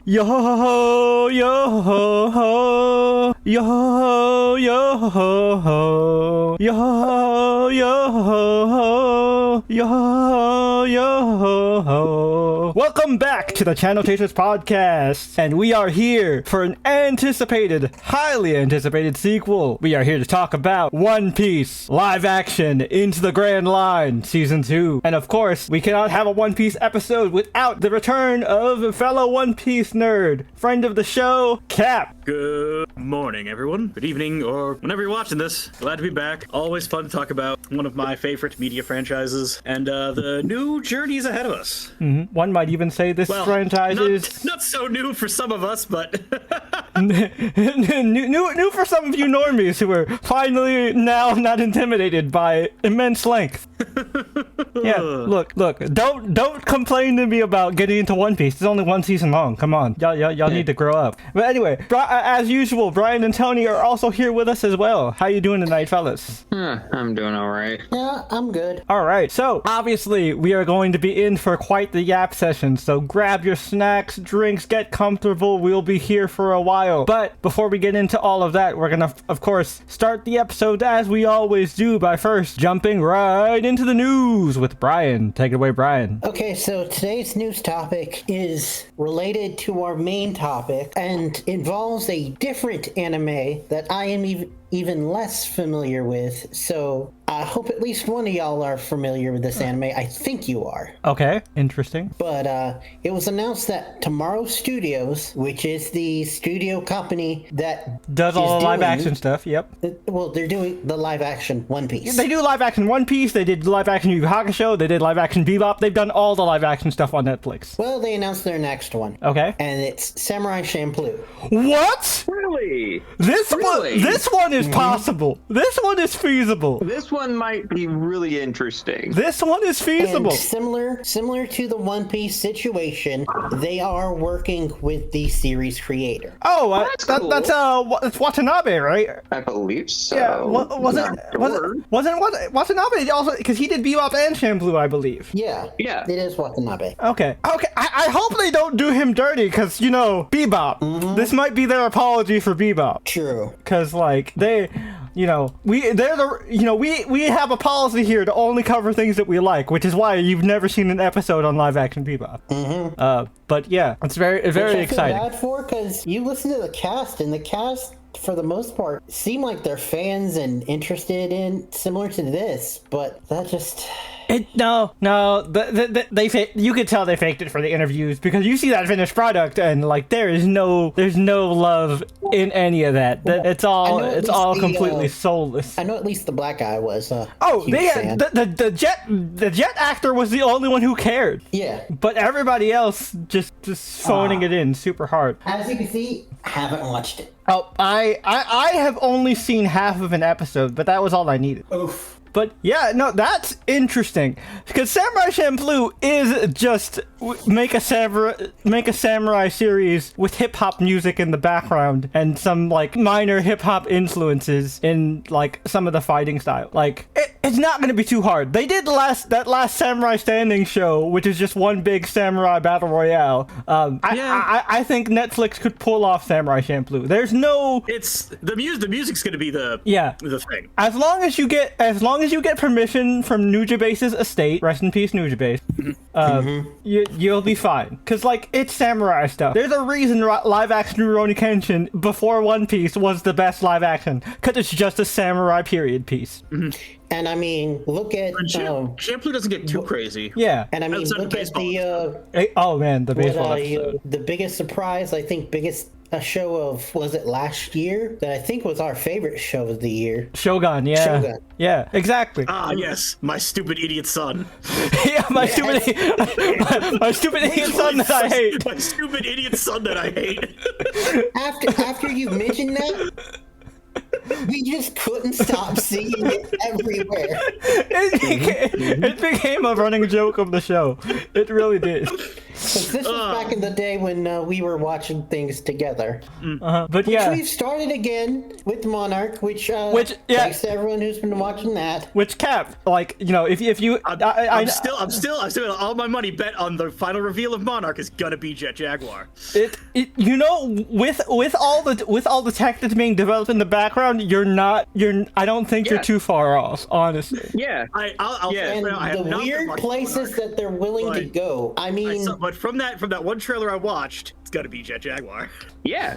Yo ho yo ho ho yo ho yo ho ho yo ho yo ho ho yo ho yo ho ho. Welcome back to the Channel Chasers podcast, and we are here for an highly anticipated sequel. We are here to talk about One Piece live action Into the Grand Line season 2, and of course we cannot have a One Piece episode without the return of fellow One Piece nerd, friend of the show, Cap. Good morning, everyone. Good evening, or whenever you're watching this. Glad to be back. Always fun to talk about one of my favorite media franchises and the new journeys ahead of us. One might even say this franchise is not so new for some of us, but new for some of you normies who are finally now not intimidated by immense length. Yeah, look, don't complain to me about getting into One Piece. It's only one season long. Come on, y'all need to grow up. But anyway, as usual, Brian and Tony are also here with us as well. How you doing tonight, fellas? I'm doing all right. Yeah, I'm good. All right, so obviously we are going to be in for quite the yap session, so grab your snacks, drinks, get comfortable. We'll be here for a while. But before we get into all of that, we're gonna, of course, start the episode as we always do by first jumping right into the news with Brian. Take it away, Brian. Okay, so today's news topic is related to our main topic and involves a different anime that I am even less familiar with, so I hope at least one of y'all are familiar with this anime. I think you are. Okay, interesting. But it was announced that Tomorrow Studios, which is the studio company that does all the live action stuff, yep. Well, they're doing the live action One Piece. They do live action One Piece, they did live action Yu Yu Hakusho, they did live action Bebop, they've done all the live action stuff on Netflix. Well, they announced their next one. Okay. And it's Samurai Champloo. What? Really? This one is possible. This one is feasible. This one might be really interesting. This one is feasible. And similar to the One Piece situation, they are working with the series creator. Oh, That's cool. that's Watanabe, right? I believe so. Yeah, wasn't Watanabe also, because he did Bebop and Shampoo, I believe. Yeah, it is Watanabe. Okay. I hope they don't do him dirty, because, you know, Bebop. This might be their apology for Bebop. True. Because, like, we have a policy here to only cover things that we like, which is why you've never seen an episode on live action Bebop. But yeah, it's very exciting. I feel bad for, because you listen to the cast, and the cast, for the most part, seem like they're fans and interested in similar to this, but that just... No. You could tell they faked it for the interviews, because you see that finished product and like there's no love in any of that. It's all completely soulless. I know at least the black guy was. The jet actor was the only one who cared. Yeah, but everybody else just phoning it in super hard. As you can see, I haven't watched it. Oh, I have only seen half of an episode, but that was all I needed. Oof. But yeah, no, that's interesting, because Samurai Champloo is just make a samurai series with hip hop music in the background and some like minor hip hop influences in like some of the fighting style. Like it's not going to be too hard. They did that last Samurai Standing show, which is just one big samurai battle royale. I think Netflix could pull off Samurai Champloo. There's no. It's the music's going to be the thing. As long as you get permission from Nujibase's estate, rest in peace Nujibase, you'll be fine. Because, like, it's samurai stuff. There's a reason live action Rurouni Kenshin before One Piece was the best live action. Because it's just a samurai period piece. And I mean, look at... Champloo doesn't get too crazy. Yeah. And I mean, look at the... oh, man, the baseball episode. The biggest surprise, I think, a show of, was it last year? That I think was our favorite show of the year. Shogun, yeah. Shogun. Yeah, exactly. Ah, yes. My stupid idiot son. Yeah, my stupid idiot son that I hate. My stupid idiot son that I hate. After you mentioned that... we just couldn't stop seeing it everywhere. It became a running joke of the show. It really did. 'Cause this was back in the day when we were watching things together. But yeah, We've started again with Monarch, which yeah. Thanks to everyone who's been watching that. which Cap, like, you know, if you, I'm still all my money bet on the final reveal of Monarch is gonna be Jet Jaguar. you know, with all the tech that's being developed in the background, I don't think you're too far off, honestly. Yeah. I'll Yeah. say And right now, I have the not been weird watching places Monarch, that they're willing to but go. I mean, but from that one trailer I watched, it's gonna be Jet Jaguar. Yeah.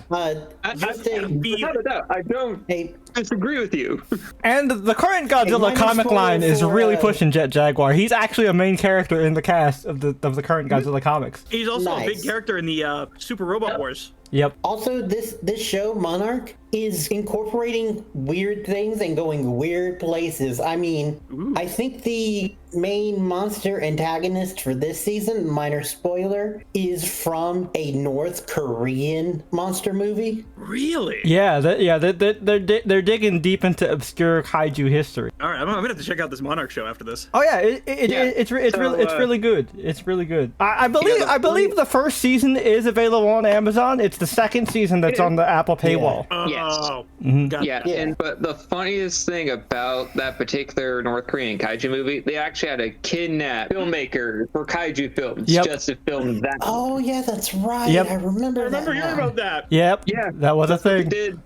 just Without a doubt, I don't disagree with you. And the current Godzilla minor comic spoiler line is for, really pushing Jet Jaguar. He's actually a main character in the cast of the current Godzilla comics. He's also a big Nice. character in the Super Robot Wars. Yep. Also, this show, Monarch, is incorporating weird things and going weird places. I mean, I think the main monster antagonist for this season, minor spoiler, is from a North Korean monster movie. Really? Yeah, they're digging deep into obscure kaiju history. All right, I'm gonna have to check out this Monarch show after this. Oh yeah, it's really good. It's really good. I believe the first season is available on Amazon. It's the second season that's on the Apple paywall. Yes. Oh, gotcha. Yeah, but the funniest thing about that particular North Korean kaiju movie, they actually had to kidnap filmmaker for kaiju films just to film that. Oh yeah, that's right. Yep. I remember that. Hearing now. about that. Yep. Yeah, that was a They thing. did.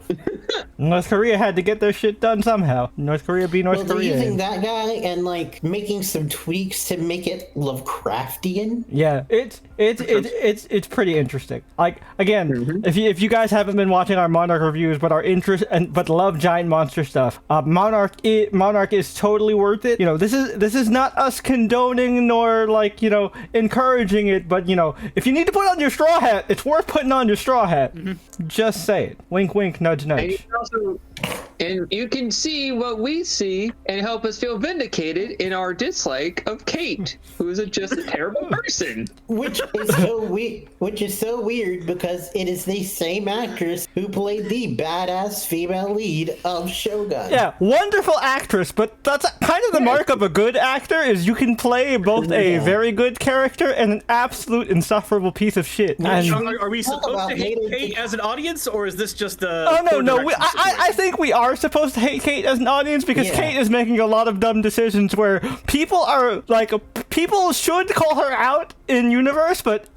North Korea had to get their shit done somehow. North Korea be North Well, they're Korea. using that guy and like making some tweaks to make it Lovecraftian. Yeah, it's pretty interesting. Like again, if you guys haven't been watching our Monarch reviews, but but love giant monster stuff, Monarch is totally worth it. You know, this is not us condoning nor like, you know, encouraging it, but you know, if you need to put on your straw hat, it's worth putting on your straw hat. Just say it. Wink, wink, nudge, And you nudge. can also, and you can see what we see and help us feel vindicated in our dislike of Kate, who is just a terrible person. Which is so weird because it is the same actress who played the badass female lead of Shogun. Yeah, wonderful actress, but that's kind of the mark of a good actor is you can play both a very good character and an absolute insufferable piece of shit. And Are we Talk supposed about to hate hated- Kate as an audience, or is this just a? oh no, direction I situation? think we are supposed to hate Kate as an audience because Yeah. Kate is making a lot of dumb decisions where people should call her out in universe, but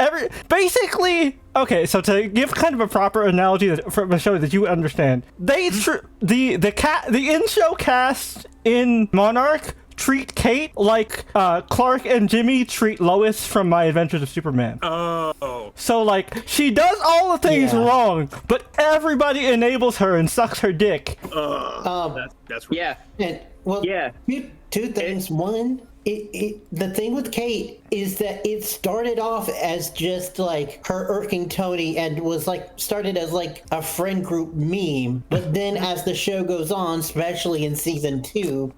basically. Okay, so to give kind of a proper analogy from a show that you understand, the in-show cast in Monarch treat Kate like Clark and Jimmy treat Lois from My Adventures of Superman. Oh. So like she does all the things Yeah. wrong, but everybody enables her and sucks her dick. That's Yeah. And, well, Yeah. two things. One, the thing with Kate is that it started off as just like her irking Tony and was like started as like a friend group meme, but then as the show goes on, especially in season 2,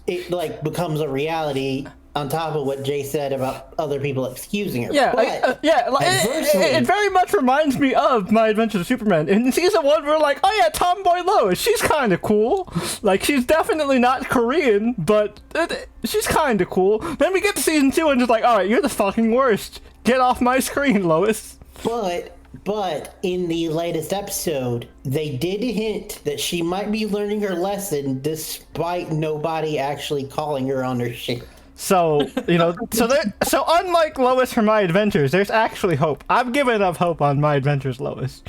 it like becomes a reality. On top of what Jay said about other people excusing her. Yeah, But it very much reminds me of My Adventures of Superman. In season 1, we're like, oh yeah, Tomboy Lois, she's kind of cool. Like, she's definitely not Korean, but she's kind of cool. Then we get to season 2 and just like, all right, you're the fucking worst. Get off my screen, Lois. But in the latest episode, they did hint that she might be learning her lesson despite nobody actually calling her on her shit. So, you know, so unlike Lois from My Adventures, there's actually hope. I'm giving up hope on My Adventures, Lois.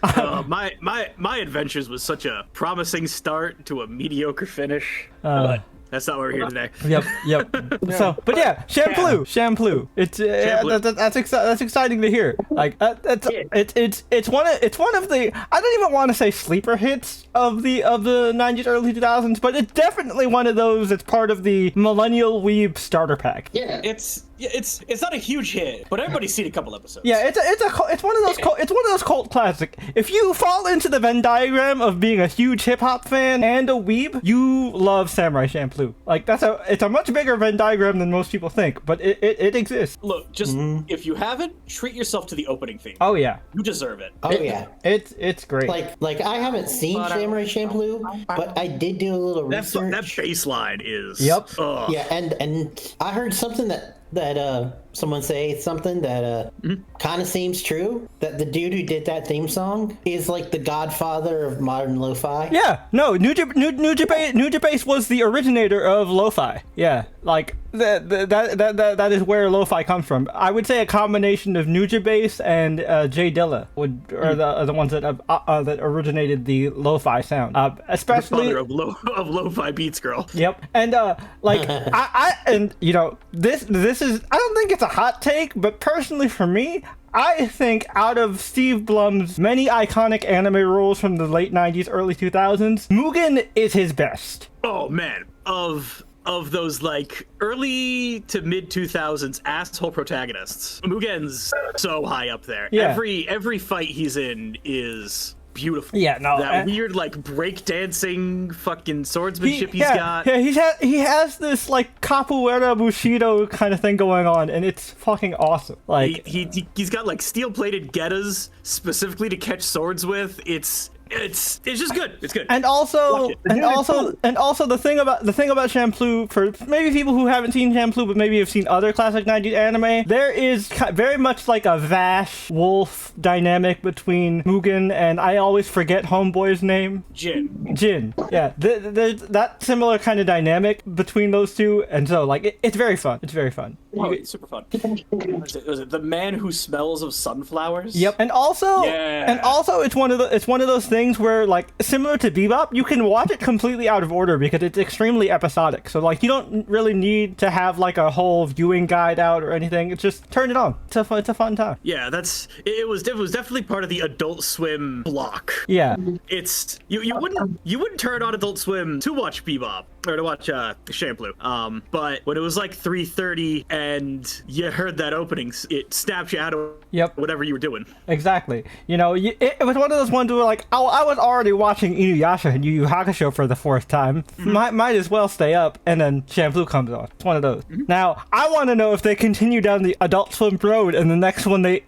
My Adventures was such a promising start to a mediocre finish. But that's not why we're here today. Yep. So, but yeah, Shampoo. It's that's exciting to hear. Like it's one of the, I don't even want to say sleeper hits of the 90s, early 2000s, but it's definitely one of those that's part of the millennial weeb starter pack. Yeah. It's Yeah, it's not a huge hit, but everybody's seen a couple episodes. Yeah, it's one of those cult classic. If you fall into the Venn diagram of being a huge hip hop fan and a weeb, you love Samurai Champloo. Like it's a much bigger Venn diagram than most people think, but it exists. Look, just if you haven't, treat yourself to the opening theme. Oh yeah, You deserve it. Oh yeah. it's great. Like I haven't seen Samurai Champloo, but I did do a little That research. bass line is. Yep. Ugh. Yeah, and I heard something that someone say something that kind of seems true, that the dude who did that theme song is like the godfather of modern lo-fi. Yeah, no, Nujabase was the originator of lo-fi. Yeah, like that is where lo-fi comes from. I would say a combination of Nujabase and Jay Dilla are the ones that that originated the lo-fi sound. Especially Father of lo-fi beats, girl. Yep, and like I and you know this is, I don't think it's a hot take, but personally for me, I think out of Steve Blum's many iconic anime roles from the late 90s, early 2000s, Mugen is his best. Oh man, of those like early to mid 2000s asshole protagonists, Mugen's so high up there. Yeah. Every fight he's in is beautiful. Yeah, no, that weird like breakdancing fucking swordsmanship he's got. Yeah, he has this like capoeira bushido kind of thing going on, and it's fucking awesome. Like He's got like steel-plated getas specifically to catch swords with. It's just good. It's good. And also, Watch it. and also the thing about Champloo, for maybe people who haven't seen Champloo but maybe have seen other classic 90s anime, there is very much like a Vash Wolf dynamic between Mugen and I always forget homeboy's name. Jin. Yeah, there's that similar kind of dynamic between those two, and so like it's very fun. It's very fun. Oh, it's super fun. Was it the man who smells of sunflowers? Yep, and also it's one of those things where, like, similar to Bebop, you can watch it completely out of order because it's extremely episodic. So like you don't really need to have like a whole viewing guide out or anything. It's just turn it on. It's a fun time. Yeah, it was definitely part of the Adult Swim block. Yeah. It's you wouldn't turn on Adult Swim to watch Bebop or to watch Champloo. But when it was like 3:30 and you heard that opening, it snapped you out of whatever you were doing. Exactly. You know, it was one of those ones where like, oh, I was already watching Inuyasha and Yu Yu Hakusho for the fourth time. Might as well stay up, and then Champloo comes on. It's one of those. Now, I want to know if they continue down the Adult Swim road, and the next one they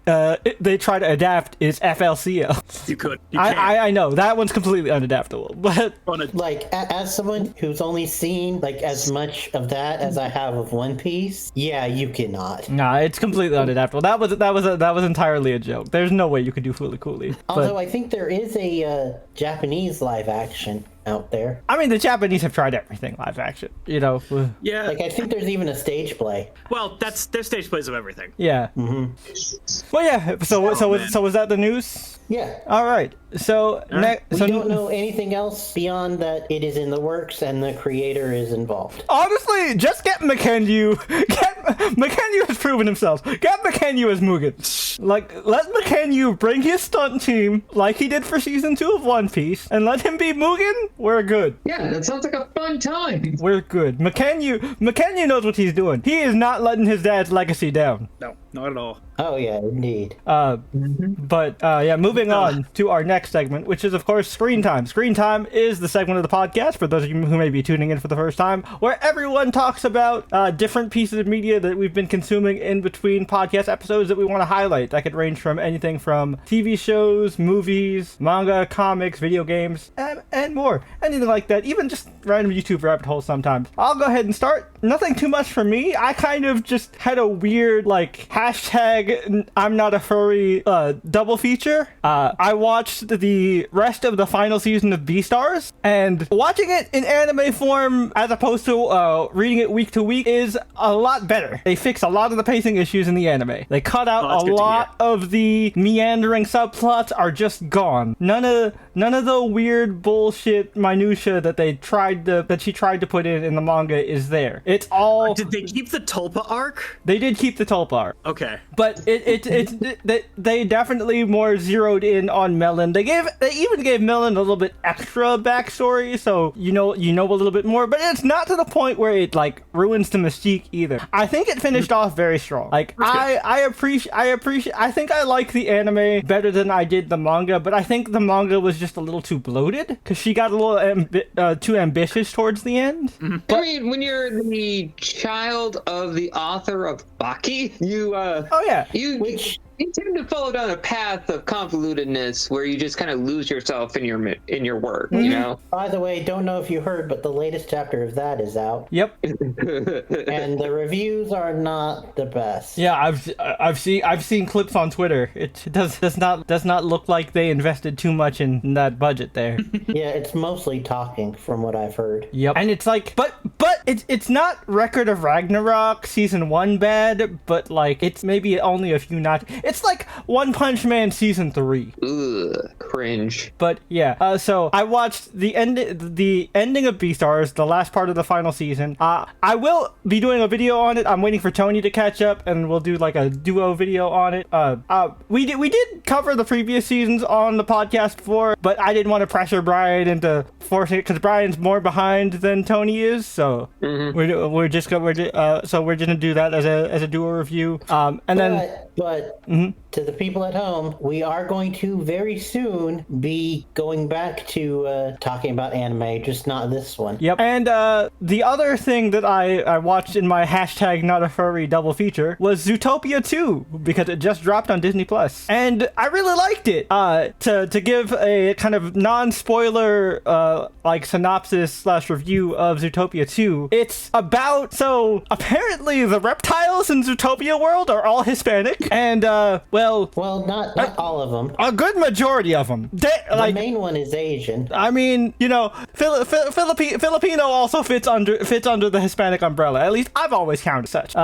try to adapt is FLCL. You could. I know that one's completely unadaptable, but like as someone who's only seen like as much of that as I have of One Piece, yeah, you cannot. Nah, it's completely unadaptable. That was entirely a joke. There's no way you could do Fooly Cooly. Although I think there is a Japanese live action out there. I mean, the Japanese have tried everything live action, you know. Yeah. Like I think there's even a stage play. Well, their stage plays of everything. Yeah. Well, yeah. So was that the news? Yeah. All right. So We don't know anything else beyond that it is in the works and the creator is involved. Honestly, just get McKenyu. McKenyu has proven himself. Get McKenyu as Mugen. Like, let McKenyu bring his stunt team like he did for season 2 of One Piece, and let him be Mugen. We're good. Yeah, that sounds like a fun time. We're good. McKenyu knows what he's doing. He is not letting his dad's legacy down. No, not at all. Oh yeah, indeed. But moving on to our next segment, which is of course Screen Time. Screen Time is the segment of the podcast, for those of you who may be tuning in for the first time, where everyone talks about different pieces of media that we've been consuming in between podcast episodes that we want to highlight. That could range from anything from TV shows, movies, manga, comics, video games, and more. Anything like that. Even just random YouTube rabbit holes sometimes. I'll go ahead and start. Nothing too much for me. I kind of just had a weird like hashtag I'm not a furry double feature. I watched the rest of the final season of Beastars, and watching it in anime form as opposed to reading it week to week is a lot better. They fix a lot of the pacing issues in the anime. They cut out a lot of the meandering subplots are just gone. None of the weird bullshit minutia that she tried to put in the manga is there. It's all. Did they keep the Tulpa arc? They did keep the Tulpa arc. Okay. But they definitely more zeroed in on Melon. They even gave Melon a little bit extra backstory, so you know a little bit more. But it's not to the point where it like ruins the mystique either. I think it finished off very strong. Like I appreciate. I think I like the anime better than I did the manga, but I think the manga was just a little too bloated because she got a little too ambitious towards the end. I mean, when you're the child of the author of Baki, you you tend to follow down a path of convolutedness where you just kind of lose yourself in your work, you know? By the way, don't know if you heard, but the latest chapter of that is out. Yep. And the reviews are not the best. Yeah, I've seen clips on Twitter. It does not look like they invested too much in that budget there. Yeah, it's mostly talking from what I've heard. Yep. And it's like, but it's not Record of Ragnarok season 1 bad, but like it's maybe only a few notches. It's like One Punch Man season 3. Ugh, cringe. But yeah, so I watched the ending of Beastars, the last part of the final season. I will be doing a video on it. I'm waiting for Tony to catch up, and we'll do like a duo video on it. We did cover the previous seasons on the podcast before, but I didn't want to pressure Brian into forcing it because Brian's more behind than Tony is. So we're just gonna do that as a duo review. But to the people at home, we are going to very soon be going back to talking about anime, just not this one. Yep. And the other thing that I watched in my hashtag not a furry double feature was Zootopia 2 because it just dropped on Disney Plus, and I really liked it. To give a kind of non-spoiler like synopsis / review of Zootopia 2, it's about, so apparently the reptiles in Zootopia world are all Hispanic, and well, not all of them. A good majority of them. The main one is Asian. I mean, you know, Filipino also fits under the Hispanic umbrella. At least I've always counted such.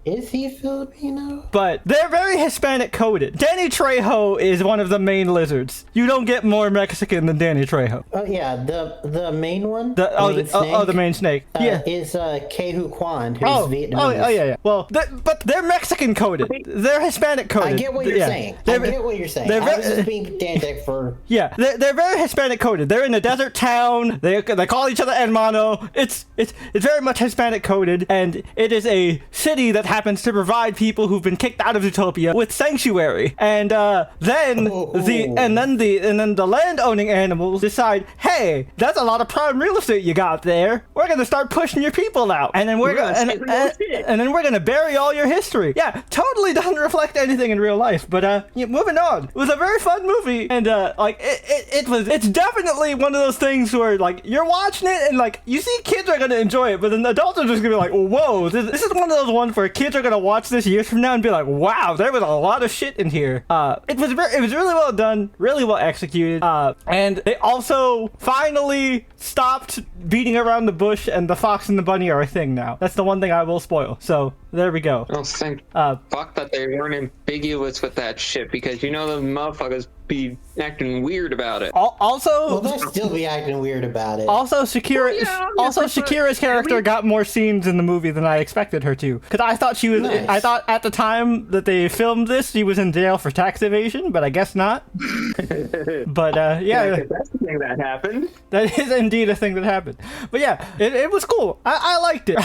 Is he Filipino? But they're very Hispanic coded. Danny Trejo is one of the main lizards. You don't get more Mexican than Danny Trejo. Oh yeah, the main one. The main snake. Yeah, is Kehu Kwan, who's Vietnamese. Oh yeah. Well, but they're Mexican coded. They're Hispanic coded. I get what you're saying. I was just being pedantic for. Yeah, they're very Hispanic coded. They're in a desert town. They call each other hermano. It's very much Hispanic coded, and it is a city that happens to provide people who've been kicked out of Zootopia with sanctuary. And then the land owning animals decide, hey, that's a lot of prime real estate you got there. We're gonna start pushing your people out, and then we're gonna bury all your history. Yeah, totally doesn't reflect anything in real life. But moving on. It was a very fun movie, and it's definitely one of those things where like you're watching it and like you see kids are gonna enjoy it, but then the adults are just gonna be like, whoa, this is one of those ones where kids are gonna watch this years from now and be like, wow, there was a lot of shit in here. It was really well done, really well executed, and they also finally stopped beating around the bush, and the fox and the bunny are a thing now. That's the one thing I will spoil. So there we go. Oh, thank fuck that they weren't ambiguous with that shit, because you know the motherfuckers be acting weird about it. Well, they'll still be acting weird about it. Also, Shakira's character got more scenes in the movie than I expected her to. Because I thought she was. Nice. I thought at the time that they filmed this, she was in jail for tax evasion, but I guess not. But yeah, that's the thing that happened. That is indeed a thing that happened. But yeah, it was cool. I liked it.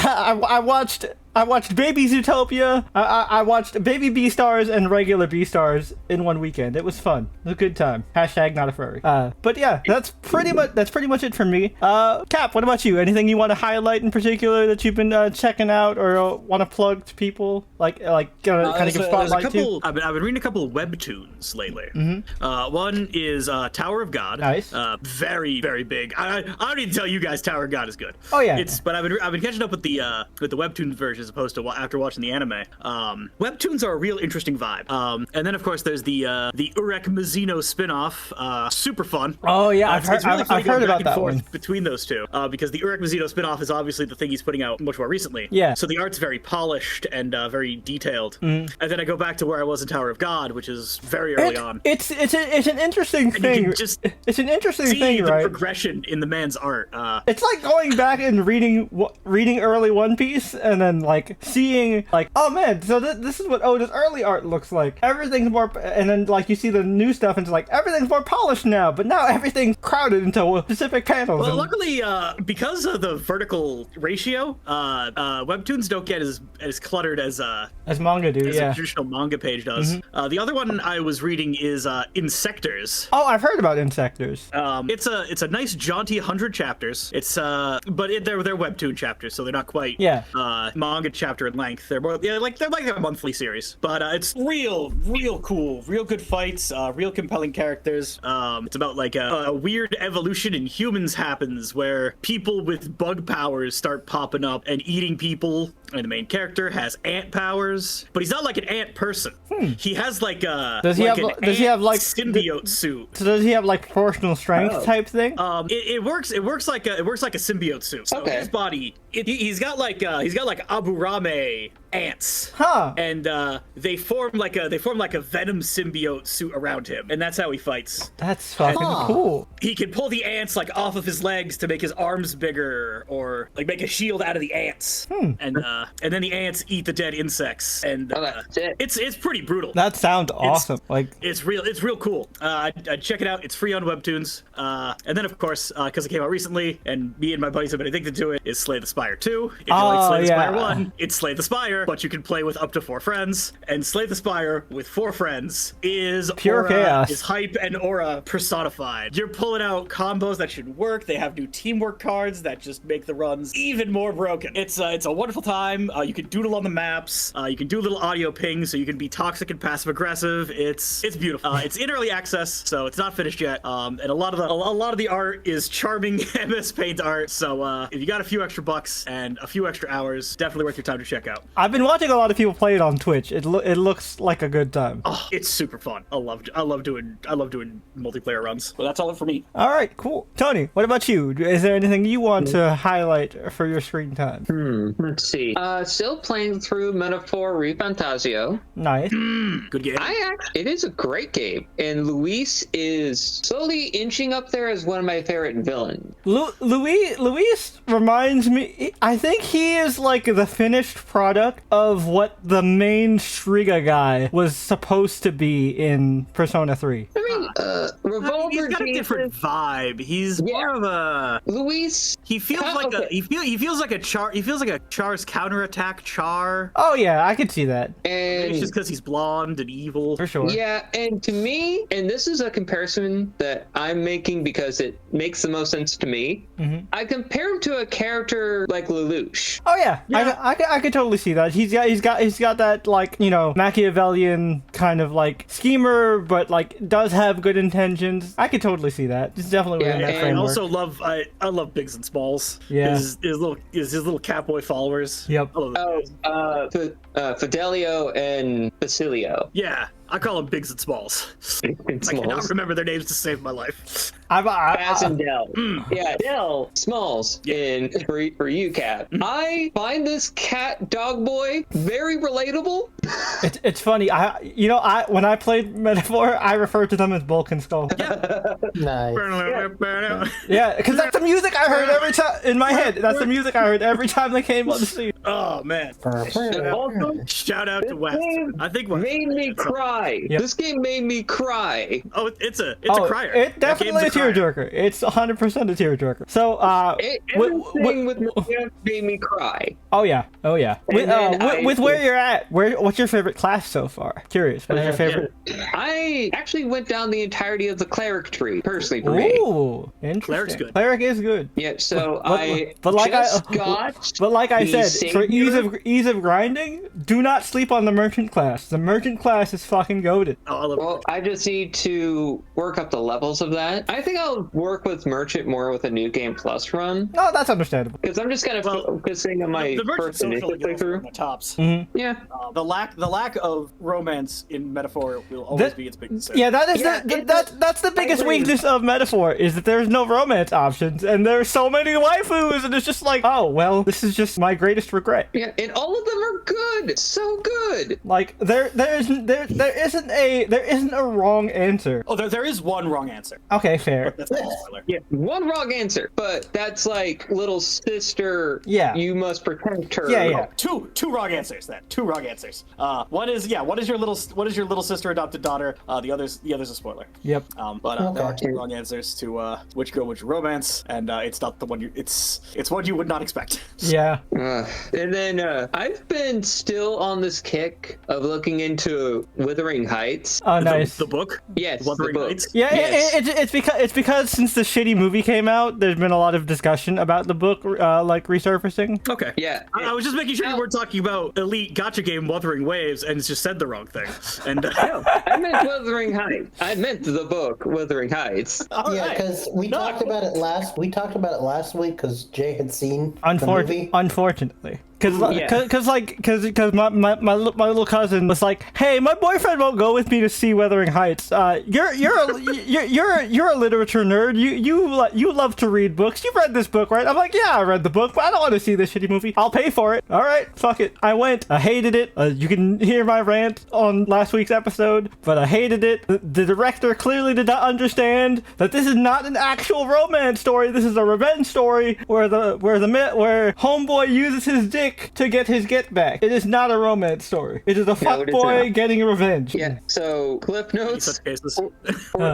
I watched Baby Zootopia. I watched Baby Beastars and regular Beastars in one weekend. It was fun. It was a good time. Hashtag not a furry. But yeah, that's pretty much it for me. Cap, what about you? Anything you want to highlight in particular that you've been checking out or want to plug to people? Kind of give spotlight to? I've been reading a couple of webtoons lately. Mm-hmm. One is Tower of God. Nice. Very, very big. I don't need to tell you guys Tower of God is good. Oh yeah. But I've been catching up with the webtoon version as opposed to after watching the anime. Webtoons are a real interesting vibe. And then of course there's the Urek Mizuno spin-off. Super fun. Oh yeah, I've heard about that one. Between those two, because the Urek Mizuno spin-off is obviously the thing he's putting out much more recently. Yeah. So the art's very polished and very detailed. And then I go back to where I was in Tower of God, which is very early on. It's an interesting And you thing. can just It's an interesting see thing, the right? progression in the man's art. It's like going back and reading early One Piece, and then like seeing like, oh man, so this is what Oda's early art looks like. Everything's more, and then like you see the new stuff, and it's like everything's more polished now, but now everything's crowded into specific panels. Well, and- luckily, because of the vertical ratio, webtoons don't get as cluttered as manga do, a yeah. traditional manga page does. The other one I was reading is Insectors. Oh, I've heard about Insectors. It's a nice jaunty 100 chapters. It's but they're webtoon chapters, so they're not quite manga chapter in length. They're more they're like a monthly series. But it's real cool, real good fights, real compelling characters. It's about like a weird evolution in humans happens where people with bug powers start popping up and eating people. And the main character has ant powers, but he's not like an ant person. He has like a Does he have like symbiote suit? So does he have like proportional strength type thing? It works like a symbiote suit. So his body, he's got like Aburame ants. Huh. And they form like a venom symbiote suit around him, and that's how he fights. That's fucking cool. He can pull the ants like off of his legs to make his arms bigger, or like make a shield out of the ants. And then the ants eat the dead insects, and it's pretty brutal. That sounds awesome. It's real cool. I'd check it out. It's free on Webtoons. And then of course, because it came out recently, and me and my buddies have been addicted to it, is Slay the Spire 2. If you like Slay the Spire 1, it's Slay the Spire, but you can play with up to 4 friends. And Slay the Spire with 4 friends is pure chaos. Is hype and aura personified. You're pulling out combos that should work. They have new teamwork cards that just make the runs even more broken. It's a wonderful time. You can doodle on the maps. You can do little audio pings, so you can be toxic and passive aggressive. It's beautiful. It's in early access, so it's not finished yet. And a lot of the art is charming MS Paint art. So if you got a few extra bucks and a few extra hours, definitely worth your time to check out. I've been watching a lot of people play it on Twitch. It looks like a good time. Oh, it's super fun. I love doing multiplayer runs. Well, that's all for me. All right, cool. Tony, what about you? Is there anything you want to highlight for your screen time? Let's see. Still playing through Metaphor ReFantasio. Nice. Good game. It is a great game, and Luis is slowly inching up there as one of my favorite villains. Luis reminds me. I think he is like the finished product of what the main Striga guy was supposed to be in Persona 3. I mean, Revolver. He's got a different vibe. He's more of a Luis. He feels like he feels like a Char. He feels like a Char's counterattack Char. Oh yeah, I could see that. And it's just because he's blonde and evil. For sure. Yeah, and to me, and this is a comparison that I'm making because it makes the most sense to me. I compare him to a character like Lelouch. Oh yeah. I could totally see that. He's got that like, you know, Machiavellian kind of like schemer, but like does have good intentions. I could totally see that. It's definitely within that framework. I also love I love Biggs and Smalls. Yeah. His little Catboy followers. Yep. Fidelio and Basilio. Yeah. I call them Biggs and Smalls. I cannot remember their names to save my life. Baz and Dell. Yeah, Dell, Smalls, for you, Cat. I find this cat dog boy very relatable. It's funny. When I played Metaphor, I referred to them as Bulk and Skull. Nice. Yeah, because that's the music I heard every time in my head. That's the music I heard every time they came on the scene. Oh man! Also, shout out to West. I think West made me cry. Yep. This game made me cry. Oh, it's a crier. It definitely a tearjerker. It's 100% a tearjerker. So everything with Maria made me cry. Oh yeah. With where you're at, what's your favorite class so far? Curious. What's your favorite? I actually went down the entirety of the cleric tree personally for me. Ooh, interesting. Cleric's good. Cleric is good. Yeah. So but like I said, for ease of grinding, do not sleep on the merchant class. The merchant class is fucking goated. I just need to work up the levels of that. I think I'll work with merchant more with a new game plus run. No, that's understandable. Because I'm just kind of focusing on my first initial playthrough. The tops. Mm-hmm. Yeah. The lack of romance in Metaphor will always be its biggest sin. Yeah, that's the biggest weakness of Metaphor is that there's no romance options and there's so many waifus and it's just like, oh well, this is just my greatest regret. Yeah, and all of them are good, so good. Like there isn't a wrong answer. Oh, there is one wrong answer. Okay, fair. That's not a spoiler. Yeah, one wrong answer, but that's like little sister. Yeah. You must protect her. Yeah. Two wrong answers then. Two wrong answers. One is your little sister adopted daughter. The other's a spoiler. Yep. But there are two wrong answers to Which Girl Would You Romance, and it's not the one it's one you would not expect. Yeah. And then I've been still on this kick of looking into Wuthering Heights. Oh, nice. The book? Yes, Wuthering the book. Heights? Yeah, Yes. it's because since the shitty movie came out, there's been a lot of discussion about the book, like resurfacing. Okay. Yeah. I was just making sure you weren't talking about Elite Gacha game Wuthering Waves and just said the wrong thing. And No, I meant Wuthering Heights. I meant the book Wuthering Heights. Yeah, because we talked about it last week because Jay had seen the movie. Unfortunately. Because Yeah. my little cousin was like, "Hey, my boyfriend won't go with me to see Wuthering Heights. You're a literature nerd. You love to read books. You've read this book, right?" I'm like, "Yeah, I read the book, but I don't want to see this shitty movie. I'll pay for it. All right, fuck it." I went. I hated it. You can hear my rant on last week's episode, but I hated it. The director clearly did not understand that this is not an actual romance story. This is a revenge story where homeboy uses his dick to get his get back. It is not a romance story. It is a fuckboy getting revenge. Yeah. So Cliff Notes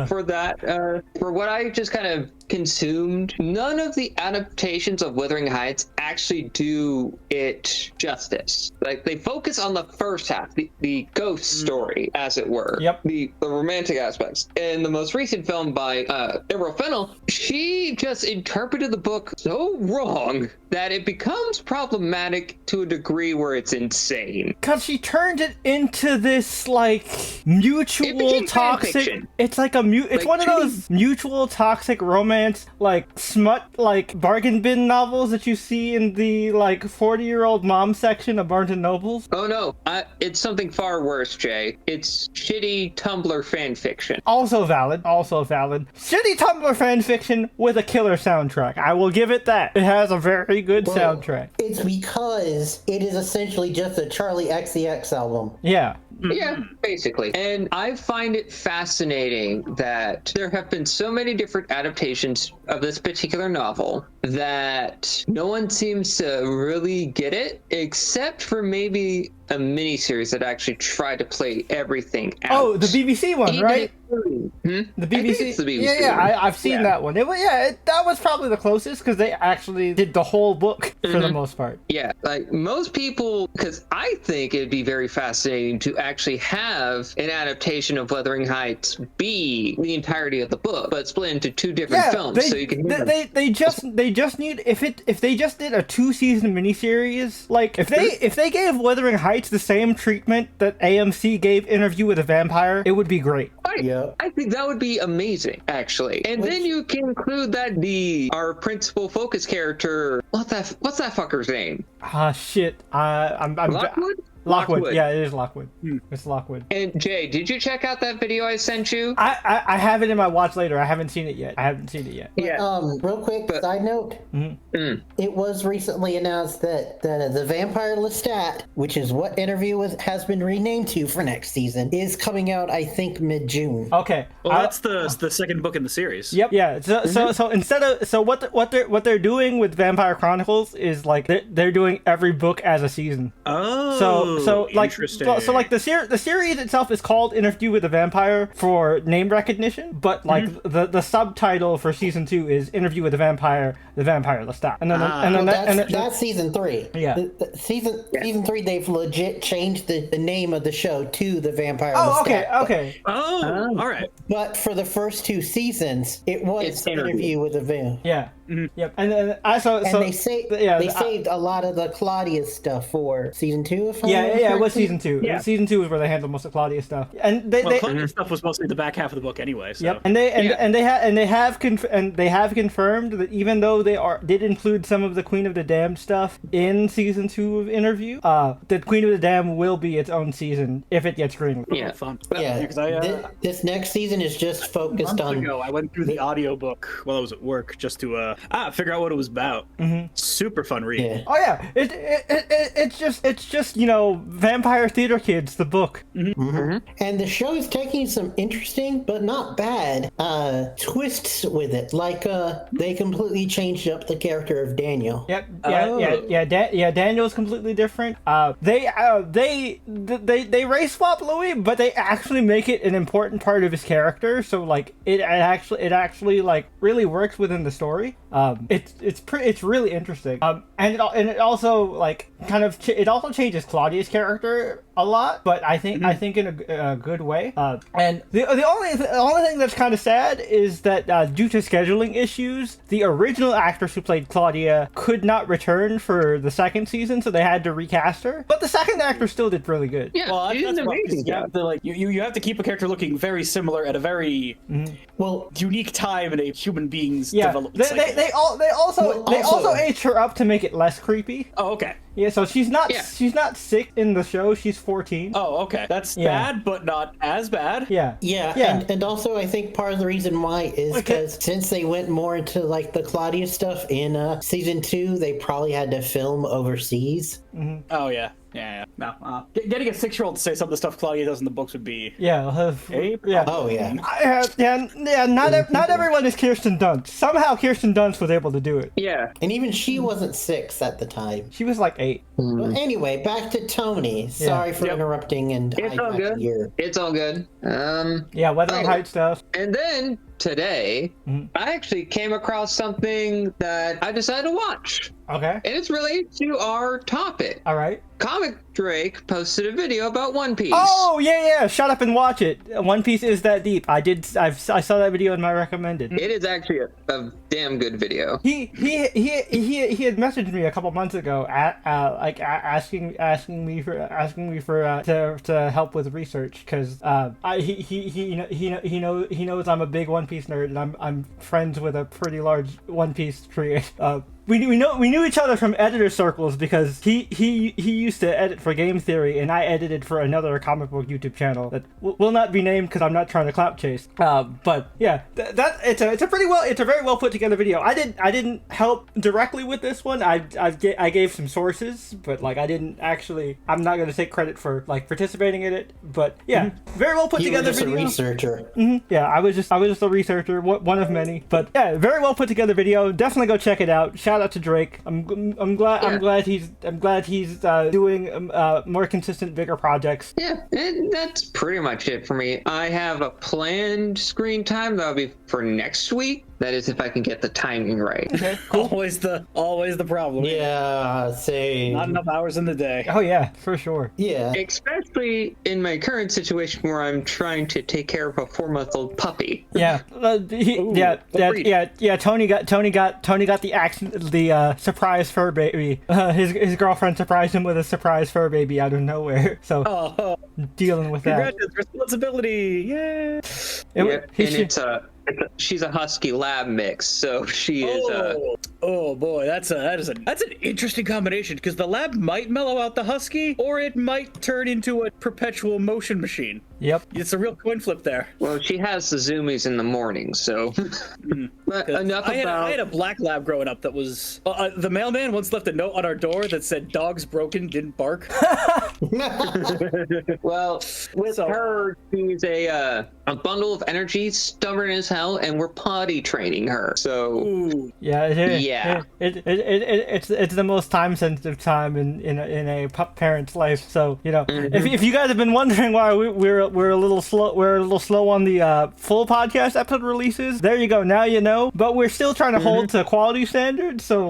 for that. For what I just kind of consumed, none of the adaptations of Wuthering Heights actually do it justice. Like they focus on the first half, the ghost story, as it were. Yep. The romantic aspects. In the most recent film by Emerald Fennell, she just interpreted the book so wrong that it becomes problematic to a degree where it's insane. Cause she turned it into this like mutual toxic. It's like it's one of those mutual toxic romance like smut like bargain bin novels that you see in the like 40-year-old mom section of Barnes and Nobles. Oh no, it's something far worse, Jay. It's shitty Tumblr fan fiction. Also valid. Shitty Tumblr fan fiction with a killer soundtrack. I will give it that. It has a very good soundtrack. It's because it is essentially just a Charlie XCX album. Yeah. Yeah, basically. And I find it fascinating that there have been so many different adaptations of this particular novel that no one seems to really get it, except for maybe a miniseries that actually tried to play everything out. Oh, the BBC one, right? The BBC. I think it's the BBC. Yeah, I've seen that one. That was probably the closest because they actually did the whole book for the most part. Yeah, like most people, because I think it'd be very fascinating to actually have an adaptation of Wuthering Heights be the entirety of the book, but split into two different films, so you can hear them. They just need if they just did a 2-season miniseries, like if they gave Wuthering Heights the same treatment that AMC gave Interview with a Vampire, it would be great. I think that would be amazing, actually. And then you can include that our principal focus character, what's that fucker's name? Shit. I'm Lockwood? Lockwood. Yeah, it is Lockwood. It's Lockwood. And Jay, did you check out that video I sent you? I have it in my watch later. I haven't seen it yet. Yeah. Real quick, side note. It was recently announced that the Vampire Lestat, which is what Interview has been renamed to for next season, is coming out, I think, mid-June. Okay. Well, that's the second book in the series. Yep. Yeah. So instead of what they're doing with Vampire Chronicles is like they're doing every book as a season. Oh. So like interesting. So like the series itself is called Interview with a Vampire for name recognition, but like the subtitle for season 2 is Interview with the Vampire Lestat. And then that's season 3. Yeah. Season 3 they've legit changed the name of the show to the Vampire Oh, Lestat. okay. All right. But for the first 2 seasons, it was Interview with a Vampire. Yeah. Yep. And then they saved a lot of the Claudius stuff for season 2. It was season 2. Yeah. Season 2 is where they handled most of Claudius stuff. And Claudius stuff was mostly the back half of the book anyway. So. Yep. And they have confirmed that even though they did include some of the Queen of the Damned stuff in season 2 of Interview, that Queen of the Damned will be its own season if it gets greenlit. Yeah. Fun. Yeah. Because this next season is just focused on. I went through the audiobook while I was at work just to figure out what it was about. Super fun read. Yeah. Oh yeah, it's just Vampire Theater Kids, the book. And the show is taking some interesting but not bad twists with it. Like they completely changed up the character of Daniel. Yep. Yeah. Daniel's completely different. They race swap Louis, but they actually make it an important part of his character. So like it actually like really works within the story. It's really interesting. And it also like kind of it also changes Claudia's character a lot, but I think in a good way. And the only thing that's kind of sad is that due to scheduling issues, the original actress who played Claudia could not return for the second season, so they had to recast her. But the second actor still did really good. Yeah, Well, she did an amazing you job. have to like you have to keep a character looking very similar at a very Well, unique time in a human being's Yeah, development cycle. they also aged her up to make it less creepy. Oh, okay. Yeah, so she's not Yeah. she's not sick in the show. She's 14. Oh, okay. That's Yeah. bad, but not as bad. Yeah. yeah. And also I think part of the reason why is Okay. because since they went more into like the Claudia stuff in season 2, they probably had to film overseas. Oh yeah. Yeah. No. Getting a 6-year-old to say some of the stuff Claudia does in the books would be. Yeah. Hey, Yeah. Oh yeah. Not everyone is Kirsten Dunst. Somehow Kirsten Dunst was able to do it. Yeah. And even she wasn't 6 at the time. She was like 8. But anyway, back to Tony. Sorry for Yep. interrupting and It's all good. here. It's all good. Yeah, Wuthering Oh. Heights stuff. And then today, I actually came across something that I decided to watch. Okay. And it's related to our topic. All right. Comic Drake posted a video about One Piece. Oh yeah. Shut up and watch it. One Piece is that deep. I saw that video in my recommended. It is actually a damn good video. He had messaged me a couple months ago, asking me for to help with research because he knows I'm a big One Piece nerd and I'm friends with a pretty large One Piece creator. We knew each other from editor circles because he used to edit for Game Theory and I edited for another comic book YouTube channel that will not be named because I'm not trying to clout chase. But yeah, it's a very well put together video. I didn't help directly with this one. I gave some sources, but like I'm not gonna take credit for like participating in it. But yeah, very well put You were together just video. a researcher. Yeah, I was just a researcher, one of many. But yeah, very well put together video. Definitely go check it out. Shout out to Drake. I'm glad he's doing more consistent, bigger projects. Yeah, and that's pretty much it for me. I have a planned screen time that'll be for next week. That is, if I can get the timing right. Okay. Always the problem. Yeah, same. Not enough hours in the day. Oh yeah, for sure. Yeah. Especially in my current situation where I'm trying to take care of a 4-month-old puppy. Yeah. Tony got the surprise fur baby. His girlfriend surprised him with a surprise fur baby out of nowhere. So dealing with that. Congratulations, responsibility. Yeah. She's a husky lab mix, so she is. Oh boy, that's an interesting combination because the lab might mellow out the husky, or it might turn into a perpetual motion machine. Yep. It's a real coin flip there. Well, she has the zoomies in the morning, so. But enough I had a about. black lab growing up that was the mailman once left a note on our door that said "Dog's broken, didn't bark." Well, with her, she's a bundle of energy, stubborn as hell, and we're potty training her. So. Ooh. Yeah. It's the most time sensitive time in a pup parent's life. So if you guys have been wondering why we're a little slow on the full podcast episode releases, there you go. Now you know. But we're still trying to hold to quality standards. So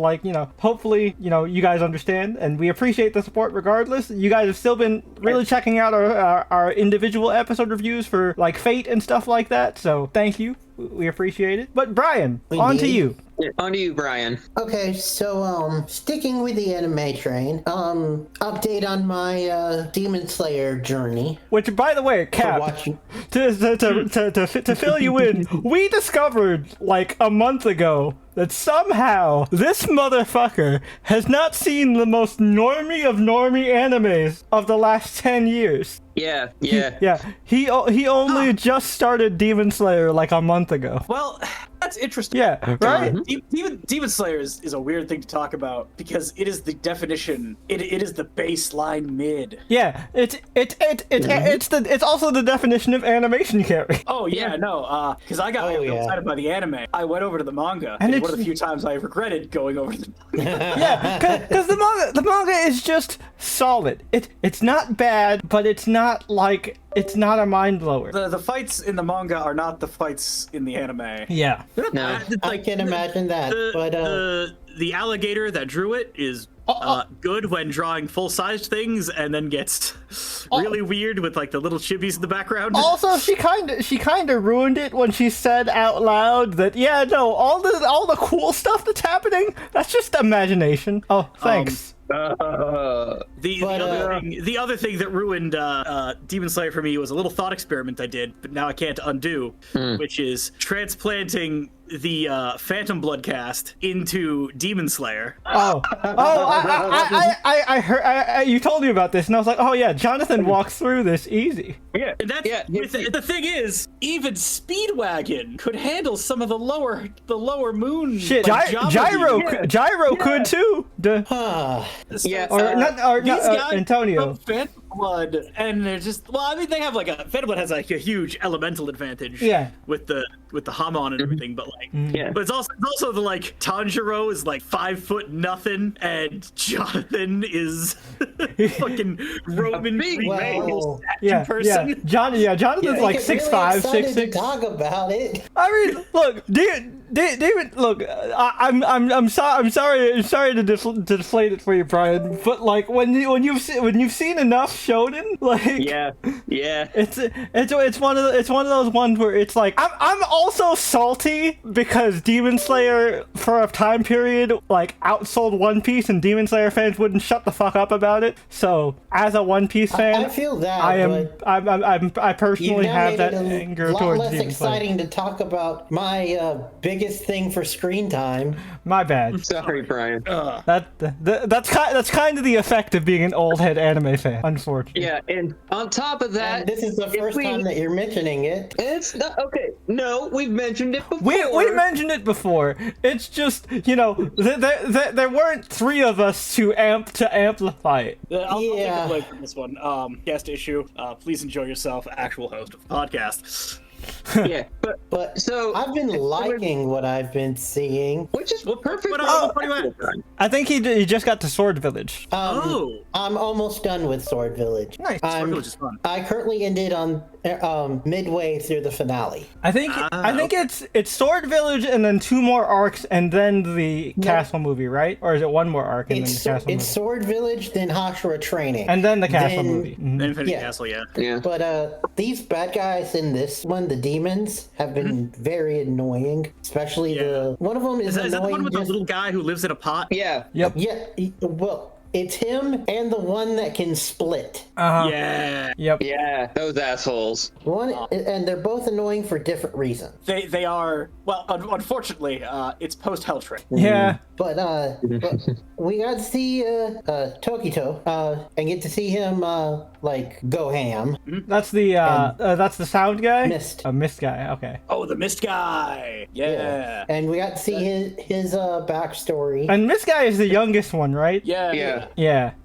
hopefully you guys understand, and we appreciate the support regardless. You guys have still been really checking out our individual episode reviews for like Fate and stuff like that. So thank you. We appreciate it. But Brian, on to you. Yeah, on to you, Brian. Okay, so sticking with the anime train, update on my Demon Slayer journey. Which, by the way, Cap, watching. to fill you in, we discovered like a month ago that somehow this motherfucker has not seen the most normie of normie animes of the last 10 years. Yeah. Yeah, he only just started Demon Slayer like a month ago. Well, That's interesting. Yeah, right? Demon Slayer is a weird thing to talk about because it is the definition. It is the baseline mid. Yeah, it's also the definition of animation carry. Oh yeah, no, because I got excited by the anime. I went over to the manga, and it's one of the few times I regretted going over to the manga. Yeah, because the manga is just solid. It's not bad, but it's not a mind blower. The fights in the manga are not the fights in the anime. Yeah. No. I can imagine that, but the alligator that drew it is good when drawing full-sized things, and then gets really weird with like the little chibis in the background. Also, she kind of ruined it when she said out loud that all the cool stuff that's happening, that's just imagination. Oh, thanks. The other thing that ruined Demon Slayer for me was a little thought experiment I did, but now I can't undo, which is transplanting the Phantom Blood cast into Demon Slayer. I heard you told me about this, and I was like, oh yeah, Jonathan walks through this easy. Yeah, and that's the thing is, even Speedwagon could handle some of the lower moon. Shit, Gyro could too. Antonio. Phantom Blood, and they're just they have like Phantom Blood has like a huge elemental advantage. Yeah. With the Hamon and everything, but but it's also the like Tanjiro is like 5 foot nothing, and Jonathan is fucking Roman person. Yeah. Jonathan's like 6'5", 6'6". Talk about it. I mean, look, David, look, I'm sorry to deflate it for you, Brian, but like when you've seen enough Shonen, like it's one of those ones where it's like I'm also salty because Demon Slayer for a time period like outsold One Piece, and Demon Slayer fans wouldn't shut the fuck up about it. So as a One Piece fan, I feel that I personally have that anger towards Demon Slayer. Less exciting to talk about my biggest thing for screen time. My bad. Sorry, Brian. That's kind of the effect of being an old head anime fan, unfortunately. Yeah, and on top of that, and this is the first time that you're mentioning it. It's not okay. No, we've mentioned it before. We mentioned it before. It's just there weren't 3 of us to amplify it. I'll take a break from this one. Guest issue. Please enjoy yourself. Actual host of the podcast. Yeah, but so I've been liking what I've been seeing, which is perfect. I think he just got to Sword Village. I'm almost done with Sword Village. Nice. Sword Village is fun. I currently ended on midway through the finale. I think it's Sword Village and then 2 more arcs and then the castle movie, right? Or is it 1 more arc and then the castle movie? It's Sword Village, then Hashira Training, and then the castle movie. Mm-hmm. Infinity Castle, yeah. But these bad guys in this one, the demons, have been very annoying. Especially one of them is annoying. Is that the one with the little guy who lives in a pot? Yeah. Yep. Yeah. Well, it's him and the one that can split. Yeah. Yep. Yeah, those assholes. And they're both annoying for different reasons. They are, well, unfortunately, it's post Hell Train. Yeah. But we got to see Tokito and get to see him go ham. That's the sound guy? Mist. Mist guy, okay. Oh, the Mist guy. Yeah. And we got to see his backstory. And Mist guy is the youngest one, right? Yeah.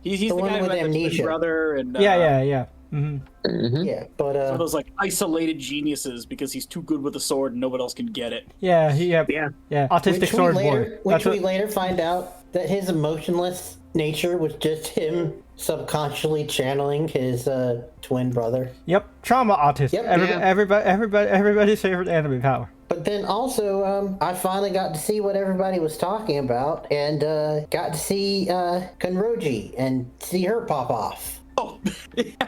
He's the guy who had the twin brother and yeah. Mm-hmm. Mm-hmm. Yeah, but some of those like isolated geniuses because he's too good with a sword and no one else can get it. Yeah. Autistic sword boy. Which we later find out that his emotionless nature was just him subconsciously channeling his twin brother. Yep, trauma autism. Yep. Everybody's favorite anime power. But then also, I finally got to see what everybody was talking about, and got to see Kanroji and see her pop off. Oh,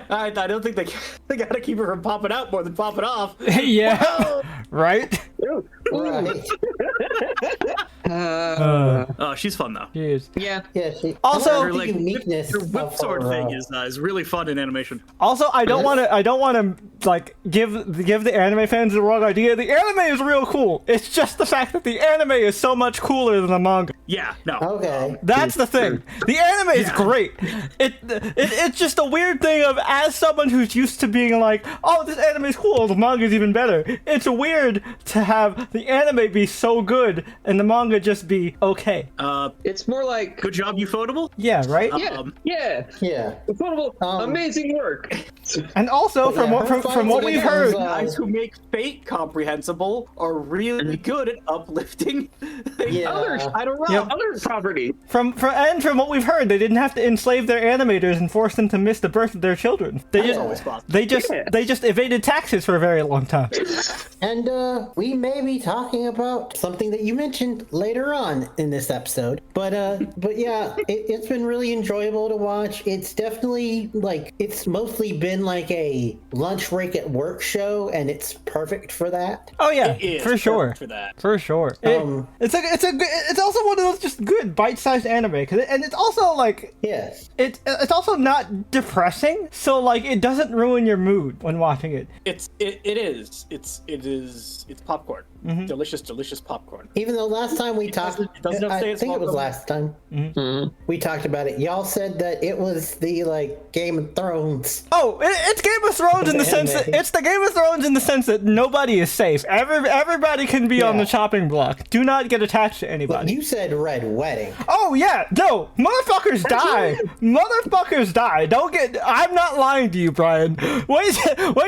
I don't think they gotta keep her from popping out more than popping off. Yeah, right? Right. Oh, she's fun though. She is. Yeah. Yeah. Also, I Her like the uniqueness her whip of sword her, thing is really fun in animation. Also, I don't want to like give the anime fans the wrong idea. The anime is real cool. It's just the fact that the anime is so much cooler than the manga. Yeah, no. Okay. That's the thing. The anime is great. It's just a weird thing of, as someone who's used to being like, oh, this anime is cool, the manga is even better. It's weird to have the anime be so good and the manga just be okay. It's more like Good job, Ufotable. Yeah, right. yeah. Affordable, amazing work. And also, from what we've heard, Guys who make fate comprehensible are really good at uplifting Yeah. others. I don't know. Yep. Other property. from what we've heard, they didn't have to enslave their animators and force them to miss the birth of their children. They just evaded taxes for a very long time. And we may be talking about something that you mentioned later on in this episode. But yeah, it's been really enjoyable to watch. It's definitely it's mostly been like a lunch break at work show, and it's perfect for that. Oh yeah, It is for sure. perfect for that. For sure. It's also one of those just good bite-sized anime, and it's also like Yes. it's also not depressing, so like it doesn't ruin your mood when watching it. It's popcorn. Delicious popcorn. Even though last time we talked, it doesn't I say it's think it was welcome. last time we talked about it. Y'all said that it was the Game of Thrones. Oh, it's Game of Thrones in the sense that Anime. it's the Game of Thrones in the sense that nobody is safe. Everybody can be on Yeah. the chopping block. Do not get attached to anybody. You said Red Wedding. Oh yeah, no, motherfuckers die. Motherfuckers die. Don't get. I'm not lying to you, Brian. Wait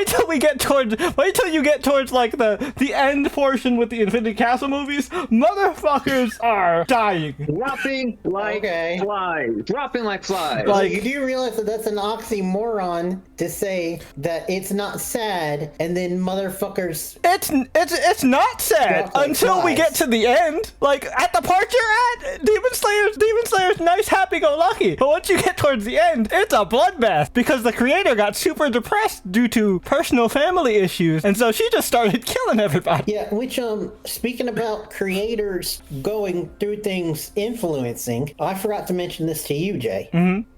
till you get towards like the end portion with the Infinity Castle movies. Motherfuckers are dying. Dropping like Okay. flies. Dropping like flies. Like- You do realize that that's an oxymoron to say that it's not sad, and then motherfuckers. It's not sad Drop like until we flies. get to the end. Like at the part you're at, Demon Slayer's nice, happy-go-lucky. But once you get towards the end, it's a bloodbath because the creator got super depressed due to personal family issues, and so she just started killing everybody. Yeah, which speaking about creators going through things influencing, I forgot to mention this to you, Jay.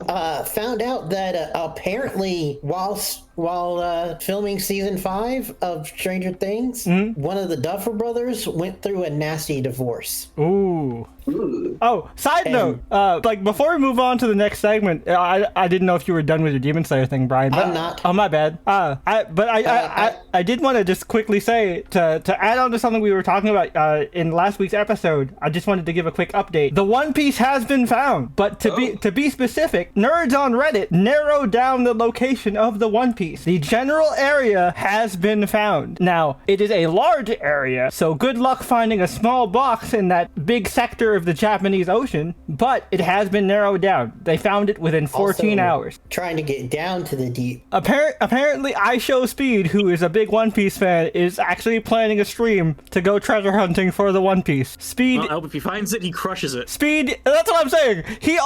Found out that apparently while filming season 5 of Stranger Things, one of the Duffer brothers went through a nasty divorce. Ooh. Oh, side note, like before we move on to the next segment, I didn't know if you were done with your Demon Slayer thing, Brian. But, I'm not. Oh, my bad. I did want to just quickly say to add on to something we were talking about in last week's episode. I just wanted to give a quick update. The One Piece has been found, but to be specific, nerds on Reddit narrowed down the location of the One Piece. The general area has been found. Now, it is a large area, so good luck finding a small box in that big sector of the Japanese Ocean, but it has been narrowed down. They found it within 14 Also, hours. Trying to get down to the deep. Apparently, iShowSpeed, who is a big One Piece fan, is actually planning a stream to go treasure hunting for the One Piece. Speed. I hope if he finds it, he crushes it. Speed. That's what I'm saying. He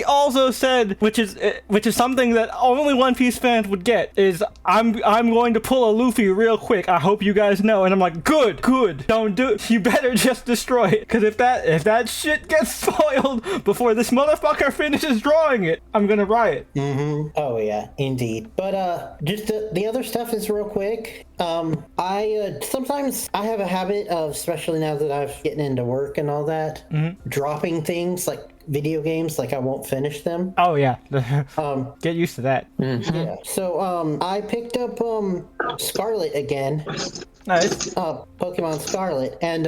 also said, which is something that only One Piece fans would get, is I'm going to pull a Luffy real quick. I hope you guys know. And I'm like, good. Don't do it. You better just destroy it, because if that shit gets spoiled before this motherfucker finishes drawing it, I'm gonna riot. Oh yeah, indeed. But just the other stuff is real quick. I sometimes I have a habit of, especially now that I've getting into work and all that, dropping things like video games, like I won't finish them. Oh yeah. Get used to that. Yeah. So I picked up Scarlet again. Nice. Pokemon Scarlet, and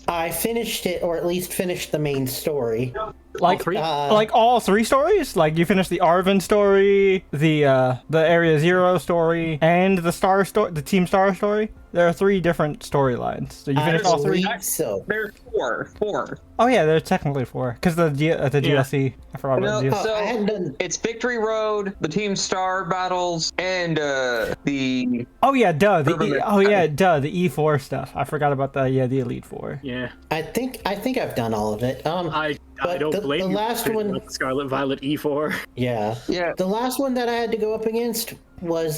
I finished it, or at least finished the main story. Like, three? like all 3 stories? Like you finished the Arven story, the Area Zero story, and the Team Star story? There are 3 different storylines. So you finished all 3? So There's four. Oh yeah, there's technically 4. Because the DLC. I forgot about the DLC. So I hadn't done. it's Victory Road, the Team Star battles, and the Oh yeah, duh. The Urban E4 stuff. I forgot about the Elite 4. Yeah. I think I've done all of it. I But don't the blame you. last for one- Scarlet Violet E4. Yeah. Yeah. The last one that I had to go up against was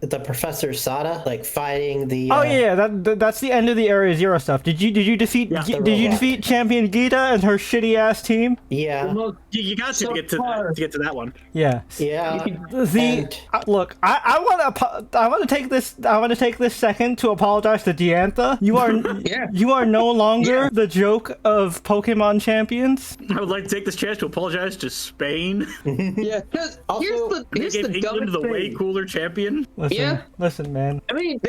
the Professor Sada, like fighting the. Oh yeah, that's the end of the Area Zero stuff. Did you defeat defeat Champion Gita and her shitty ass team? Yeah. Well, you got to get to that one. Yeah. Yeah. Look, I want to take this second to apologize to Diantha. You are no longer the joke of Pokemon champions. I would like to take this chance to apologize to Spain. Yeah, because here's the England the way cooler champion. Listen, man. I mean,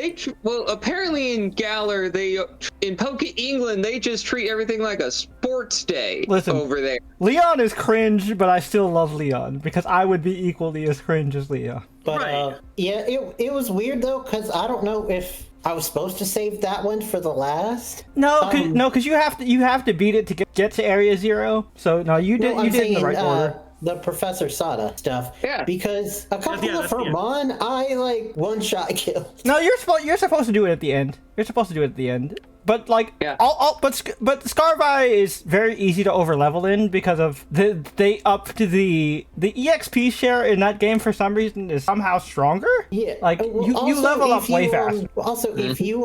apparently in Galar, in England, they just treat everything like a sports day over there. Leon is cringe, but I still love Leon because I would be equally as cringe as Leon. But it was weird though, because I don't know if I was supposed to save that one for the last. No, because you have to beat it to get to Area Zero. So no, you did in the right order. The Professor Sada stuff. Yeah. Because a couple of Vermon, I like one-shot killed. No, you're supposed to do it at the end. You're supposed to do it at the end. But like, but Scarvi is very easy to overlevel in because of they upped the EXP share in that game for some reason is somehow stronger. Yeah, like you level up way faster. Also, if you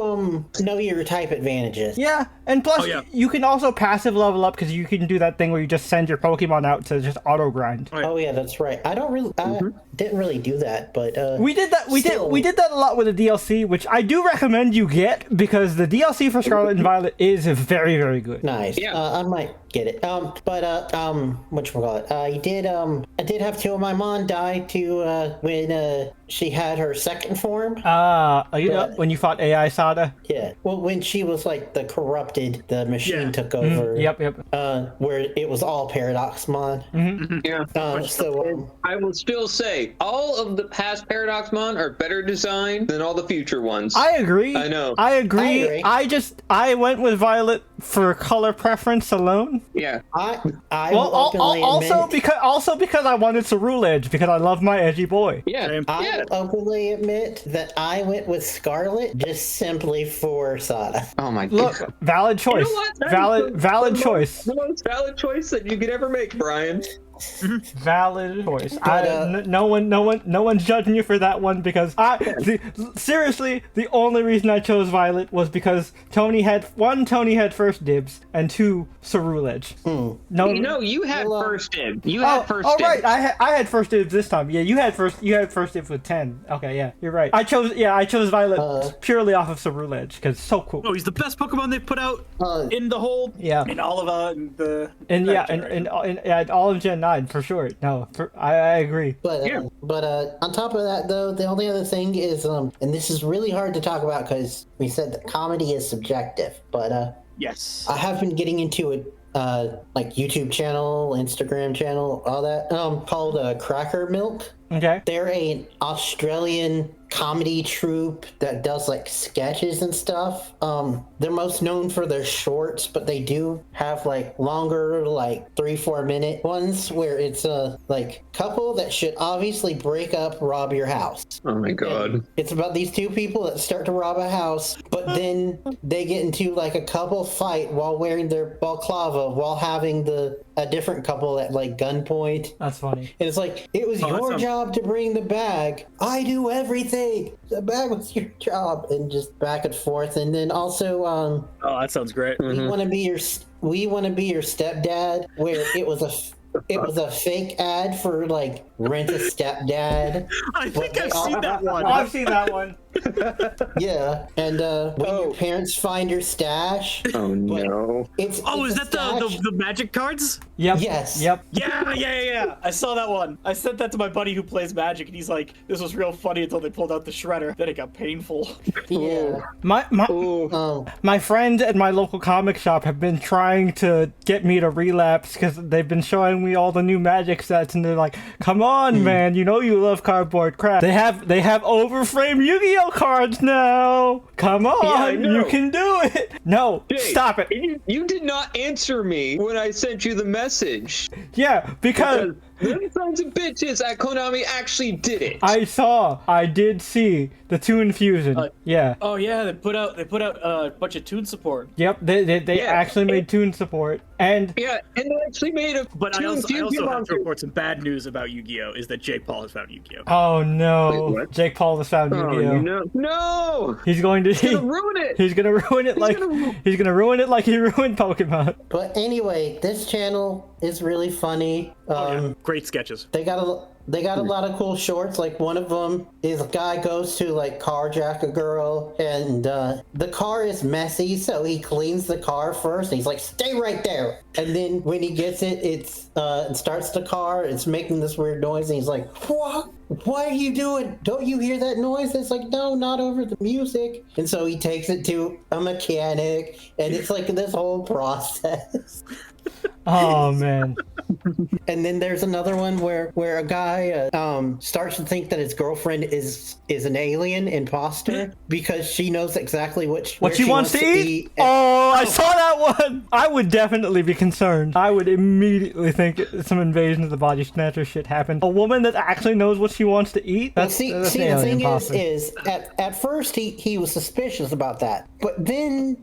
know your type advantages. Yeah, and plus you can also passive level up because you can do that thing where you just send your Pokemon out to just auto grind. Oh yeah, that's right. I didn't really do that, but we did that. We did that a lot with the DLC, which I do recommend you get because the DLC for Scarlet and Violet is very, very good. Nice. Yeah. I might get it. Whatchamacallit? I did have two of my mom die when she had her second form. When you fought AI Sada? Yeah. Well, when she was like the machine took over. Yep. Where it was all Paradoxmon. Yeah. I will still say all of the past Paradoxmon are better designed than all the future ones. I agree. I know. I agree. I went with Violet for color preference alone. Yeah. I will openly admit, because I wanted Cerule Edge because I love my edgy boy. Yeah. I will openly admit that I went with Scarlet just simply for Sada. Oh my god. Look, valid choice. You know valid choice. The most valid choice that you could ever make, Brian. Valid choice. No one's judging you for that one because seriously, the only reason I chose Violet was because Tony had first dibs and two Cerule Edge. No, you had first dibs. You had first dibs. Right, I had first dibs this time. Yeah, you had first dibs with 10. Okay, yeah, you're right. I chose Violet purely off of Cerule Edge because it's so cool. Oh, he's the best Pokemon they've put out in the whole in all of all of Gen 9 for sure. No, I agree. But on top of that though, the only other thing is and this is really hard to talk about because we said that comedy is subjective, but yes, I have been getting into it. Like YouTube channel, Instagram channel, all that, called Cracker Milk. Okay. They're an Australian comedy troupe that does like sketches and stuff. They're most known for their shorts, but they do have like longer, like 3-4 minute ones where it's a like couple that should obviously break up, rob your house. Oh my god. And it's about these two people that start to rob a house, but then they get into like a couple fight while wearing their balaclava while having a different couple at like gunpoint. That's funny. And it's like, it was your job to bring the bag. I do everything. The bag was your job. And just back and forth. And then also, oh, that sounds great. We want to be your stepdad, where it was a fake ad for like rent a stepdad. I think I've seen that one. I've seen that one. Yeah, and when your parents find your stash. Oh no! Is that the magic cards? Yep. Yes. Yep. Yeah. I saw that one. I sent that to my buddy who plays Magic, and he's like, "This was real funny until they pulled out the shredder. Then it got painful." Yeah. My friend at my local comic shop have been trying to get me to relapse because they've been showing me all the new Magic sets, and they're like, "Come on, man! You know you love cardboard crap." They have overframe Yu-Gi-Oh cards now. Come on, you can do it. No, Jake, stop it. You did not answer me when I sent you the message. Yeah, because Them sons of bitches at Konami actually did it. I did see the Toon Fusion. Yeah. Oh yeah, they put out a bunch of Toon support. Yep, they actually made Toon support. And yeah, and they actually made a. But I also have to report some bad news about Yu-Gi-Oh! Is that Jake Paul has found Yu-Gi-Oh! oh no, Wait, what? Jake Paul has found Yu-Gi-Oh! No! He's going to ruin it. He's gonna ruin it like he's gonna ruin it like he ruined Pokemon. But anyway, this channel is really funny. Great sketches. They got a lot of cool shorts. Like one of them is a guy goes to like carjack a girl, and the car is messy, so he cleans the car first. And he's like, "Stay right there." And then when he gets it, it starts the car. It's making this weird noise, and he's like, "What? What are you doing? Don't you hear that noise?" It's like, "No, not over the music." And so he takes it to a mechanic, and it's like this whole process. Oh man. And then there's another one where a guy starts to think that his girlfriend is an alien imposter because she knows exactly what she wants to eat. Oh, I saw that one. I would definitely be concerned. I would immediately think some invasion of the body snatcher shit happened. A woman that actually knows what she wants to eat. That's the thing is at first he was suspicious about that, but then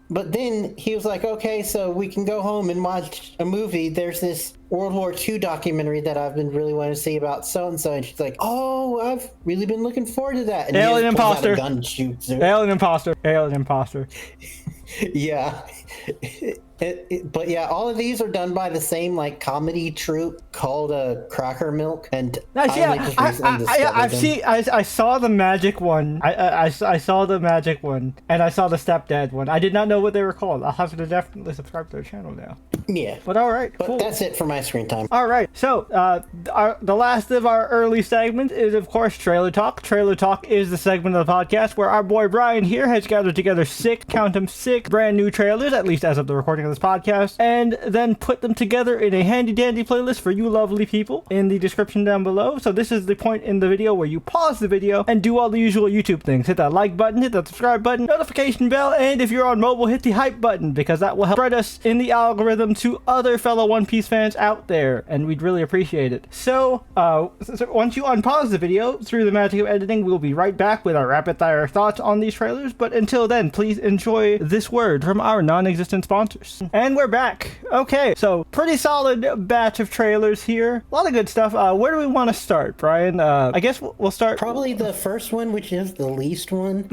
he was like, okay, so we can go home and watch a movie. There's this World War II documentary that I've been really wanting to see about so-and-so, and she's like, "Oh, I've really been looking forward to that." And alien he just pulls out imposter. a gun and shoots her. Alien imposter. Yeah. But yeah, all of these are done by the same like comedy troupe called Cracker Milk, and Nice, I saw the magic one. I saw the magic one, and I saw the stepdad one. I did not know what they were called. I'll have to definitely subscribe to their channel now. Yeah. But all right, But cool. that's it for my screen time. All right, so the last of our early segment is, of course, Trailer Talk. Trailer Talk is the segment of the podcast where our boy Brian here has gathered together count them, 6 brand new trailers, at least as of the recording of this podcast, and then put them together in a handy-dandy playlist for you lovely people in the description down below. So this is the point in the video where you pause the video and do all the usual YouTube things. Hit that like button, hit that subscribe button, notification bell, and if you're on mobile, hit the hype button, because that will help spread us in the algorithm to other fellow One Piece fans out there, and we'd really appreciate it. So once you unpause the video, through the magic of editing, we'll be right back with our rapid-fire thoughts on these trailers, but until then, please enjoy this word from our non-existent sponsors. And we're back. Okay, so pretty solid batch of trailers here. A lot of good stuff. Where do we want to start, Brian? I guess we'll start... Probably the first one, which is the least one.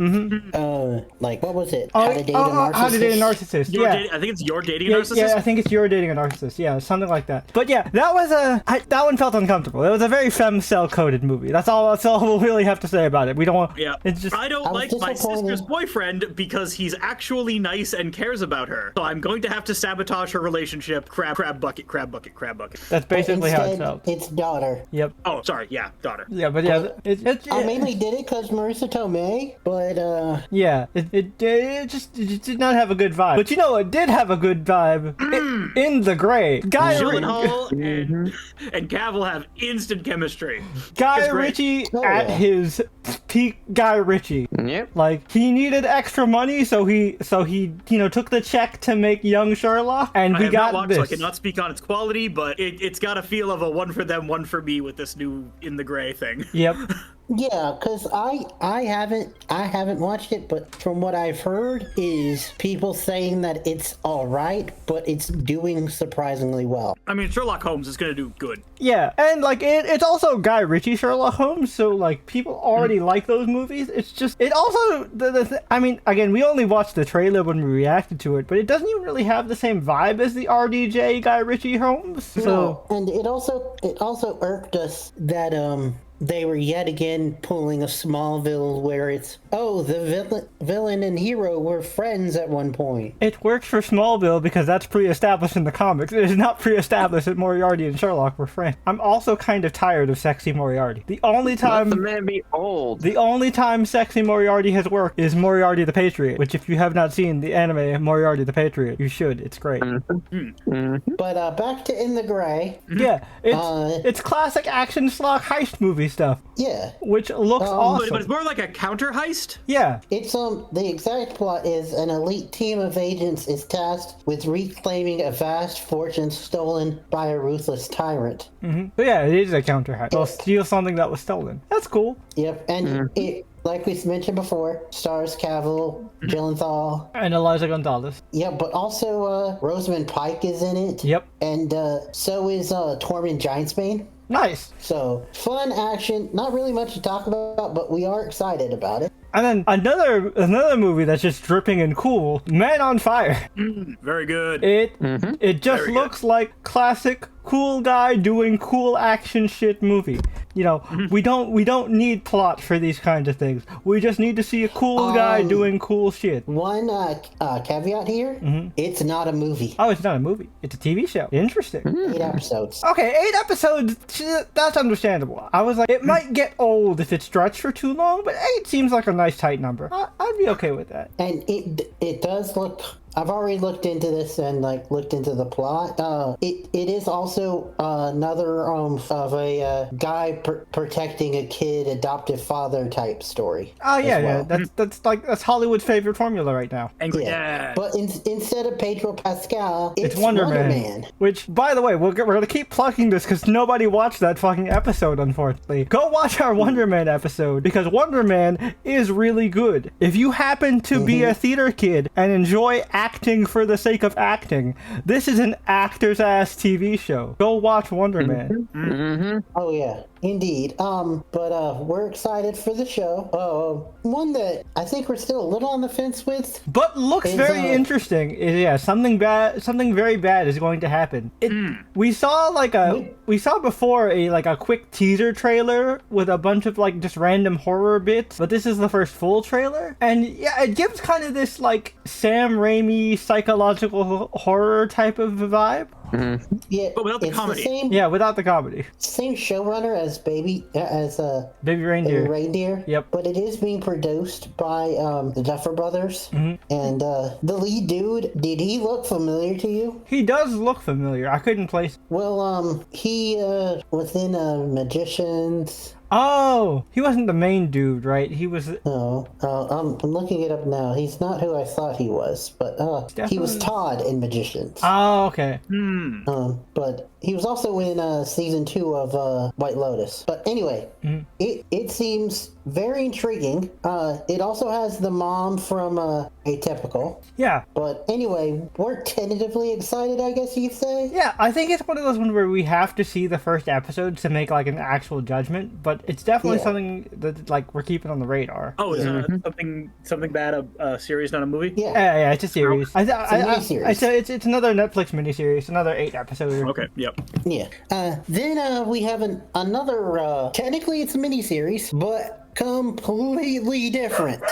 Like, what was it? How to Date a Narcissist? How to Date a Narcissist, I think it's Your Dating a Narcissist? Yeah, I think it's You're Dating a Narcissist. Yeah, something like that. But yeah, that was that one felt uncomfortable. It was a very femcel-coded movie. That's all we'll really have to say about it. We don't want... Yeah. It's just... I don't like my sister's boyfriend because he's actually nice and cares about her. So I'm going to have to sabotage her relationship. Crab bucket. That's basically how it felt. It's daughter. Yep. Oh, sorry. Yeah, daughter. Yeah, but yeah, I mainly did it because Marissa Tomei, but yeah, it did not have a good vibe. But you know, it did have a good vibe in The Gray. Guy Gyllenhaal and Cavill have instant chemistry. Guy Ritchie at his peak. Guy Ritchie. Yep. Like, he needed extra money, so he took the check to make young Sherlock, and we got this. So I cannot speak on its quality, but it's got a feel of a one for them, one for me with this new In the Gray thing. Yep. yeah, because I haven't watched it, but from what I've heard is people saying that it's all right, but it's doing surprisingly well. I mean, Sherlock Holmes is going to do good. Yeah, and like it's also Guy Ritchie Sherlock Holmes, so like people already like those movies. It's just it also I mean, again, we only watched the trailer when we reacted to it, but it doesn't even really have the same vibe as the RDJ Guy Ritchie Holmes. So no, and it also irked us that they were yet again pulling a Smallville where it's, oh, the villain and hero were friends at one point. It works for Smallville because that's pre-established in the comics. It is not pre-established that Moriarty and Sherlock were friends. I'm also kind of tired of sexy Moriarty. The only time... Let the man be old. The only time sexy Moriarty has worked is Moriarty the Patriot, which if you have not seen the anime Moriarty the Patriot, you should. It's great. But back to In the Gray. Yeah, it's classic action slog heist movie stuff. Yeah. Which looks awesome. But it's more like a counter heist. Yeah. It's the exact plot is an elite team of agents is tasked with reclaiming a vast fortune stolen by a ruthless tyrant. So yeah, it is a counter hack. They'll steal something that was stolen. That's cool. Yep, and it, like we mentioned before, stars Cavill, Gyllenhaal, And Eliza Gonzalez. yeah, but also Rosamund Pike is in it. Yep. And so is Tormund Giantsbane. Nice. So fun action, not really much to talk about, but we are excited about it. And then another movie that's just dripping and cool, Man on Fire. Very good. It just Very looks like classic cool guy doing cool action shit movie. You know, we don't need plot for these kinds of things. We just need to see a cool guy doing cool shit. One caveat here, it's not a movie. Oh, it's not a movie. It's a TV show. Interesting. 8 episodes. Okay, 8 episodes, that's understandable. I was like, it might get old if it stretched for too long, but 8 seems like a nice tight number. I'd be okay with that. And it does look... I've already looked into this and looked into the plot. It is also another of a guy protecting a kid, adoptive father type story. Oh yeah, well. yeah. That's Hollywood's favorite formula right now. Angry Yeah, Dad. but instead of Pedro Pascal, it's Wonder Man. Which, by the way, we're gonna keep plugging this because nobody watched that fucking episode, unfortunately. Go watch our Wonder Man episode because Wonder Man is really good. If you happen to be a theater kid and enjoy acting for the sake of acting, this is an actor's ass TV show. Go watch Wonder Man. Oh yeah, indeed. But we're excited for the show. One that I think we're still a little on the fence with. But looks very interesting. Yeah, something very bad is going to happen. We saw before a quick teaser trailer with a bunch of just random horror bits, but this is the first full trailer, and yeah, it gives kind of this Sam Raimi psychological horror type of vibe. Yeah, But without the it's comedy. same, Yeah, without the comedy. same showrunner as Baby Baby Reindeer. Reindeer. Yep. But it is being produced by the Duffer Brothers. And the lead dude, did he look familiar to you? He does look familiar. I couldn't place. Well, he was in Magicians. Oh, he wasn't the main dude, right? He was. No, I'm looking it up now. He's not who I thought he was, but he was Definitely- Todd in Magicians. Oh, okay. But he was also in season 2 of White Lotus. But anyway, it seems very intriguing. It also has the mom from Atypical. Yeah. But anyway, we're tentatively excited, I guess you'd say. Yeah, I think it's one of those ones where we have to see the first episode to make an actual judgment, but it's definitely Yeah. something that we're keeping on the radar. Oh, is something bad a series, not a movie? Yeah. Yeah, it's a series. a miniseries. I say it's another Netflix miniseries, another 8 episode. Okay. Yep. Yeah. Then we have another, technically it's a miniseries, but completely different.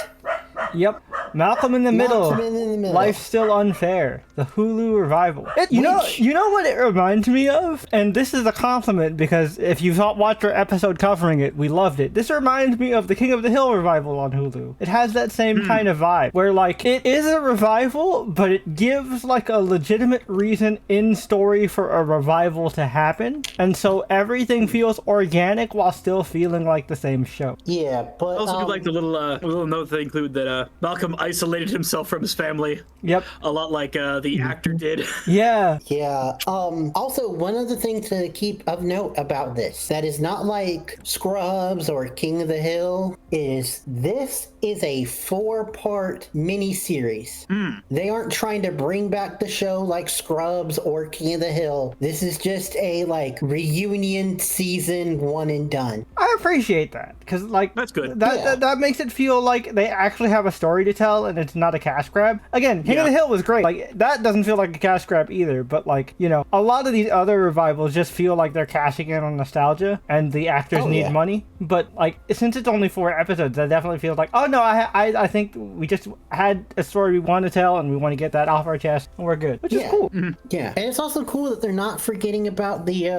Yep. Malcolm in the Middle. Malcolm in the Middle. Life's Still Unfair. The Hulu revival. You know what it reminds me of? And this is a compliment because if you've not watched our episode covering it, we loved it. This reminds me of the King of the Hill revival on Hulu. It has that same kind of vibe where it is a revival, but it gives a legitimate reason in story for a revival to happen. And so everything feels organic while still feeling like the same show. Yeah, but I also do like the little note they include that Malcolm isolated himself from his family. Yep. A lot like the actor did. Yeah. Yeah. Also, one other thing to keep of note about this that is not like Scrubs or King of the Hill is this is a 4-part miniseries. They aren't trying to bring back the show like Scrubs or King of the Hill. This is just a reunion season 1 and done. I appreciate that because That's good. That makes it feel like they actually have a story to tell and it's not a cash grab. Again, King of the Hill was great. That doesn't feel like a cash grab either. But a lot of these other revivals just feel like they're cashing in on nostalgia and the actors need money. But since it's only 4 episodes, that definitely feels like, oh no, I think we just had a story we want to tell and we want to get that off our chest and we're good, which is cool. Yeah, and it's also cool that they're not forgetting about the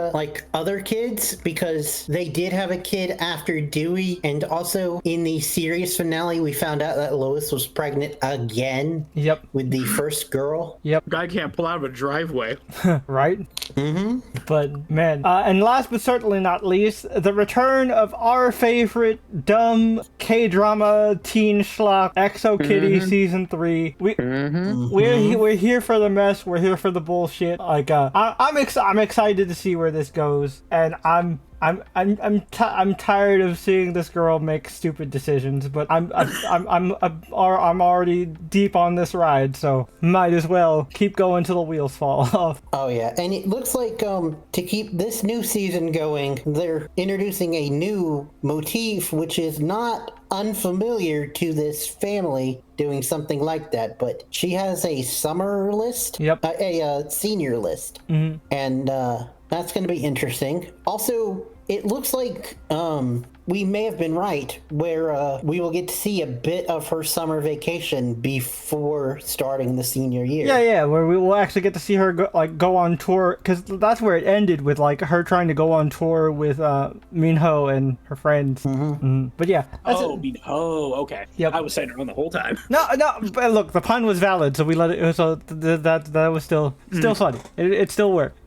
other kids because they did have a kid ended after Dewey, and also in the series finale, we found out that Lois was pregnant again. Yep. With the first girl. Yep. Guy can't pull out of a driveway. Right? Mm-hmm. But, man. And last but certainly not least, the return of our favorite dumb K-drama teen schlock, Exo Kitty Season 3. We're here for the mess. We're here for the bullshit. Like, I'm excited to see where this goes, and I'm tired of seeing this girl make stupid decisions, but I'm already deep on this ride, so might as well keep going till the wheels fall off. Oh yeah, and it looks like to keep this new season going, they're introducing a new motif, which is not unfamiliar to this family doing something like that, but she has a summer list, a senior list, and that's going to be interesting. Also, it looks like we may have been right, where we will get to see a bit of her summer vacation before starting the senior year. Yeah, where we will actually get to see her go on tour, because that's where it ended, with like her trying to go on tour with Minho and her friends. But yeah. Minho, okay. Yep. I was saying it wrong the whole time. No, but look, the pun was valid, so we let it. So that was still funny. It still worked.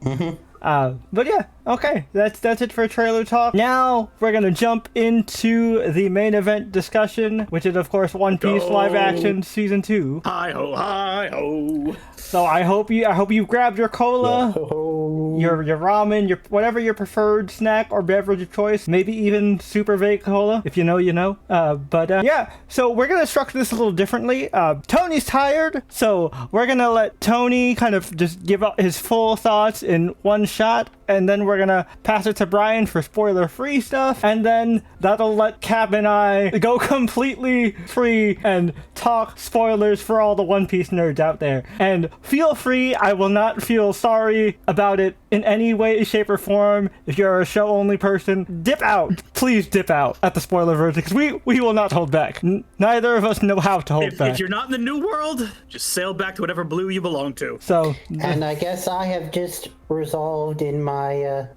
But yeah, okay, that's it for trailer talk. Now we're gonna jump into the main event discussion, which is of course One Piece live action season 2. Hi ho, hi ho. So I hope you grabbed your cola, your ramen, your whatever your preferred snack or beverage of choice, maybe even Super Vape Cola, if you know, you know. Yeah, so we're gonna structure this a little differently. Tony's tired, so we're gonna let Tony kind of just give out his full thoughts in one shot, and then we're gonna pass it to Brian for spoiler-free stuff, and then that'll let Cap and I go completely free and talk spoilers for all the One Piece nerds out there. And feel free, I will not feel sorry about it in any way, shape, or form. If you're a show-only person, dip out. Please dip out at the spoiler version, because we will not hold back. Neither of us know how to hold back. If you're not in the new world, just sail back to whatever blue you belong to. So, and I guess I have just resolved in my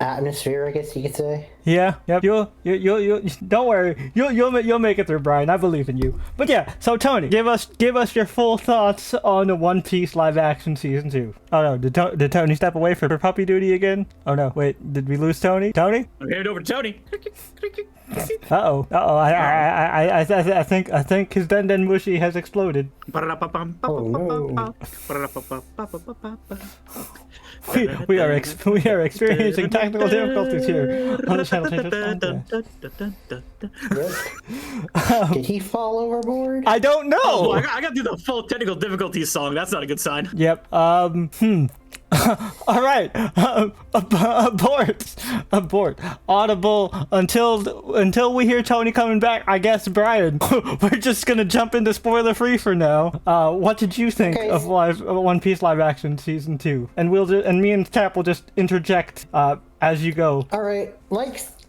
atmosphere, I guess you could say. Yeah, yep. You'll don't worry. You'll make it through, Brian. I believe in you. But yeah, so Tony, give us your full thoughts on the One Piece live action season 2. Oh no, did Tony step away for puppy duty again? Oh no, wait, did we lose Tony? Tony? I'm handing over to Tony. Uh-oh. I think his Den Mushi has exploded. Oh no. We are experiencing technical difficulties here on the Channel Changers podcast. Did he fall overboard? I don't know. Oh, I got to do the full technical difficulties song. That's not a good sign. Yep. All right. Abort. Audible until we hear Tony coming back. I guess Brian. We're just gonna jump into spoiler free for now. What did you think of One Piece live action season 2? And me and Cap will just interject as you go. All right.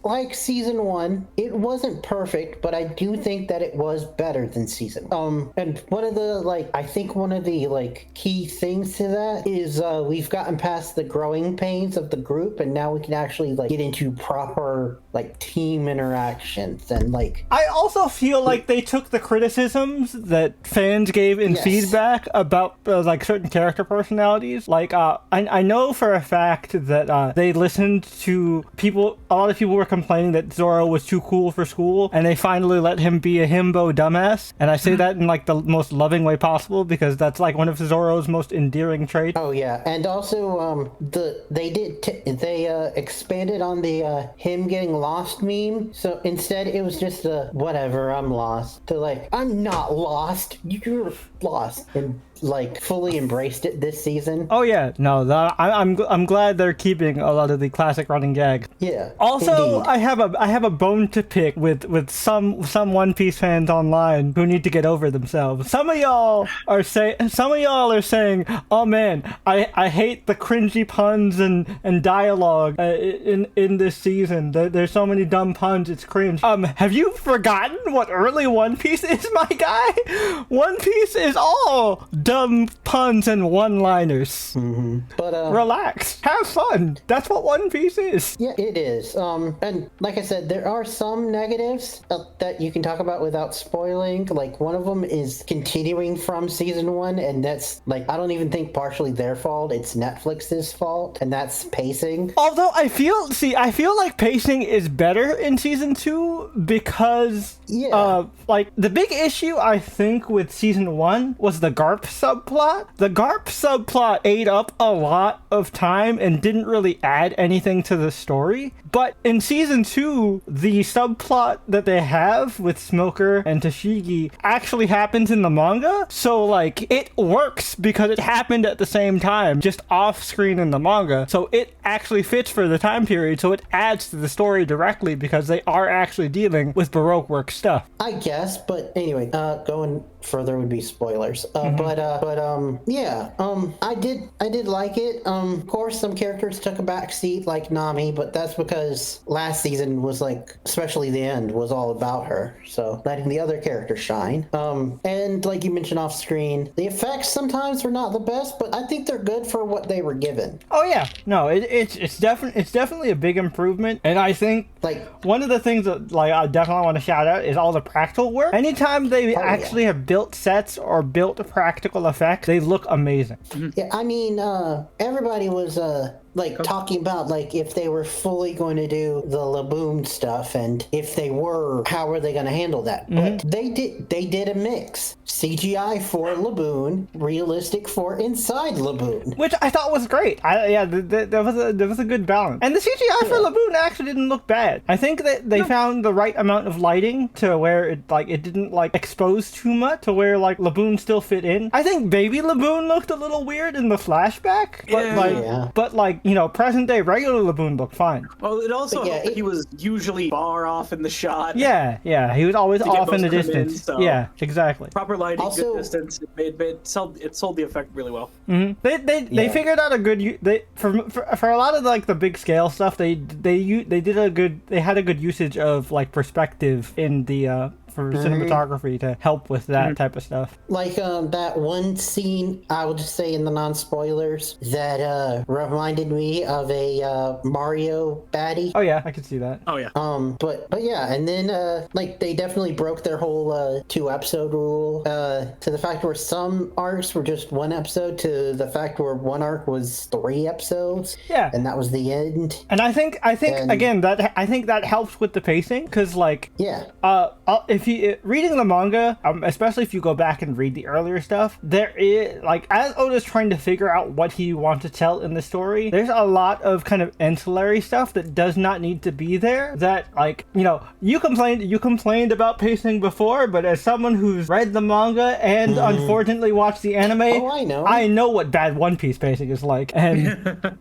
Like season 1, it wasn't perfect, but I do think that it was better than season 1. And one of the key things to that is we've gotten past the growing pains of the group, and now we can actually get into proper team interactions and I also feel like they took the criticisms that fans gave in feedback about certain character personalities. I know for a fact that they listened to people. A lot of people were complaining that Zoro was too cool for school, and they finally let him be a himbo dumbass. And I say that in the most loving way possible, because that's one of Zoro's most endearing traits. Oh yeah, and also they expanded on the him getting lost meme. So instead it was just a whatever, I'm lost, to I'm not lost, you're lost, and fully embraced it this season. Oh yeah, no, I'm glad they're keeping a lot of the classic running gag. Yeah. Also, indeed. I have a bone to pick with some One Piece fans online who need to get over themselves. Some of y'all are saying, oh man, I hate the cringy puns and dialogue in this season. There's so many dumb puns, it's cringe. Have you forgotten what early One Piece is, my guy? One Piece is all dumb puns and one-liners. But Relax, have fun. That's what One Piece is. yeah, it is. And like I said, there are some negatives that you can talk about without spoiling. Like one of them is continuing from season 1, and that's like I don't even think partially their fault. It's Netflix's fault, and that's pacing. Although I feel like pacing is better in season 2 because like the big issue I think with season 1 was the Garp subplot. The Garp subplot ate up a lot of time and didn't really add anything to the story. But in season 2, the subplot that they have with Smoker and Tashigi actually happens in the manga. So like it works because it happened at the same time, just off screen in the manga. So it actually fits for the time period. So it adds to the story directly because they are actually dealing with Baroque work stuff. I guess, but anyway, going further would be spoilers. Yeah, I did like it. Of course, some characters took a back seat, like Nami, but that's because last season was like, especially the end, was all about her. So letting the other characters shine. And like you mentioned off screen, the effects sometimes were not the best, but I think they're good for what they were given. Oh yeah, no, it's definitely a big improvement, and I think like one of the things that like I definitely want to shout out is all the practical work. Anytime they actually have built sets or built practical effects, they look amazing. Yeah, I mean, everybody was like talking about like if they were fully going to do the Laboon stuff, and if they were, how are they going to handle that? But they did a mix. CGI for Laboon, realistic for inside Laboon, which I thought was great. There was a good balance, and the CGI for Laboon actually didn't look bad. I think that they found the right amount of lighting to where it didn't like expose too much to where like Laboon still fit in. I think baby Laboon looked a little weird in the flashback, but like you know, present day regular Laboon looked fine. Well, it also helped that he was usually far off in the shot. Yeah, he was always off in the distance. So yeah, exactly. Proper lighting, also, good distance. It sold the effect really well. They figured out a good for a lot of like the big scale stuff. They had a good usage of like perspective in the for cinematography to help with that type of stuff. Like that one scene, I would just say in the non-spoilers, that reminded me of a Mario baddie. Oh yeah, I could see that. Oh yeah. But yeah, and then like they definitely broke their whole 2-episode rule to the fact where some arcs were just 1 episode to the fact where one arc was 3 episodes. Yeah. And that was the end. And I think again that helps with the pacing because like if you reading the manga, especially if you go back and read the earlier stuff, there is like as Oda's trying to figure out what he wants to tell in the story, there's a lot of kind of ancillary stuff that does not need to be there. That like you know you complained about pacing before, but as someone who's read the manga and unfortunately watched the anime, I know what bad One Piece pacing is like, and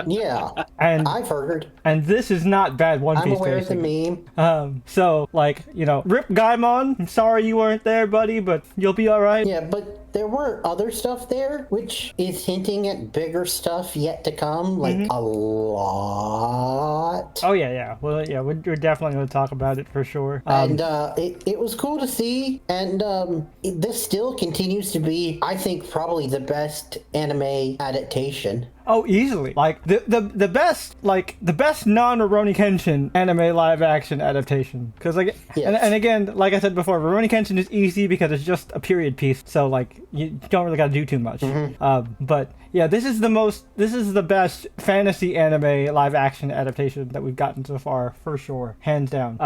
yeah, and I've heard, and this is not bad One Piece I'm aware pacing. of the meme. So like you know, Rip Gaimon, I'm sorry you weren't there, buddy, but you'll be all right. Yeah, but there were other stuff there, which is hinting at bigger stuff yet to come, like a lot. Oh yeah. Well, yeah, we're definitely going to talk about it for sure. And it was cool to see, and this still continues to be, I think, probably the best anime adaptation. Oh, easily. Like the best non-Rurouni Kenshin anime live action adaptation. Because like, and again, like I said before, Rurouni Kenshin is easy because it's just a period piece. So like, you don't really got to do too much. But yeah, this is the best fantasy anime live action adaptation that we've gotten so far, for sure, hands down.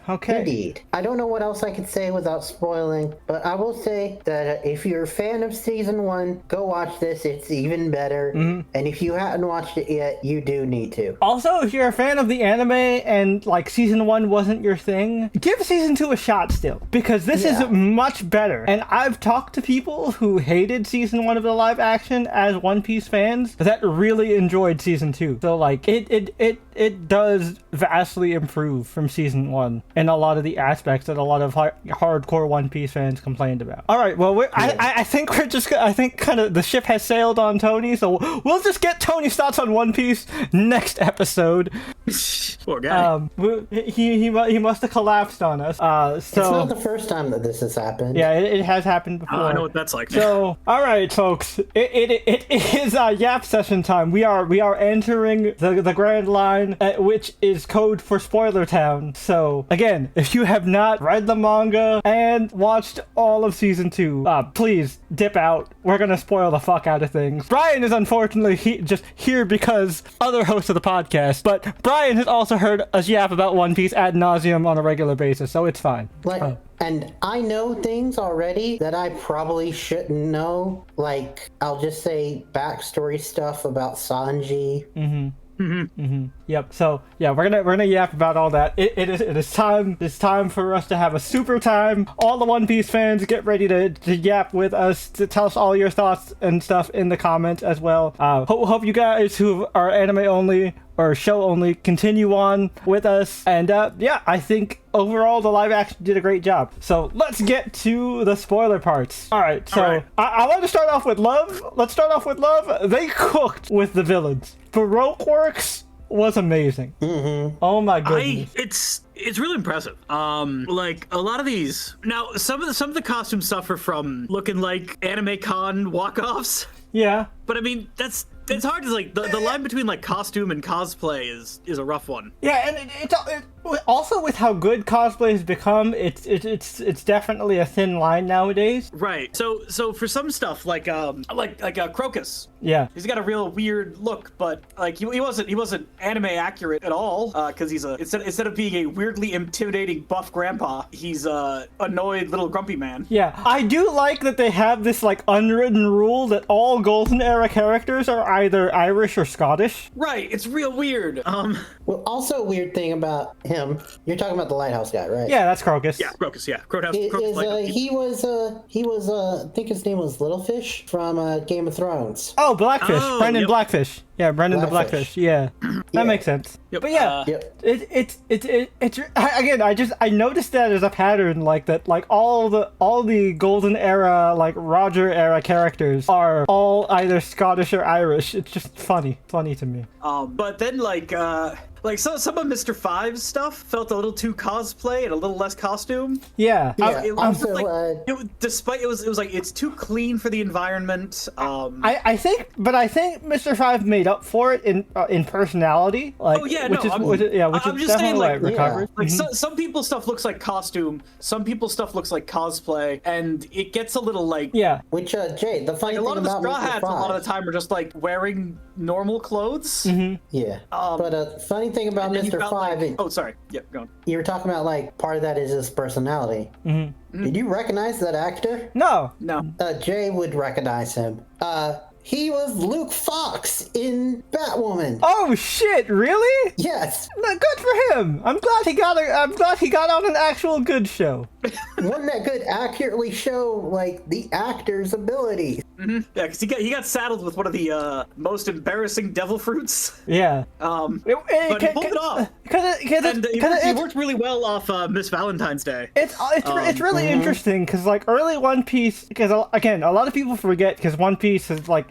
Okay. Indeed. I don't know what else I could say without spoiling, but I will say that if you're a fan of season 1, go watch this. It's even better. And if you haven't watched it yet, you do need to. Also, if you're a fan of the anime and like season 1 wasn't your thing, give season 2 a shot still, because this is much better. And I've talked to people who hated season 1 of the live action as One Piece fans that really enjoyed season 2. So like it it does vastly improve from season 1 in a lot of the aspects that a lot of hardcore One Piece fans complained about. All right, well, I think I think kind of the ship has sailed on Tony, so we'll just get Tony's thoughts on One Piece next episode. Poor guy. He must have collapsed on us. So it's not the first time that this has happened. Yeah, it has happened before. I know what that's like. So, all right, folks, it is Yap session time. We are entering the Grand Line, which is code for Spoiler Town. So, again, if you have not read the manga and watched all of season 2, please dip out. We're gonna spoil the fuck out of things. Brian is unfortunately just here because other hosts of the podcast, but Brian has also heard us yap about One Piece ad nauseum on a regular basis, so it's fine. And I know things already that I probably shouldn't know. Like, I'll just say backstory stuff about Sanji. Yep. So yeah, we're gonna yap about all that. It is time. It's time for us to have a super time. All the One Piece fans, get ready to yap with us, to tell us all your thoughts and stuff in the comments as well. Hope you guys who are anime only or show only continue on with us. And yeah, I think overall the live action did a great job. So let's get to the spoiler parts. All right. So I want to start off with love. Let's start off with love. They cooked with the villains. Baroque Works was amazing. Oh my goodness. It's really impressive. Like a lot of these now, some of the costumes suffer from looking like anime con walk-offs. Yeah, but I mean it's hard to like the line between like costume and cosplay is a rough one. Yeah, and it also with how good cosplay has become, it's definitely a thin line nowadays. Right. So for some stuff like Crocus. Yeah. He's got a real weird look, but like he wasn't anime accurate at all, because he's instead of being a weirdly intimidating buff grandpa, he's a annoyed little grumpy man. Yeah. I do like that they have this like unwritten rule that all Golden Era characters are either Irish or Scottish. Right. It's real weird. Well, also a weird thing about him, you're talking about the lighthouse guy, right? Yeah, that's Crocus. Yeah, Crocus. Yeah, Crocus. He was I think his name was Littlefish from Game of Thrones. Oh, Blackfish. Brendan yep. Blackfish. Yeah, Brendan Blackfish. the Blackfish. Yeah, that makes sense. Yep. But yeah, it's again. I noticed that as a pattern, like that, like all the Golden Era, like Roger era characters are all either Scottish or Irish. It's just funny to me. But then like some of Mr. Five's stuff felt a little too cosplay and a little less costume. Yeah. It was like it's too clean for the environment. I think Mr. Five made up for it in personality. Like, which is definitely recovered. Like some people's stuff looks like costume, some people's stuff looks like cosplay, and it gets a little like Which Jay, the funny like, a lot thing of the about Straw Mr. Hats Five, a lot of the time are just like wearing normal clothes. Yeah. But funny thing about Mr. Five. Oh, sorry. Yep, go on. You were talking about like part of that is his personality. Did you recognize that actor? No. Jay would recognize him. He was Luke Fox in Batwoman. Oh shit! Really? Yes. No, good for him. I'm glad he got on an actual good show. One that could accurately show like the actor's abilities. Yeah, because he got saddled with one of the most embarrassing devil fruits. Yeah. But he pulled it off. He worked really well off Miss Valentine's Day. It's really interesting because like early One Piece, because again a lot of people forget because One Piece has like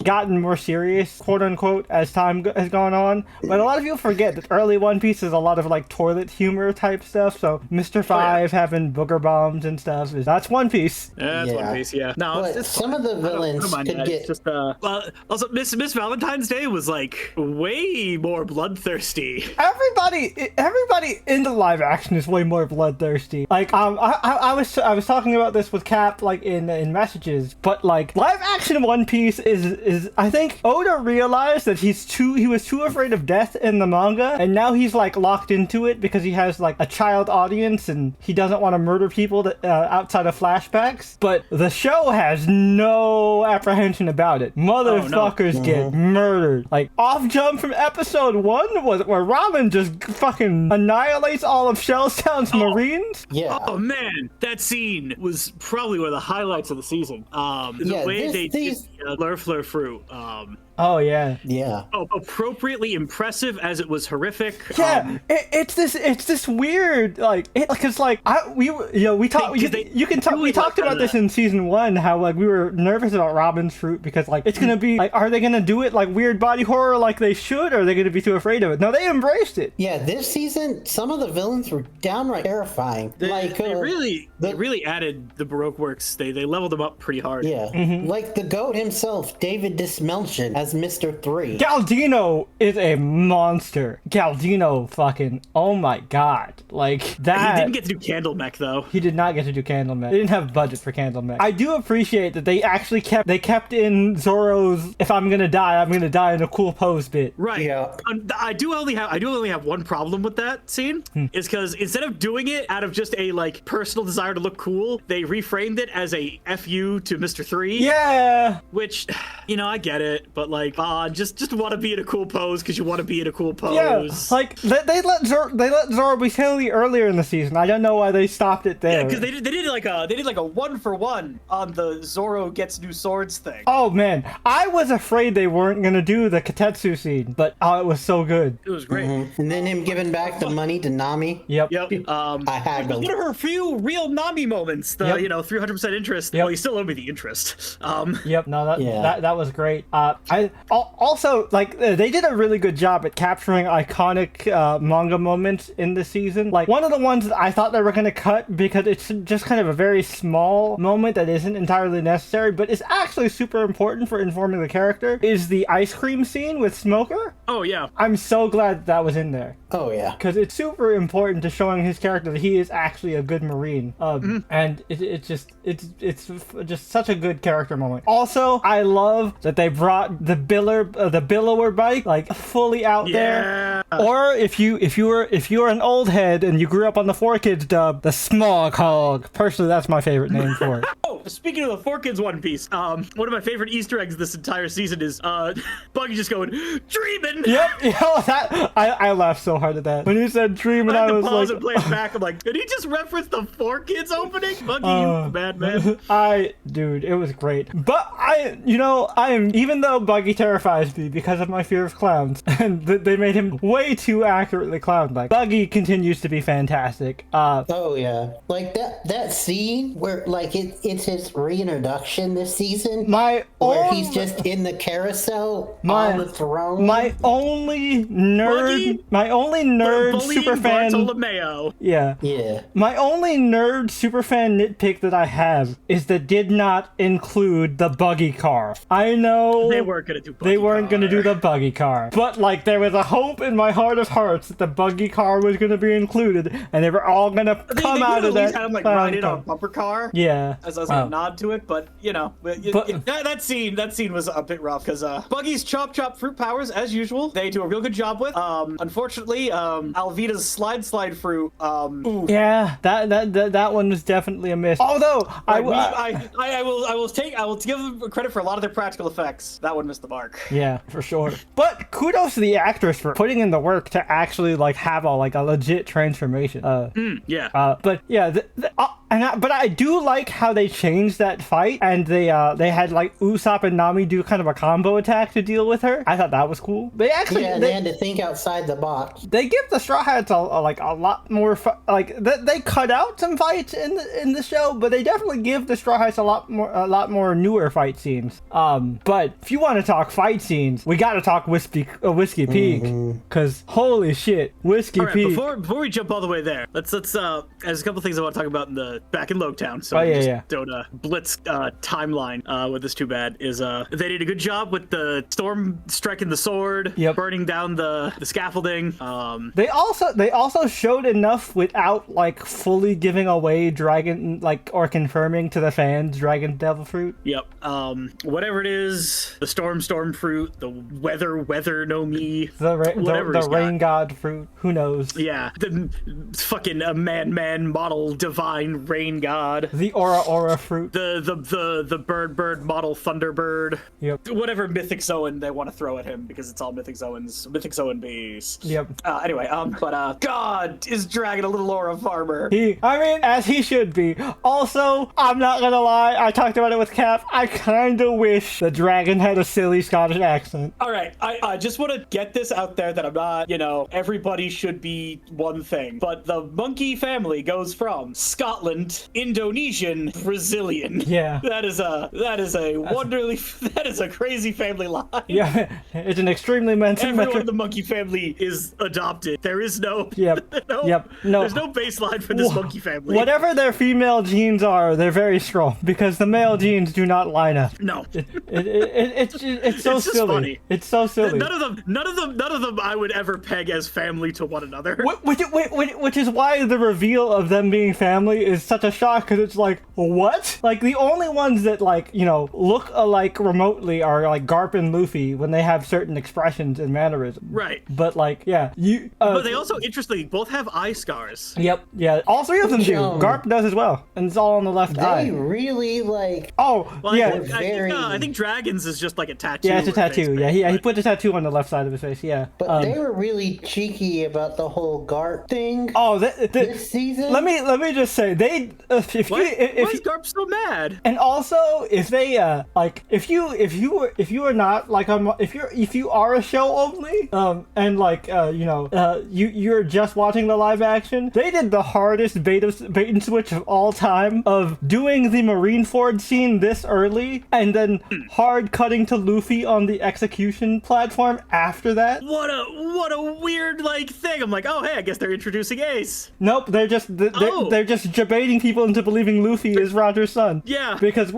gotten more serious, quote unquote, as time has gone on. But a lot of people forget that early One Piece is a lot of like toilet humor type stuff. So Mr. Five having booger bombs and stuff that's One Piece. Yeah, that's One Piece. Yeah. No, but some of the villains could get. It's just also Miss Valentine's Day was like way more bloodthirsty. Everybody in the live action is way more bloodthirsty. Like I was talking about this with Cap like in messages, but like live action One Piece is I think Oda realized that he was too afraid of death in the manga, and now he's like locked into it because he has like a child audience and he doesn't want to murder people outside of flashbacks. But the show has no apprehension about it. Motherfuckers get murdered. Like off jump from episode 1 was where Ramen just fucking annihilates all of Shellstown's Marines. Yeah. Oh man, that scene was probably one of the highlights of the season. The way they did Lurfleur fruit. Oh yeah. Yeah. Appropriately impressive as it was horrific. Yeah, it's this weird because we talked we talked about this in season 1 how like we were nervous about Robin's fruit because like it's gonna be like, are they gonna do it like weird body horror like they should, or are they gonna be too afraid of it? No, they embraced it. Yeah, this season some of the villains were downright terrifying. They really added the Baroque works. They leveled them up pretty hard. Yeah, like the goat himself, David Dismelchion as Mr. 3. Galdino is a monster. Galdino fucking, oh my god. Like that. He didn't get to do Candlemeck though. He did not get to do Candlemeck. They didn't have budget for Candlemeck. I do appreciate that they actually kept in Zoro's "if I'm gonna die in a cool pose" bit. Right. Yeah. I do only have one problem with that scene. Is because instead of doing it out of just a like personal desire to look cool, they reframed it as a FU to Mr. 3. Yeah. Which, I get it, but like, just want to be in a cool pose because you want to be in a cool pose. Yeah, like they let Zoro be silly earlier in the season. I don't know why they stopped it there. Yeah, because they did like a 1-for-1 on the Zoro gets new swords thing. Oh man, I was afraid they weren't gonna do the Katetsu scene, but it was so good. It was great. And then him giving back the money to Nami. Yep. I haggled. One of her few real Nami moments. The 300% interest. Yep. Well, you still owe me the interest. Yep. No, that was great. Also like they did a really good job at capturing iconic manga moments in the season. Like one of the ones that I thought they were gonna cut because it's just kind of a very small moment that isn't entirely necessary, but is actually super important for informing the character, is the ice cream scene with Smoker. Oh yeah. I'm so glad that was in there. Oh yeah. Because it's super important to showing his character that he is actually a good Marine. And it's just such a good character moment. Also, I love that they brought the billower bike like fully out there. Or if you were an old head and you grew up on the 4Kids dub, the Smog Hog. Personally, that's my favorite name for it. Oh, speaking of the 4Kids One Piece, one of my favorite Easter eggs this entire season is Buggy just going dreaming. Yep. I laughed so hard at that when he said dreaming. I was pause like, and play it back. I'm like, did he just reference the 4Kids opening? Buggy, you madman. Dude, it was great. But I am, even though Buggy terrifies me because of my fear of clowns, and they made him way too accurately clown-like, Buggy continues to be fantastic. Oh yeah, like that scene where like it's his reintroduction this season. Where he's just in the carousel on the throne. My only nerd superfan. Bartolomeo. Yeah. My only nerd superfan nitpick that I have is that did not include the buggy car. I know they weren't gonna do. They weren't gonna do the buggy car, but like there was a hope in my heart of hearts that the buggy car was gonna be included, and they were all gonna come out of that. Have him like ride in on a bumper car. Yeah. As a nod to it, but that scene was a bit rough because Buggy's chop fruit powers, as usual, they do a real good job with. Unfortunately, Alvida's slide fruit. Yeah, that one was definitely a miss. Although I will give them credit for a lot of their practical effects. That one missed the mark. Yeah, for sure. But kudos to the actress for putting in the work to actually like have a legit transformation. But yeah, but I do like how they changed that fight, and they had like Usopp and Nami do kind of a combo attack to deal with her. I thought that was cool. They actually they had to think outside the box. They give the Straw Hats a lot more they cut out some fights in the show, but they definitely give the Straw Hats a lot more newer fight scenes. But if you want to talk fight scenes, we got to talk Whiskey Peak, because holy shit, Whiskey Peak. Before we jump all the way there, let's there's a couple things I want to talk about back in Loketown. So don't blitz timeline with this too bad. Is they did a good job with the storm striking the sword, burning down the scaffolding. They also showed enough without like fully giving away Dragon or confirming to the fans Dragon Devil Fruit. Yep. Whatever it is, the storm fruit, the weather no mi, the rain god fruit. Who knows? Yeah, the fucking man model divine rain god. The aura fruit. fruit. The bird model Thunderbird. Yep. Whatever mythic Zoan they want to throw at him, because it's all mythic Zoan base. Yep. Anyway, God, is Dragon a little Aura farmer? I mean, as he should be. Also, I'm not gonna lie, I talked about it with Cap. I kinda wish the dragon had a silly Scottish accent. All right, I just want to get this out there that I'm not, everybody should be one thing, but the monkey family goes from Scotland, Indonesian, Brazilian. Yeah. That is a that is a crazy family line. Yeah, it's an extremely mental. Everyone in the monkey family is adopted. There is no. Yep. No. There's no baseline for this monkey family. Whatever their female genes are, they're very strong because the male genes do not line up. No. It's so It's just silly. funny. It's so silly. None of them I would ever peg as family to one another. Which is why the reveal of them being family is such a shock, because it's like, what? Like, the only ones that, look alike remotely are, Garp and Luffy when they have certain expressions and mannerisms. Right. But, but they also, interestingly, both have eye scars. Yep, yeah. All three of them do. Garp does as well. And it's all on the left eye. They really, Oh, well, yeah. I think Dragon's is just like a tattoo. Yeah, it's a tattoo. Face, he put a tattoo on the left side of his face, yeah. But they were really cheeky about the whole Garp thing. Oh, this season? Let me just say, why is Garp so mad? And also, if they if you are not if you are a show only, you're just watching the live action, they did the hardest bait and switch of all time of doing the Marineford scene this early and then hard cutting to Luffy on the execution platform after that. What a weird thing. I'm like, oh hey, I guess they're introducing Ace. Nope, they're just debating people into believing Luffy is Roger's son. Yeah. Because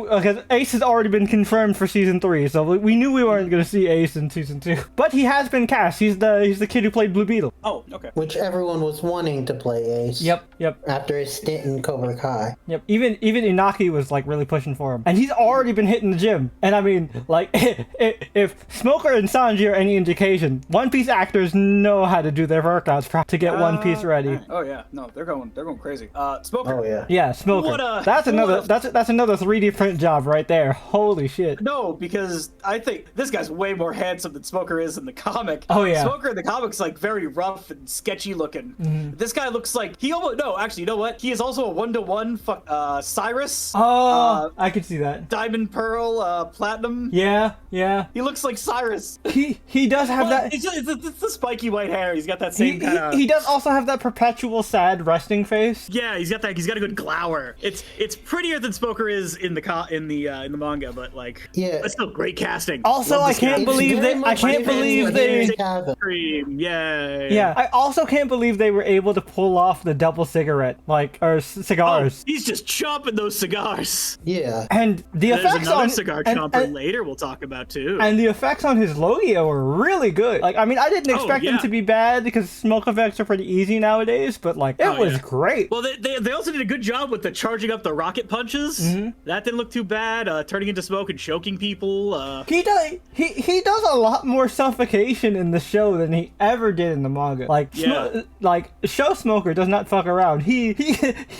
Ace has already been confirmed for season 3, so we knew we weren't going to see Ace in season 2. But he has been cast. He's the kid who played Blue Beetle. Oh, okay. Which everyone was wanting to play Ace. Yep. After his stint in Cobra Kai. Yep. Even Inaki was really pushing for him, and he's already been hitting the gym. And I mean, if Smoker and Sanji are any indication, One Piece actors know how to do their workouts to get One Piece ready. Oh yeah, no, they're going crazy. Smoker. Oh yeah. Yeah, Smoker. That's another 3D print job right there. Holy shit. No, because I think this guy's way more handsome than Smoker is in the comic. Oh yeah. Smoker in the comic's very rough and sketchy looking. Mm-hmm. This guy looks like actually, you know what? He is also a 1-to-1 Cyrus. Oh, I could see that. Diamond Pearl, Platinum. Yeah. He looks like Cyrus. He does have that. It's the spiky white hair. He's got that same kind of. He does also have that perpetual sad resting face. Yeah, he's got a good glower. It's prettier than Smoker is in the manga, but yeah, it's still great casting. Also, I can't believe they. Yay. Yeah, I also can't believe they were able to pull off the double cigarette, cigars. Oh, he's just chomping those cigars. Yeah. And the There's effects another on cigar chomper later we'll talk about too. And the effects on his Logia were really good. I didn't expect them to be bad because smoke effects are pretty easy nowadays, but it was great. Well, they also did a good job with the charging up the rocket punches. Mm-hmm. That didn't look too bad. Turning into smoke and choking people. He does a lot more suffocation in the show than he ever did in the manga. Show Smoker does not fuck around. He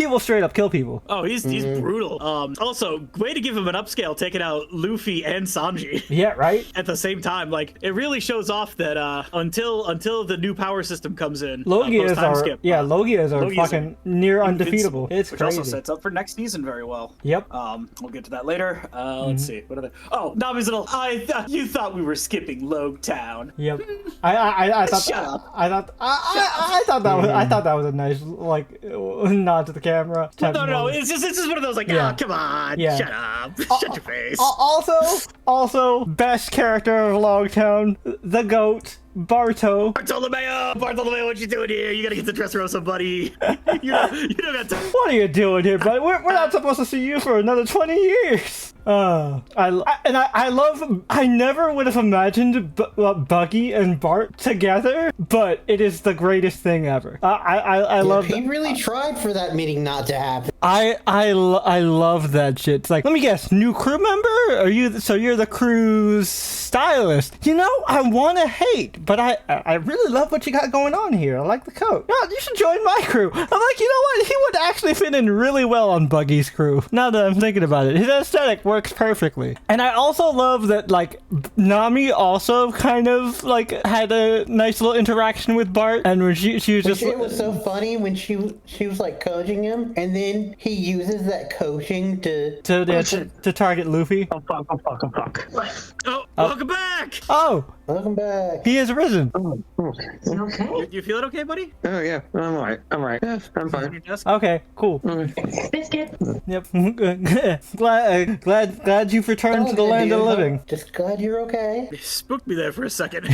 will straight up kill people. Oh, he's brutal. Also, way to give him an upscale, taking out Luffy and Sanji. Yeah, right. At the same time, it really shows off that until the new power system comes in, Logias are fucking near undefeatable. It's which crazy. Also sets up for next season very well. Yep. We'll get to that later. Let's see. What are they? Oh, Nami's little. You thought we were skipping Logtown. Yep. I thought. Shut up. I thought that was a nice nod to the camera. No. It's just one of those come on, shut up, shut your face. Also, best character of Logtown, the goat. Bartolomeo, what you doing here? You gotta get to Dressrosa, buddy. you don't got time. What are you doing here, buddy? We're not supposed to see you for another 20 years. I love. I never would have imagined Buggy and Bart together, but it is the greatest thing ever. I love. He really tried for that meeting not to happen. I love that shit. It's like, let me guess, new crew member? Are you? So you're the crew's stylist? You know, I want to hate, but I really love what you got going on here. I like the coat. No, you should join my crew. I'm like, you know what? He would actually fit in really well on Buggy's crew. Now that I'm thinking about it, his aesthetic works perfectly. And I also love that, like, Nami also kind of like had a nice little interaction with Bart, and when she was just. It was so funny when she was like coaching him, and then he uses that coaching to target Luffy. Oh fuck. Oh, welcome back. Oh, welcome back. he has risen. Okay. You feel it okay, buddy? Oh yeah, I'm alright. Yeah, I'm fine. Okay, cool. Biscuit. Yep. glad you've returned to the land of the living. Just glad you're okay. You spooked me there for a second.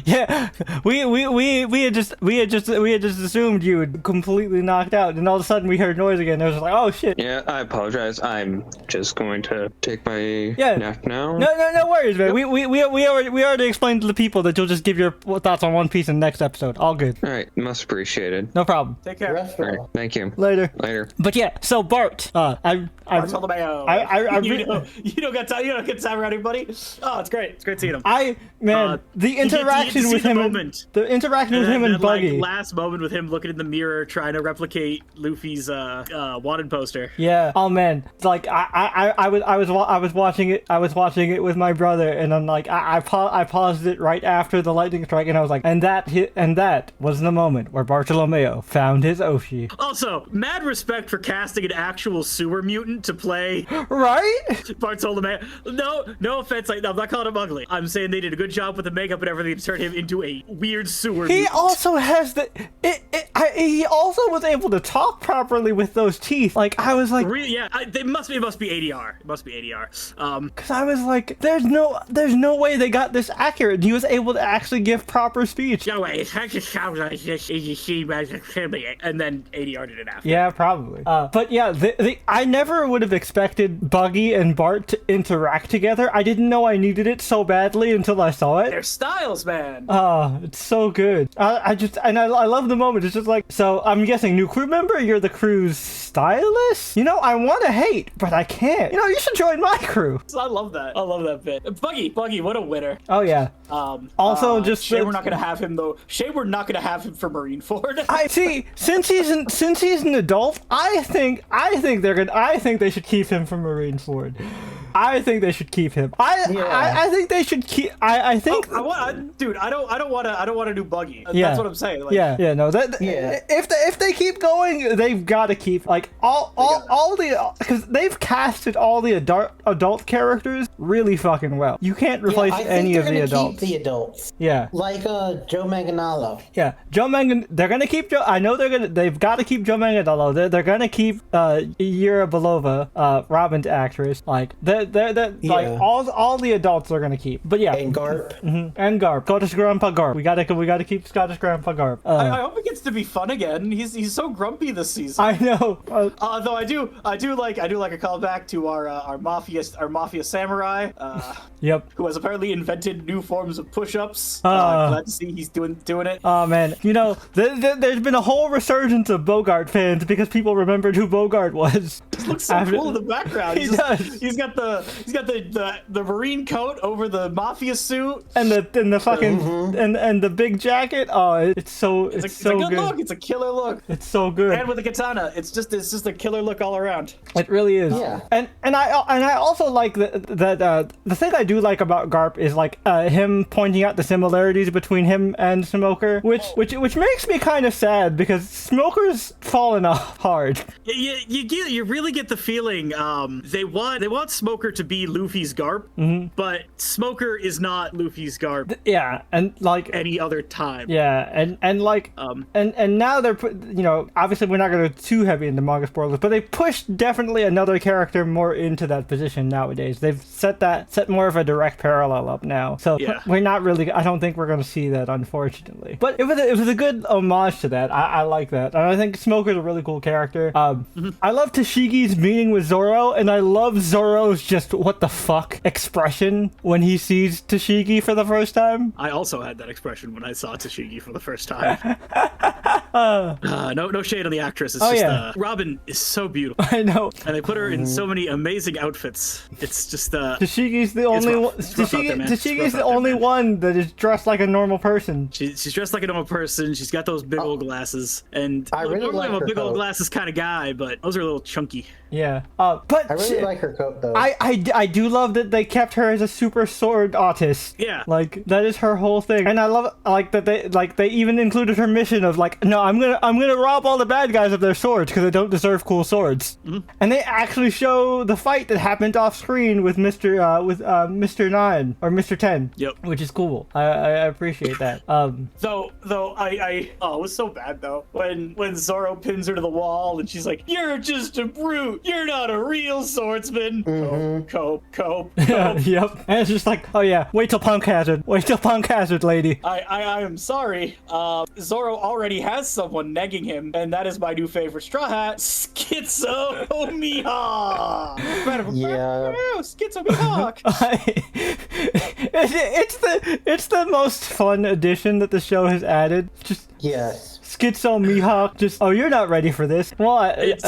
Yeah, we had just assumed you had completely knocked out, and all of a sudden we heard noise again. It was like, oh shit. Yeah, I apologize. I'm just going to take my nap now. No worries, man. We already explained to the people that you'll just give your thoughts on One Piece in the next episode. All good. All right, much appreciated. No problem. Take care. All right, thank you. Later. But yeah, so Bart, Bartolomeo. You don't got time around anybody. Oh, it's great. It's great seeing him. The interaction with him, the interaction with him and Buggy. Like, last moment with him looking in the mirror trying to replicate Luffy's wanted poster. Yeah. Oh man, like I was watching it. I was watching it with my brother, and I'm like, I paused it right after the lightning strike, and I was like, and that was the moment where Bartolomeo found his Oshi. Also, mad respect for casting an actual sewer mutant to play right Bartolomeo. No offense, like, I'm not calling him ugly. I'm saying they did a good job with the makeup and everything to turn him into a weird sewer He mutant. also has he also was able to talk properly with those teeth. Like, I was like, it must be ADR. It must be ADR. Because I was like, there's no way they got this accurate. He was able to actually give proper speech. No way, it actually sounds like this, and then ADR did it after. Yeah, probably. But yeah, I never would have expected Buggy and Bart to interact together. I didn't know I needed it so badly until I saw it. Their styles, man. It's so good. I love the moment. It's just like, so I'm guessing new crew member, you're the crew's stylist? You know, I want to hate, but I can't. You know, you should join my crew. I love that. I love that bit. Buggy, what a winner. Oh yeah. Also, just Shay, we're not gonna have him though. Shay, we're not gonna have him for Marineford. I see. Since he's an adult, I think they should keep him from Marineford. I think they should keep him. I think they should keep. I think. Dude, I don't want to do Buggy. Yeah. That's what I'm saying. Like, If they keep going, they've got to keep like all the, because they've casted all the adult characters really fucking well. You can't replace any of the adults. Keep the adults. Yeah. Like Joe Manganiello. Yeah, they're gonna keep Joe. I know they've got to keep Joe Manganiello. They're gonna keep Yura Belova, Robin's actress. Like like all the adults are gonna keep. But yeah. And Garp. Mm-hmm. And Garp. Scottish Grandpa Garp. We gotta keep Scottish Grandpa Garp. I hope it gets to be fun again. He's so grumpy this season. I know. Though I do like a callback to our mafia samurai. Yep. Who has apparently invented new forms of push-ups. Glad to see he's doing it. Oh man, you know, there's been a whole resurgence of Bogart fans because people remembered who Bogart was. He looks so cool in the background. He does. He's got the marine coat over the mafia suit and the fucking and the big jacket. Oh, it's so good. Look. It's a killer look. It's so good. And with a katana, it's just a killer look all around. It really is. Yeah. And I also like that the thing I do like about Garp is like him pointing out the similarities between him and Smoker, which makes me kind of sad because Smoker's fallen off hard. You really get the feeling they want Smoker Smoker to be Luffy's garb, but Smoker is not Luffy's garb. Yeah, and like any other time. Yeah, and like and now they're obviously we're not going to go too heavy into manga spoilers, but they pushed definitely another character more into that position nowadays. They've set more of a direct parallel up now, so we're not really. I don't think we're going to see that, unfortunately. But it was a good homage to that. I like that, and I think Smoker's a really cool character. I love Tashigi's meeting with Zoro, and I love Zoro's just what the fuck expression when he sees Tashigi for the first time. I also had that expression when I saw Tashigi for the first time. No shade on the actress. It's Robin is so beautiful. I know, and they put her in so many amazing outfits. It's just Tashigi's the only one. Tashigi's the only one that is dressed like a normal person. She's dressed like a normal person. She's got those big old glasses, and I really like I'm a her big old coat. glasses kind of guy, but those are a little chunky. Yeah, but I really like her coat though. I do love that they kept her as a super sword artist. Yeah, like that is her whole thing, and I love like that they even included her mission of like, no, I'm gonna rob all the bad guys of their swords because they don't deserve cool swords. And they actually show the fight that happened off screen with Mr. 9 or Mr. 10. Yep, which is cool. I appreciate that. Though it was so bad though when Zoro pins her to the wall and she's like, "You're just a brute. You're not a real swordsman." Cope. Yep. And it's just like, oh yeah, wait till Punk Hazard, lady. I am sorry. Zoro already has someone negging him, and that is my new favorite Straw Hat, Schizo Mihawk. Yeah. Schizo Mihawk. It's the most fun addition that the show has added. Just yes. Schizo Mihawk, just, oh, you're not ready for this. Well, it's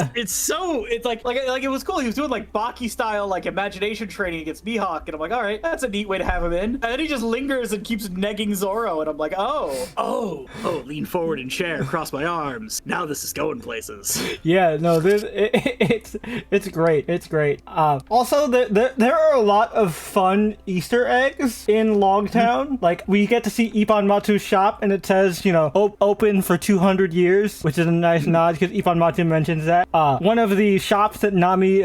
like it was cool. He was doing like Baki style like imagination training against Mihawk, and I'm like, all right, that's a neat way to have him in. And then he just lingers and keeps negging Zoro, and I'm like, oh, lean forward and share, cross my arms. Now this is going places. Yeah, no, it's great. It's great. Also, there are a lot of fun Easter eggs in Logtown. Like, we get to see Ippon Matsu's shop, and it says, open for 200 years, which is a nice nod because Ippon Matsu mentions that. One of the shops that Nami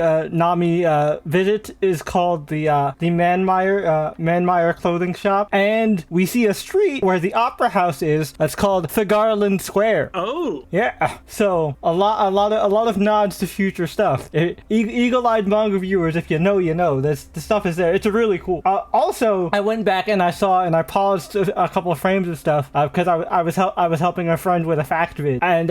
visit is called the Manmeyer clothing shop, and we see a street where the opera house is that's called Figarland Square. Oh, yeah. So a lot of nods to future stuff. Eagle-eyed manga viewers, if you know, you know. The stuff is there. It's really cool. Also, I went back and I paused a couple of frames of stuff because I was helping a friend with a fact vid, and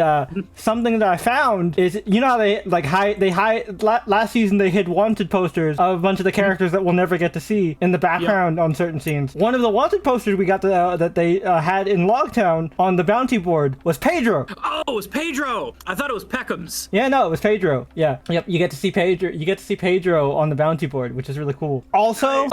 something that I found is, how they last season they hid wanted posters of a bunch of the characters that we'll never get to see in the background on certain scenes. One of the wanted posters we got that they had in Logtown on the bounty board was Pedro. Oh, it was Pedro. I thought it was Peckham's. Yeah, no, it was Pedro. Yeah, yep. You get to see Pedro on the bounty board, which is really cool. Also,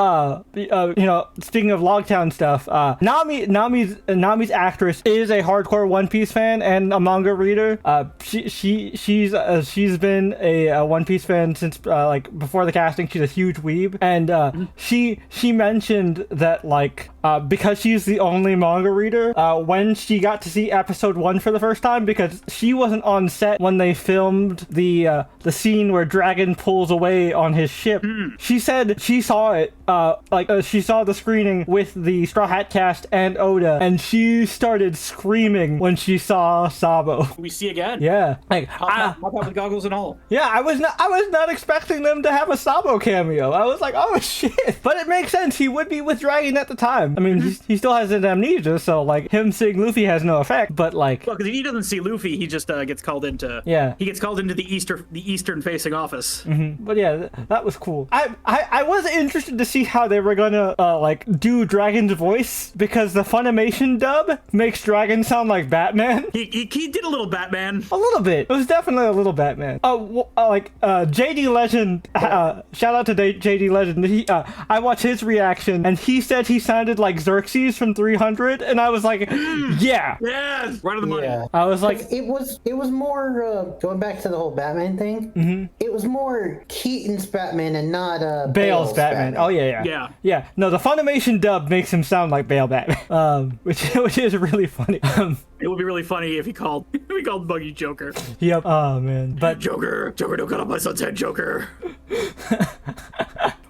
speaking of Logtown stuff, Nami's actress is a hardcore One Piece fan and a manga reader. She's been a One Piece fan since before the casting. She's a huge weeb, and she mentioned that because she's the only manga reader, when she got to see episode 1 for the first time, because she wasn't on set when they filmed the scene where Dragon pulls away on his ship. She said she saw it, she saw the screening with the Straw Hat cast and Oda, and she started screaming when she saw Sabo. We see again. Yeah, hop out with goggles and all. Yeah, I was not expecting them to have a Sabo cameo. I was like, oh shit! But it makes sense. He would be with Dragon at the time. I mean, he still has an amnesia, so him seeing Luffy has no effect. But well, because if he doesn't see Luffy, he just gets called into. Yeah. He gets called into the eastern facing office. But yeah, that was cool. I was interested to see how they were gonna do Dragon's voice, because the Funimation dub makes Dragon sound like Batman. He did a little Batman. A little bit. It was definitely a little Batman. JD Legend. Shout out to JD Legend. I watched his reaction, and he said he sounded like Xerxes from 300, and I was like, yeah. Yes, right on the money. Yeah. I was like, it was more going back to the whole Batman thing. It was more Keaton's Batman and not Bale's Batman. Oh yeah. No, the Funimation dub makes him sound like Bale Batman, which is really funny. It would be really funny if he called Buggy Joker. Yep. Oh man. But Joker, don't cut off my son's head, Joker.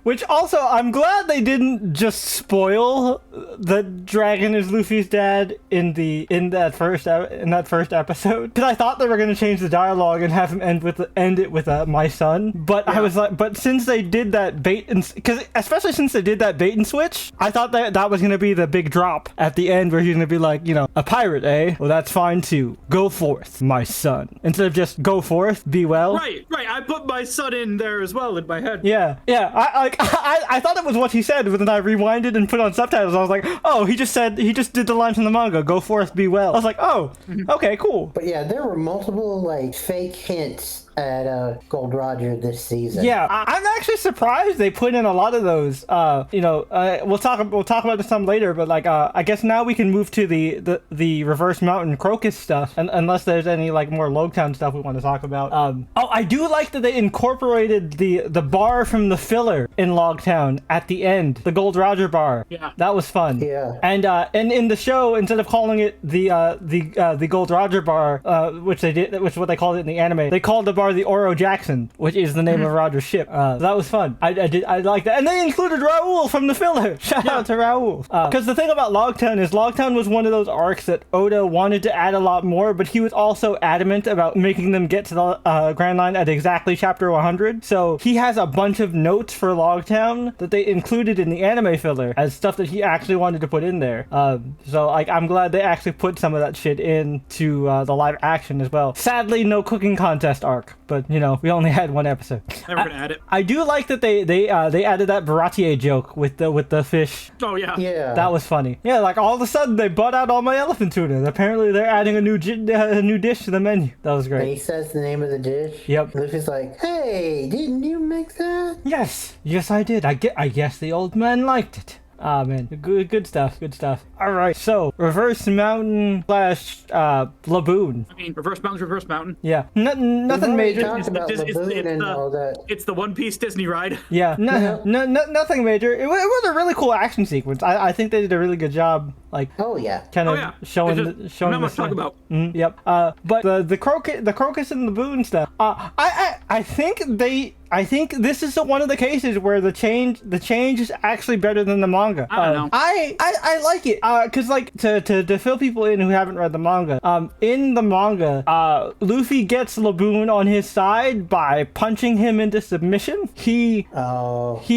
Which also, I'm glad they didn't just spoil that Dragon is Luffy's dad in that first episode, because I thought they were going to change the dialogue and have him end it with my son. But I was like, but since they did that bait and especially since they did that bait and switch, I thought that was going to be the big drop at the end where he's going to be like, you know, a pirate, eh? Well, that's fine too. Go forth, my son. Instead of just go forth, be well. Right. I put my son in there as well in my head. Yeah. I thought it was what he said, but then I rewinded and put on subtitles. I was like, oh, he just did the lines from the manga. Go forth, be well. I was like, oh, okay, cool. But yeah, there were multiple like fake hints at Gold Roger this season. Yeah, I'm actually surprised they put in a lot of those. We'll talk about this some later, but like I guess now we can move to the Reverse Mountain Crocus stuff, unless there's any like more Logtown stuff we want to talk about. I do like that they incorporated the bar from the filler in Logtown at the end, the Gold Roger bar. Yeah, that was fun. Yeah, and in the show, instead of calling it the Gold Roger bar, which is what they called it in the anime, they called the bar the Oro Jackson, which is the name of Roger's ship. That was fun. I like that, and they included Raoul from the filler. Shout out to Raoul. Because the thing about Logtown is Logtown was one of those arcs that Oda wanted to add a lot more, but he was also adamant about making them get to the Grand Line at exactly chapter 100. So he has a bunch of notes for Logtown that they included in the anime filler as stuff that he actually wanted to put in there. So like I'm glad they actually put some of that shit into the live action as well. Sadly, no cooking contest arc. But you know, we only had one episode. Never gonna add it. I do like that they added that Baratier joke with the fish. Oh yeah. Yeah. That was funny. Yeah, like all of a sudden they bought out all my elephant tuna. Apparently they're adding a new dish to the menu. That was great. And he says the name of the dish. Yep. Luffy's like, "Hey, didn't you make that?" Yes, I did. I guess the old man liked it. Ah, man. Good stuff. All right, so Reverse Mountain / Laboon. I mean, Reverse Mountain. Yeah, nothing major. Talked about Laboon and all that. It's the One Piece Disney ride. Yeah, nothing major. It was a really cool action sequence. I think they did a really good job. Like, oh yeah, kind of showing not much to talk about. Yep. But the crocus and Laboon stuff. I think this is one of the cases where the change is actually better than the manga. I don't know. I like it because like to fill people in who haven't read the manga. In the manga, Luffy gets Laboon on his side by punching him into submission. He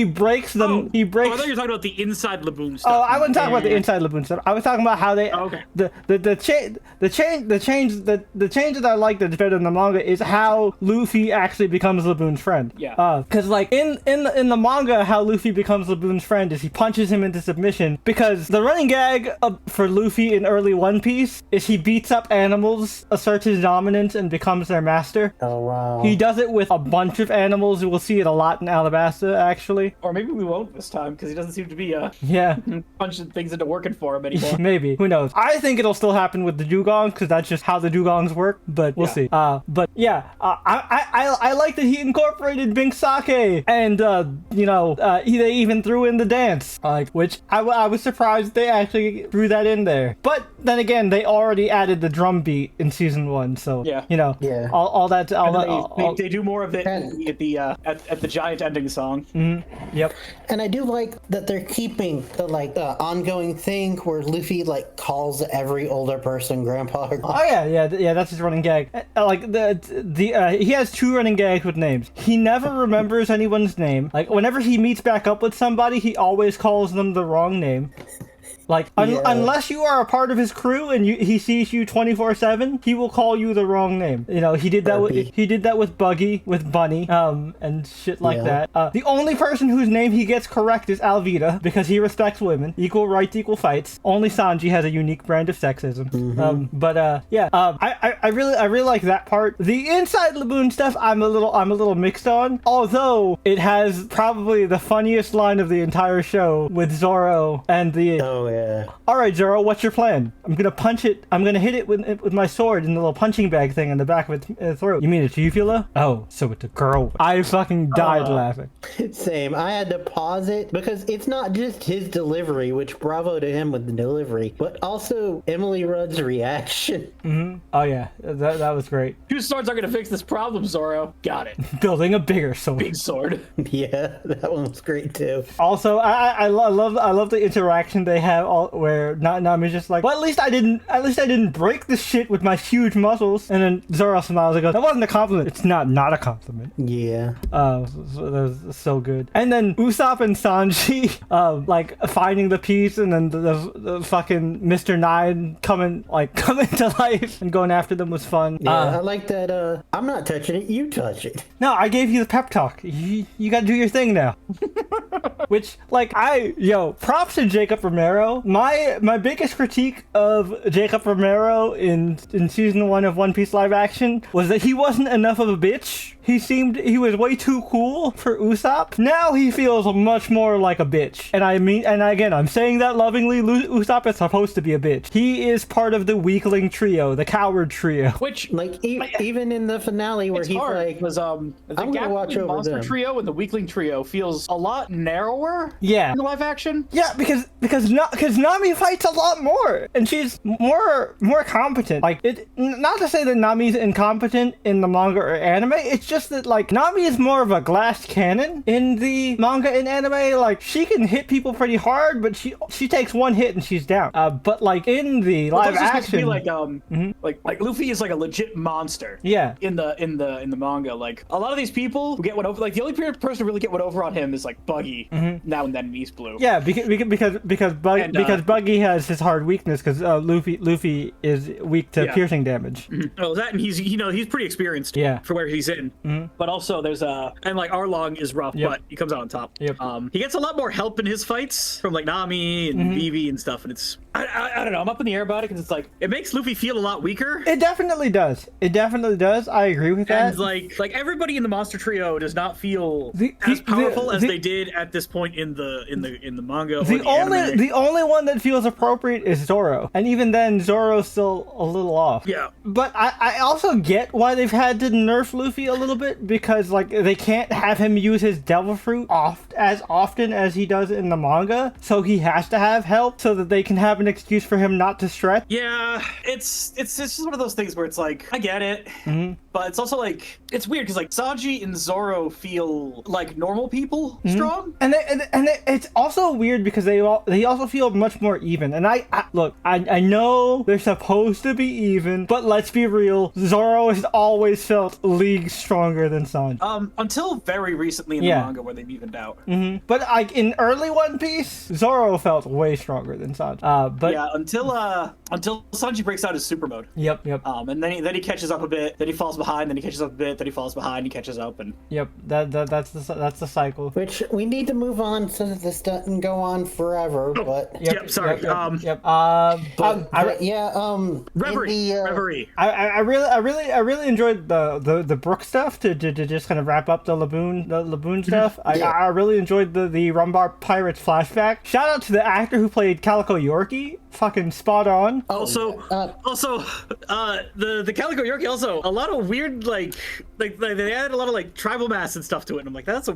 breaks them. He breaks. Oh, I thought you were talking about the inside Laboon stuff. Oh, I wasn't talking about the inside Laboon stuff. I was talking about how they the change that I like that's better than the manga is how Luffy actually becomes Laboon's friend. Yeah. Because like in the manga, how Luffy becomes Laboon's friend is he punches him into submission, because the running gag for Luffy in early One Piece is he beats up animals, asserts his dominance, and becomes their master. Oh wow. He does it with a bunch of animals. We'll see it a lot in Alabasta, actually. Or maybe we won't this time, because he doesn't seem to be punching things into working for him anymore. Maybe. Who knows? I think it'll still happen with the Dugongs, because that's just how the Dugongs work, but we'll see. But yeah, I like that he incorporated Bink Sake, and they even threw in the dance, which I was surprised they actually threw that in there. But then again, they already added the drum beat in season 1, so all that. They do more of it at the giant ending song. Mm-hmm. Yep. And I do like that they're keeping the ongoing thing where Luffy calls every older person grandpa or Oh yeah, that's his running gag. He has 2 running gags with names. He never remembers anyone's name. Like whenever he meets back up with somebody, he always calls them the wrong name. Like, unless you are a part of his crew and he sees you 24/7, he will call you the wrong name. You know, he did that with Buggy, with Bunny, and shit like that. The only person whose name he gets correct is Alvida, because he respects women. Equal rights, equal fights. Only Sanji has a unique brand of sexism. I really like that part. The inside Laboon stuff, I'm a little mixed on. Although it has probably the funniest line of the entire show with Zoro and the. Oh yeah. All right, Zoro, what's your plan? I'm gonna punch it. I'm gonna hit it with my sword in the little punching bag thing in the back of its throat. You mean it's uvula? Oh, so it's a girl. I fucking died laughing. Same. I had to pause it because it's not just his delivery, which bravo to him with the delivery, but also Emily Rudd's reaction. Oh yeah, that was great. 2 swords are gonna fix this problem, Zoro. Got it. Building a bigger sword. Big sword. Yeah, that one was great too. Also, I love the interaction they have where Nami's just like, well, at least I didn't break the shit with my huge muscles. And then Zoro smiles and goes, that wasn't a compliment. It's not a compliment. Yeah. That was so good. And then Usopp and Sanji, like finding the piece, and then the fucking Mr. Nine coming to life and going after them was fun. Yeah, I like that. I'm not touching it. You touch it. No, I gave you the pep talk. You got to do your thing now. Which, like, props to Jacob Romero. My biggest critique of Jacob Romero in season 1 of One Piece live action was that he wasn't enough of a bitch. He was way too cool for Usopp. Now he feels much more like a bitch. And again, I'm saying that lovingly. Usopp is supposed to be a bitch. He is part of the weakling trio, the coward trio. Which, even in the finale where he's like, because the I'm gonna watch over Monster them. Trio and the Weakling Trio feels a lot narrower. Yeah. In the live action. Yeah, because Nami fights a lot more, and she's more competent. Like, not to say that Nami's incompetent in the manga or anime. It's just that, like, Nami is more of a glass cannon in the manga and anime. Like, she can hit people pretty hard, but she takes one hit and she's down. But like in the live action, like Luffy is like a legit monster. Yeah. In the manga, like a lot of these people who get one over, like the only person to really get one over on him is like Buggy. Now and then in East Blue. Yeah, because Buggy has his hard weakness because Luffy is weak to piercing damage. Oh, that, and he's pretty experienced. Yeah. For where he's in. But also there's and like Arlong is rough, but he comes out on top. Yep. He gets a lot more help in his fights from like Nami and Vivi and stuff, and it's I don't know. I'm up in the air about it because it's like it makes Luffy feel a lot weaker. It definitely does. I agree with that. And like everybody in the Monster Trio does not feel as powerful as they did at this point in the manga. The only one that feels appropriate is Zoro, and even then Zoro's still a little off. Yeah. But I also get why they've had to nerf Luffy a little bit, because like they can't have him use his devil fruit as often as he does in the manga, so he has to have help so that they can have an excuse for him not to stretch. Yeah, it's just one of those things where it's like I get it, but it's also like it's weird because like Sanji and Zoro feel like normal people strong, and it's also weird because they also feel much more even. And I know they're supposed to be even, but let's be real, Zoro has always felt leagues stronger than Sanji. Until very recently in the manga where they've evened out. But like in early One Piece, Zoro felt way stronger than Sanji. But yeah, until Sanji breaks out his super mode. Yep. And then he catches up a bit, then he falls behind, then he catches up a bit, then he falls behind, he catches up, and yep, that's the cycle. Which we need to move on so that this doesn't go on forever. But sorry. Reverie. I really enjoyed the Brook stuff to just kind of wrap up the Laboon stuff. I really enjoyed the Rumbar Pirates flashback. Shout out to the actor who played Calico Yorkie. Fucking spot on. Also, the Calico Yorkie also a lot of weird like they added a lot of like tribal mass and stuff to it. And I'm like, that's a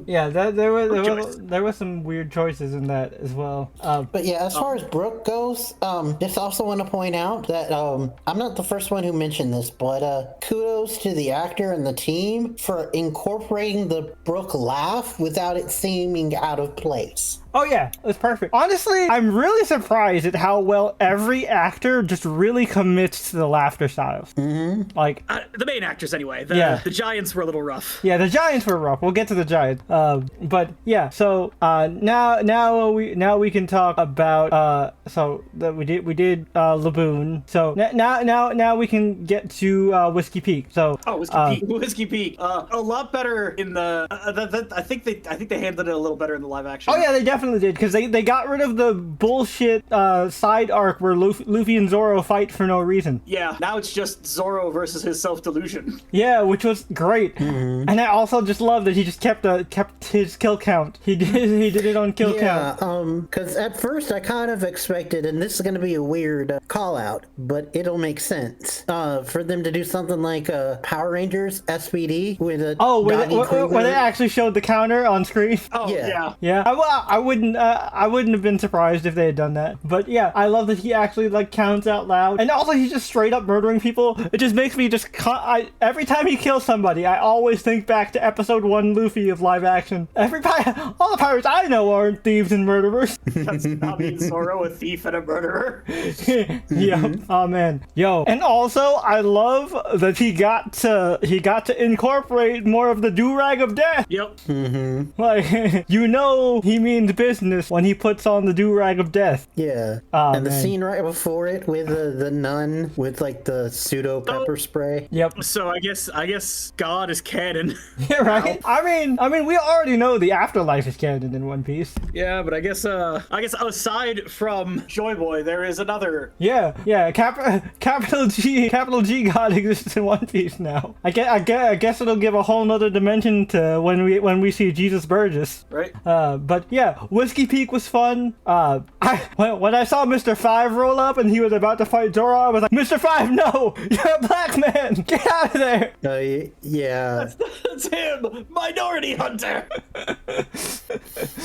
there were some weird choices in that as well. But yeah, as far as Brook goes, just also want to point out that I'm not the first one who mentioned this, but kudos to the actor and the team for incorporating the Brook laugh without it seeming out of place. Oh yeah, it's perfect. Honestly, I'm really surprised at how well every actor just really commits to the laughter styles. Like the main actors anyway. The Giants were a little rough. Yeah, the Giants were rough. We'll get to the Giants. But yeah, so now we can talk about we did Laboon. So now we can get to Whiskey Peak. So Whiskey Peak. A lot better in the. I think they handled it a little better in the live action. Oh yeah, they definitely definitely did, because they got rid of the bullshit side arc where Luffy and Zoro fight for no reason. Yeah, now it's just Zoro versus his self-delusion. Yeah, which was great. And I also just love that he just kept his kill count. He did it on kill count. Because at first I kind of expected, and this is going to be a weird call out, but it'll make sense, for them to do something like Power Rangers SPD with a where they actually showed the counter on screen. Oh, yeah. Yeah, I wouldn't have been surprised if they had done that. But yeah, I love that he actually like counts out loud, and also he's just straight up murdering people. It just makes me every time he kills somebody, I always think back to episode 1 Luffy of live action. All the pirates I know aren't thieves and murderers. That's not me, Zoro, a thief and a murderer. Yeah. Oh man. Yo. And also, I love that he got to incorporate more of the do-rag of death. Yep. Like, he means business when he puts on the do-rag of death. Yeah. And the scene right before it with the nun with like the pseudo pepper spray. Yep. So I guess God is canon. Yeah, right. I mean, we already know the afterlife is canon in One Piece. Yeah, but I guess aside from Joy Boy, there is another. Yeah. Capital G God exists in One Piece now. I guess it'll give a whole nother dimension to when we see Jesus Burgess. Right. But yeah, Whiskey Peak was fun. When I saw Mr. Five roll up and he was about to fight Zoro, I was like, Mr. Five, no! You're a black man! Get out of there! Yeah. That's him! Minority Hunter!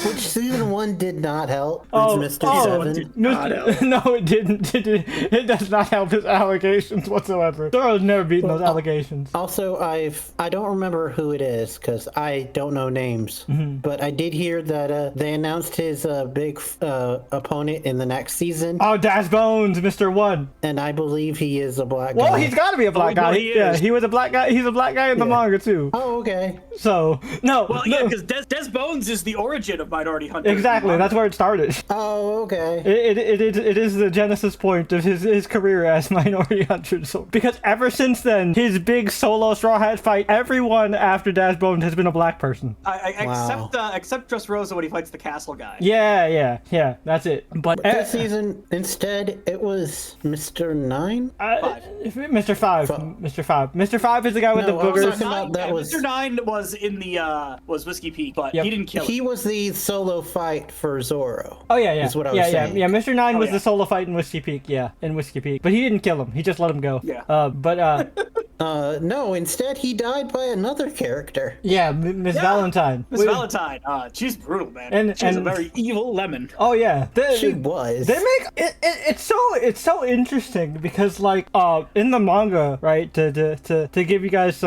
Which season 1 did not help. Oh, Mr. Seven. No, it didn't. It does not help his allegations whatsoever. Zoro's never beaten those allegations. Also, I don't remember who it is because I don't know names. But I did hear that they announced his big opponent in the next season. Oh, Dash Bones, Mr. One. And I believe he is a black guy. Well, he's got to be a black guy. Yeah, he was a black guy. He's a black guy in the manga too. Oh, okay. So no. Well, yeah, because Des Bones is the origin of Minority Hunter. Exactly. That's where it started. Oh, okay. It is the genesis point of his career as Minority Hunter. So, because ever since then, his big solo Straw Hat fight, everyone after Dash Bones has been a black person. Except Dressrosa when he fights the castle guy. Yeah. That's it. But this season, instead, it was Mr. 9? Mr. 5. Mr. 5 is the guy with the boogers. Mr. 9 was in the was Whiskey Peak, but he didn't kill him. He was the solo fight for Zoro. Oh yeah. Is what I was saying. Yeah. Mr. 9 was the solo fight in Whiskey Peak. Yeah, in Whiskey Peak. But he didn't kill him. He just let him go. Yeah. No, instead he died by another character. Yeah, Miss Valentine. Miss Valentine. She's brutal, man. And she's a very evil lemon. Oh yeah, she was. They make it. It's so interesting because like in the manga, right? To give you guys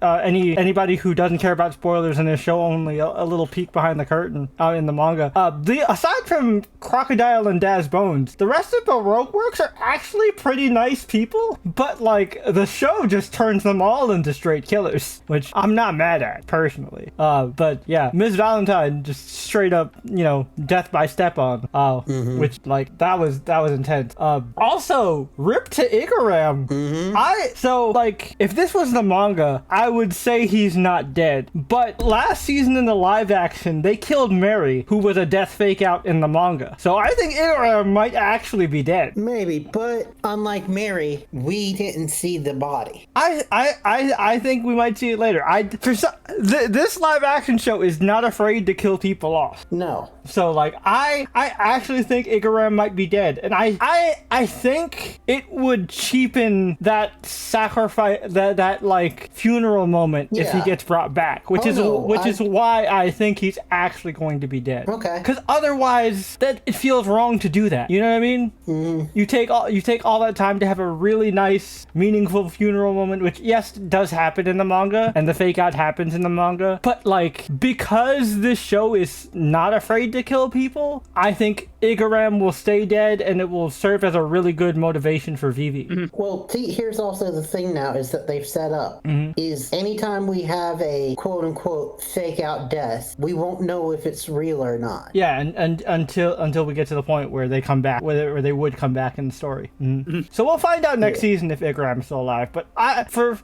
anybody who doesn't care about spoilers and is show only a little peek behind the curtain out in the manga. Aside from Crocodile and Daz Bones, the rest of the Baroque works are actually pretty nice people, but like the show just turns them all into straight killers, which I'm not mad at personally. But yeah, Miss Valentine just straight up, death by step on. Which like that was intense. Also, rip to Igaram. So like if this was the manga, I would say he's not dead. But last season in the live action, they killed Mary, who was a death fake out in the manga. So I think Igaram might actually be dead. Maybe, but unlike Mary, we didn't see the body. I think we might see it later. This live action show is not afraid to kill people off. No. So like I actually think Igaram might be dead, and I think it would cheapen that sacrifice, that like funeral moment if he gets brought back, which is why I think he's actually going to be dead. Okay. Because otherwise, that it feels wrong to do that. You know what I mean? You take all that time to have a really nice, meaningful funeral moment, which yes does happen in the manga, and the fake out happens in the manga. But like because this show is not afraid to kill people, I think Igaram will stay dead, and it will serve as a really good motivation for Vivi. Well, see, here's also the thing now is that they've set up is anytime we have a quote unquote fake out death, we won't know if it's real or not. Yeah, and until we get to the point where they come back, where they would come back in the story. So we'll find out next season if Igaram's still alive. But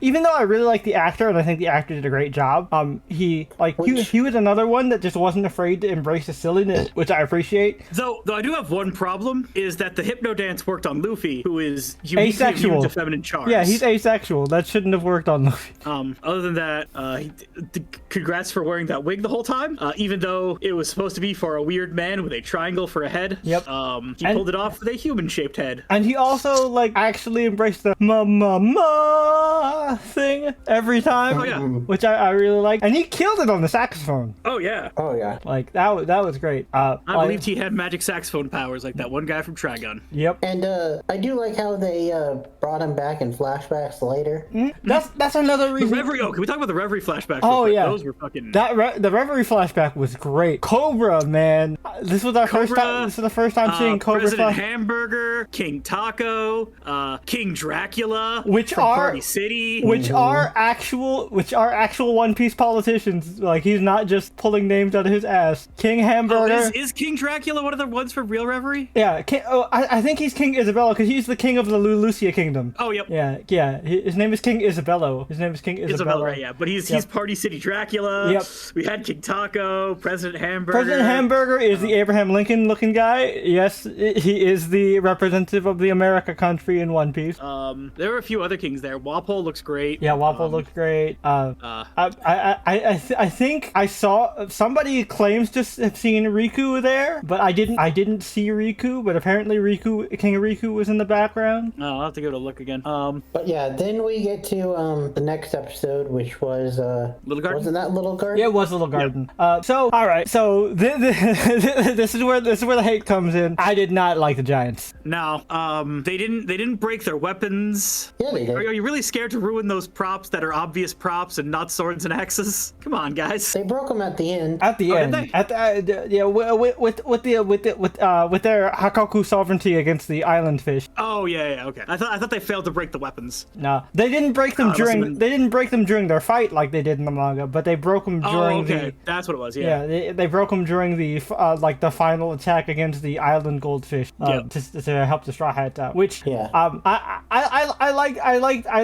even though I really like the actor and I think the actor did a great job, he was another one that just wasn't afraid to embrace the silliness, which I appreciate. Though I do have one problem, is that the hypno dance worked on Luffy, who is uniquely asexual immune to feminine charms. Yeah, he's asexual. That shouldn't have worked on Luffy. Other than that, congrats for wearing that wig the whole time, even though it was supposed to be for a weird man with a triangle for a head. Yep. He pulled it off with a human-shaped head. And he also, like, actually embraced the ma thing every time. Oh, yeah. Which I really like. And he killed it on the saxophone. Oh, yeah. Oh yeah. Like, that was great. I believed he had magic saxophone powers like that one guy from Trigun. Yep. And I do like how they brought him back in flashbacks later. That's another The reason. Reverie, can we talk about the Reverie flashbacks? Oh, yeah. Those were fucking... The Reverie flashback was great. Cobra, man. This was our first time. This is the first time seeing Cobra. President Hamburger, King Taco, King Dracula, Which from are- Party City. Which are actual One Piece politicians. Like, he's not just pulling names out of his ass. King Hamburger. Is King Dracula one of the ones from Real Reverie? Yeah, I think he's King Isabella because he's the king of the Lucia kingdom. Oh, yep. Yeah. His name is King Isabello. His name is King Isabella. Isabella, right, yeah. But he's Party City Dracula. Yep. We had King Taco, President Hamburger. President Hamburger is the Abraham Lincoln looking guy. Yes, he is the representative of the America country in One Piece. There were a few other kings there. Walpole looks great. Yeah, Wapol looks great. I think I saw somebody claims to have seen Riku there, but I didn't see Riku. But apparently King of Riku was in the background. Oh, I'll have to go to look again. But yeah, then we get to the next episode, which was Little Garden? Wasn't that Little Garden? Yeah, it was Little Garden. So all right, so this is where the hate comes in. I did not like the Giants. No, they didn't break their weapons. Yeah, they did. Are you really scared to ruin those props that are obvious props and not swords and axes? Come on, guys. They broke them at the end. At the end, did they? at the, yeah, with their Hakoku sovereignty against the island fish. Oh yeah, okay. I thought they failed to break the weapons. No, they didn't break them must have during. been- They didn't break them during their fight like they did in the manga, but they broke them Oh, during okay. the. That's what it was. Yeah. Yeah, they broke them during the like the final attack against the island goldfish to help the Straw Hats out. Which I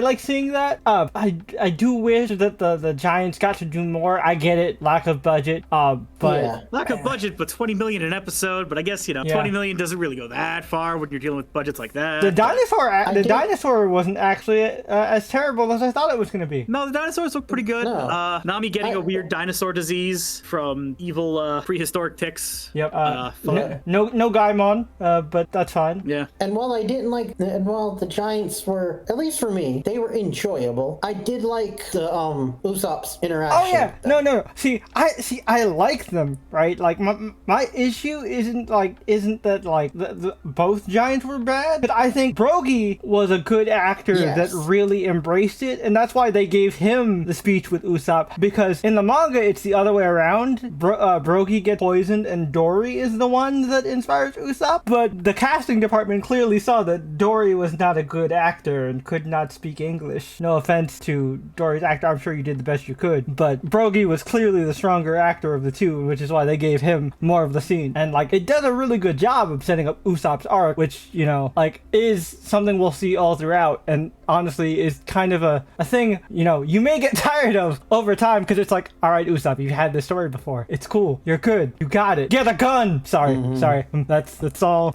like seeing that. I do wish that the Giants got to do more. I get it, lack of budget. But Yeah. Lack of budget, but 20 million an episode. But I guess 20 million doesn't really go that far when you're dealing with budgets like that. the dinosaur wasn't actually as terrible as I thought it was going to be. No, the dinosaurs look pretty good. No. Nami getting a weird dinosaur disease from evil prehistoric ticks. Yep. Fun. No Gaimon, but that's fine. Yeah. And while I didn't like, and while the Giants were, at least for me, they were enjoyable. I did like the Usopp's interaction. Oh yeah, no. See, I like them, right? Like my issue isn't that like the both Giants were bad, but I think Brogy was a good actor that really embraced it, and that's why they gave him the speech with Usopp. Because in the manga, it's the other way around. Brogy gets poisoned, and Dory is the one that inspires Usopp. But the casting department clearly saw that Dory was not a good actor and could not speak English. No offense to Dory's actor, I'm sure you did the best you could, but Brogy was clearly the stronger actor of the two, which is why they gave him more of the scene. And like, it does a really good job of setting up Usopp's arc, which, is something we'll see all throughout, and honestly is kind of a thing, you may get tired of over time, because it's like, all right, Usopp, you've had this story before. It's cool. You're good. You got it. Get a gun. Sorry. That's all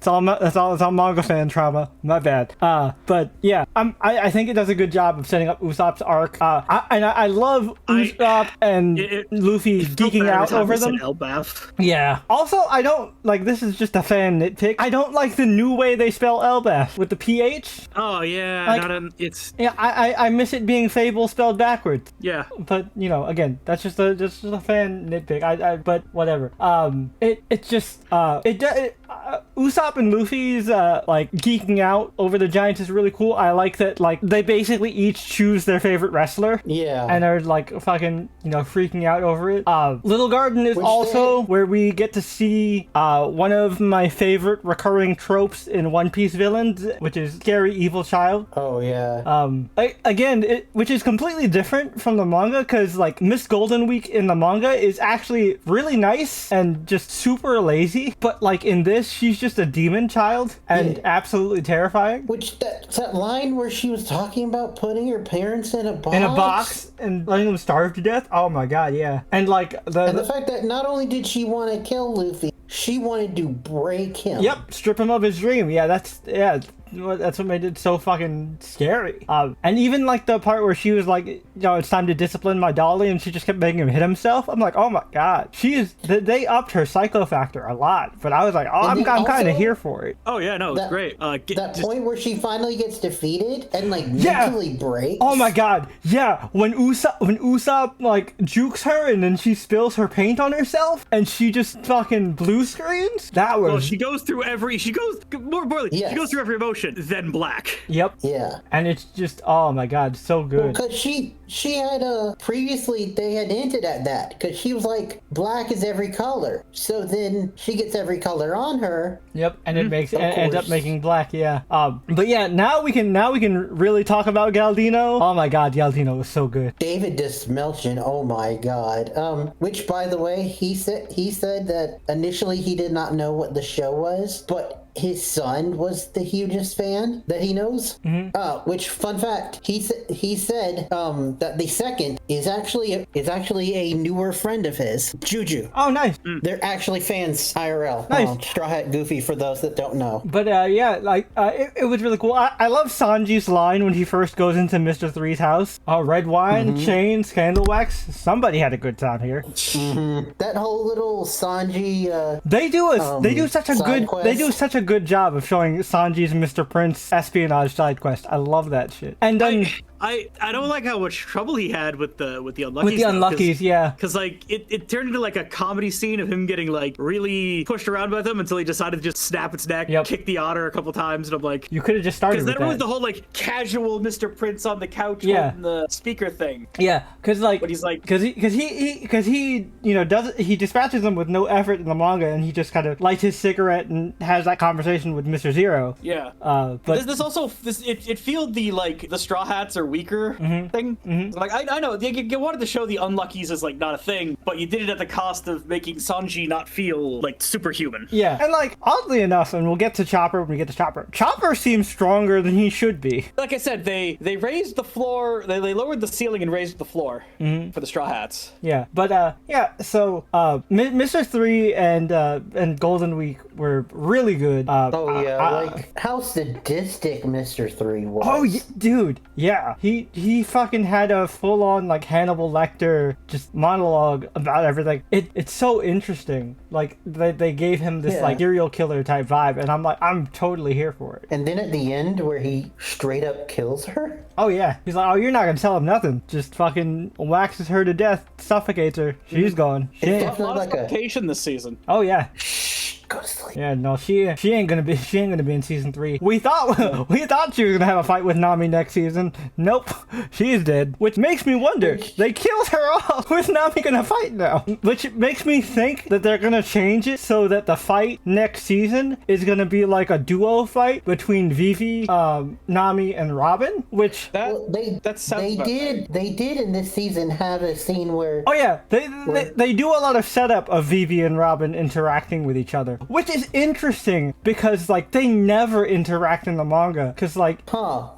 manga fan trauma. My bad. But yeah, I think it does a good job of setting up Usopp's arc. I love Usopp and Luffy geeking out over them. Elbaf. Yeah. Also, I don't like, this is just a fan nitpick, I don't like the new way they spell Elbaf with the PH. Oh yeah, Like, it's Yeah, I miss it being Fable spelled backwards. yeah. But again, that's just a fan nitpick. But whatever. It's just Usopp and Luffy's like geeking out over the Giants is really cool. I like that, like, they basically each choose their favorite wrestler. Yeah. And are like fucking freaking out over it. Little Garden is also where we get to see one of my favorite recurring tropes in One Piece villains, which is scary evil child. Oh yeah. Which is completely different from the manga, because like Miss Golden Week in the manga is actually really nice and just super lazy, but like in this she's just just a demon child and absolutely terrifying. Which that line where she was talking about putting her parents in a box. In a box and letting them starve to death. Oh my god, yeah. And like the fact that not only did she want to kill Luffy, she wanted to break him. Yep, strip him of his dream. Yeah, that's what made it so fucking scary. And even like the part where she was like, you know, it's time to discipline my dolly, and she just kept making him hit himself. I'm like, oh my god, they upped her psycho factor a lot. But I was like, oh, I'm kind of here for it. Oh yeah, no, it's great. Point where she finally gets defeated and like mentally breaks. Oh my god, yeah. When Usopp like jukes her and then she spills her paint on herself and she just fucking blue screens. That was. Well, she goes through every emotion, then black. Yep. Yeah. And it's just, oh my god, so good. Because she had previously they had hinted at that because she was like, black is every color. So then she gets every color on her. Yep, and it ends up making black. Yeah. But yeah, now we can really talk about Galdino. Oh my god, Galdino was so good. David Dismelchian, oh my god. Which by the way, he said that initially he did not know what the show was, but his son was the hugest fan that he knows. Which, fun fact, he said that the second is actually a newer friend of his, Juju. Oh, nice. They're actually fans IRL. Nice. Straw Hat Goofy for those that don't know. But yeah, like it was really cool. I love Sanji's line when he first goes into Mr. Three's house. Red wine, chains, candle wax. Somebody had a good time here. That whole little Sanji. They do such a good job of showing Sanji's Mr. Prince espionage side quest. I love that shit. And then I don't like how much trouble he had with the unluckies. With the unluckies, yeah. Because like it turned into like a comedy scene of him getting like really pushed around by them until he decided to just snap its neck, kick the otter a couple times, and I'm like, you could have just started with that. Because then was the whole like casual Mr. Prince on the couch holding the speaker thing. Yeah, because like, but he's like, because he you know he dispatches them with no effort in the manga, and he just kind of lights his cigarette and has that conversation with Mr. Zero. Yeah. But this also it feels the Straw Hats are weaker thing. Like I know you wanted to show the unluckies as like not a thing, but you did it at the cost of making Sanji not feel like superhuman. Yeah, and like oddly enough, and we'll get to Chopper when we get to Chopper. Chopper seems stronger than he should be. Like I said, they raised the floor, they lowered the ceiling and raised the floor for the Straw Hats. Yeah, but yeah. So Mr. 3 and Golden Week were really good. Like how sadistic Mr. 3 was. Oh, dude, yeah. He fucking had a full-on like Hannibal Lecter just monologue about everything. It's so interesting. Like they gave him this like serial killer type vibe, and I'm totally here for it. And then at the end where he straight up kills her. Oh yeah, he's like, oh, you're not gonna tell him nothing. Just fucking waxes her to death, suffocates her. She's gone. It's a lot of suffocation this season. Oh yeah. Go to sleep. Yeah, no, she ain't gonna be in season 3. We thought she was gonna have a fight with Nami next season. Nope, she's dead. Which makes me wonder, they killed her off. Who's Nami gonna fight now? Which makes me think that they're gonna change it so that the fight next season is gonna be like a duo fight between Vivi, Nami, and Robin. Which they did in this season have a scene where they do a lot of setup of Vivi and Robin interacting with each other. Which is interesting because like they never interact in the manga because like well,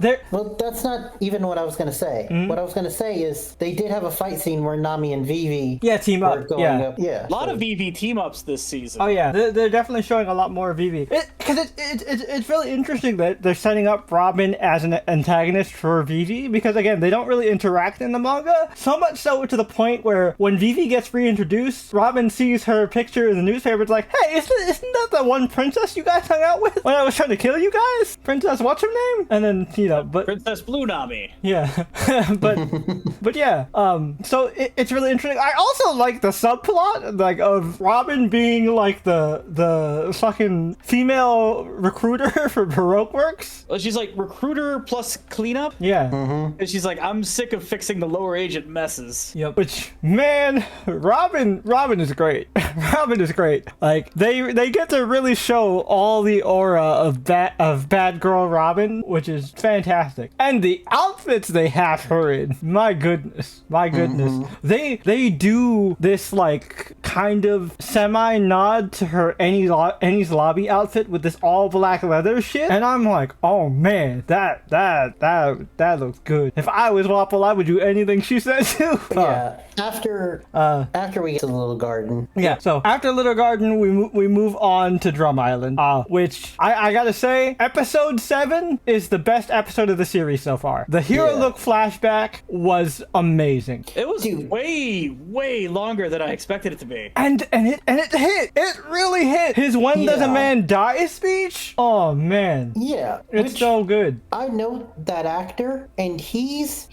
that's not even what I was gonna say. What I was gonna say is they did have a fight scene where Nami and Vivi team up. A lot of Vivi team ups this season. Oh yeah, they're definitely showing a lot more Vivi because it's really interesting that they're setting up Robin as an antagonist for Vivi because again they don't really interact in the manga, so much so to the point where when Vivi gets reintroduced, Robin sees her picture in the newspaper. It's like, hey, isn't that the one princess you guys hung out with when I was trying to kill you guys? Princess what's her name? And then but Princess Blue Nami. Yeah. but yeah, so it's really interesting. I also like the subplot like of Robin being like the fucking female recruiter for Baroque Works. Well, she's like recruiter plus cleanup. Yeah. And she's like, I'm sick of fixing the lower agent messes. Yep. Which, man, Robin is great. Robin is great. Like they get to really show all the aura of bad girl Robin, which is fantastic. And the outfits they have her in, my goodness. They do this like kind of semi nod to her Annie's Lobby outfit with this all black leather shit, and I'm like, oh man, that looks good. If I was Wapol, I would do anything she said too. Yeah. After we get to the Little Garden. Yeah. So after Little Garden, we move on to Drum Island, which I gotta say, episode 7 is the best episode of the series so far. The Hero Look flashback was amazing. It was way longer than I expected it to be. And it hit. It really hit. His "When Does a Man Die" speech. Oh man. Yeah. It's so good. I know that actor, and he's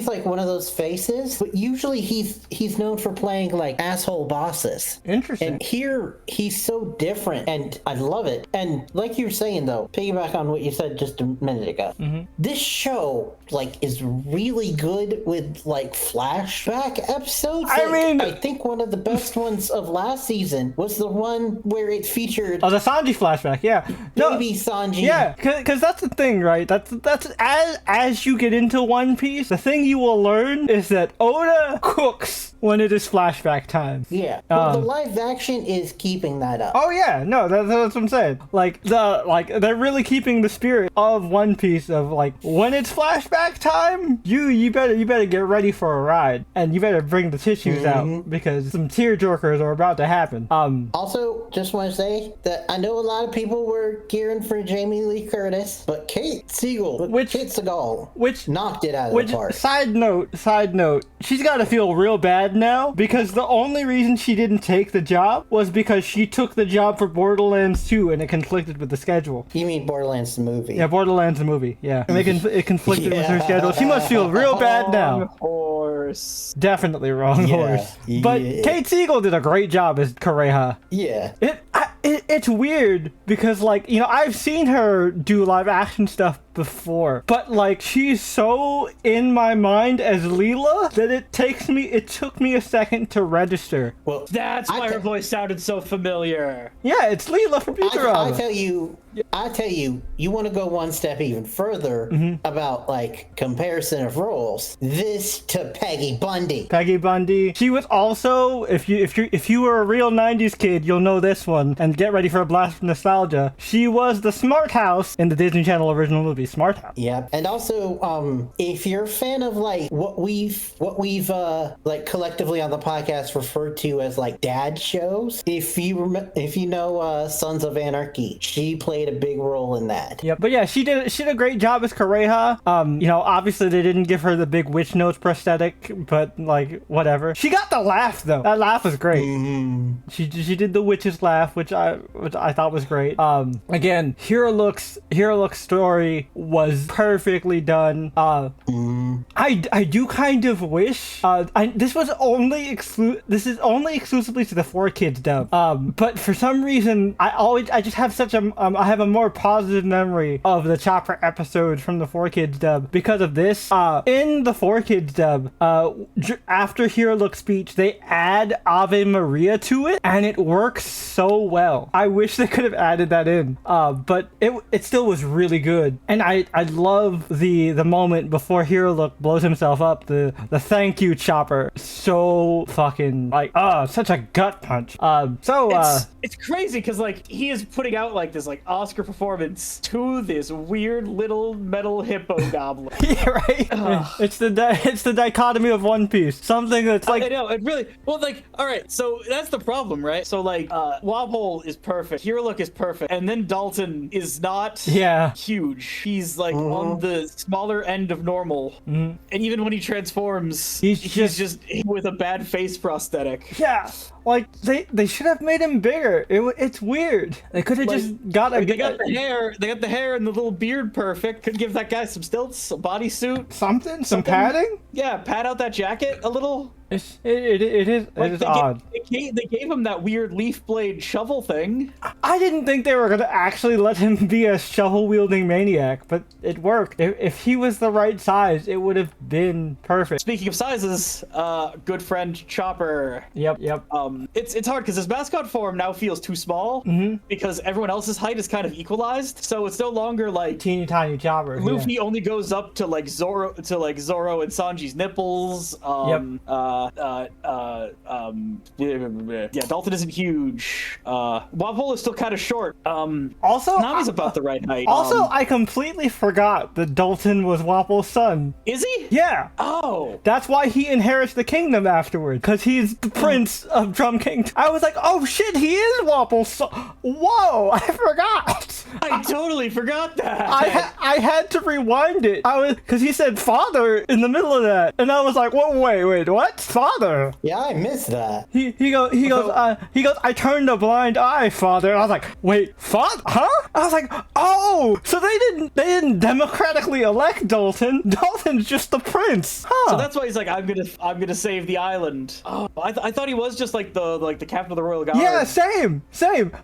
like one of those faces, but usually he's known for playing like asshole bosses. Interesting. And here he's so different, and I love it. And like you were saying though, piggyback on what you said just a minute ago, this show like is really good with like flashback episodes. I think one of the best ones of last season was the one where it featured the Sanji flashback. Yeah. Baby Sanji. Yeah, because that's the thing, right? That's as you get into One Piece, the thing you will learn is that Oda cooks when it is flashback time. Yeah. Well, the live action is keeping that up. Oh yeah, no, that's what I'm saying. Like they're really keeping the spirit of One Piece of like when it's flashback time, you better get ready for a ride, and you better bring the tissues out because some tearjerkers are about to happen. Also, just want to say that I know a lot of people were gearing for Jamie Lee Curtis, but Kate Segal knocked it out of the park. Side note, she's got to feel real bad now because the only reason she didn't take the job was because she took the job for Borderlands 2 and it conflicted with the schedule. You mean Borderlands the movie? Yeah, Borderlands the movie. Yeah, and it conflicted with her schedule. She must feel real bad now. Horse. Definitely wrong horse. But Kate Segal did a great job as Kureha. Yeah. It's weird because, like, you know, I've seen her do live action stuff before, but like she's so in my mind as Leela that it took me a second to register. Well, that's why her voice sounded so familiar. Yeah, it's Leela from Futurama. I tell you, you want to go one step even further about like comparison of roles. This to Peggy Bundy. Peggy Bundy. She was also, if you were a real 90s kid, you'll know this one and get ready for a blast of nostalgia. She was the Smart House in the Disney Channel original movie Smart House. Yep. And also, if you're a fan of like what we've like collectively on the podcast referred to as like dad shows, if you know Sons of Anarchy, she played a big role in that. Yep. But yeah, she did a great job as Kureha. You know, obviously they didn't give her the big witch nose prosthetic, but like whatever. She got the laugh though. That laugh was great. She did the witch's laugh, which I thought was great. Again, Hero Look's story was perfectly done. I do kind of wish this is only exclusively to the 4Kids dub. But for some reason I just have such a I have a more positive memory of the Chopper episode from the 4Kids dub because of this. In the 4Kids dub, after Hero Look's speech, they add Ave Maria to it, and it works so well. I wish they could have added that in, but it still was really good. And I love the moment before Hero Look blows himself up, the thank you Chopper. So fucking like such a gut punch. It's crazy because like he is putting out like this like Oscar performance to this weird little metal hippo goblin. Yeah, right. It's the dichotomy of One Piece. Something that's like I know it really well. Like all right, so that's the problem, right? So like Wobble is perfect, Hero Look is perfect, and then Dalton is not huge. He's like on the smaller end of normal, and even when he transforms, he's just with a bad face prosthetic. Yeah. Like they should have made him bigger. It's weird. They could have just got They got the hair and the little beard perfect. Could give that guy some stilts, a bodysuit, some padding. Yeah, pad out that jacket a little. It is odd. They gave him that weird leaf blade shovel thing. I didn't think they were gonna actually let him be a shovel-wielding maniac, but it worked. If he was the right size, it would have been perfect. Speaking of sizes, good friend Chopper. Yep. It's hard because his mascot form now feels too small because everyone else's height is kind of equalized. So it's no longer like teeny tiny Chopper. Luffy only goes up to like Zoro and Sanji's nipples. Yeah, Dalton isn't huge. Wapol is still kind of short. Also, Nami's about the right height. Also, I completely forgot that Dalton was Wapol's son. Is he? Yeah. Oh. That's why he inherits the kingdom afterward, because he's the prince of Drum King. I was like, oh shit, he is Wapol's son. Whoa, I forgot. I totally forgot that. I had to rewind it. Because he said father in the middle of that, and I was like, wait, what? Father? Yeah, I missed that. He goes, I turned a blind eye, father. And I was like, wait, father? Huh? I was like, oh, so they didn't democratically elect Dalton. Dalton's just the prince. Huh. So that's why he's like, I'm gonna save the island. Oh, I thought he was just like the captain of the Royal Guard. Yeah, same.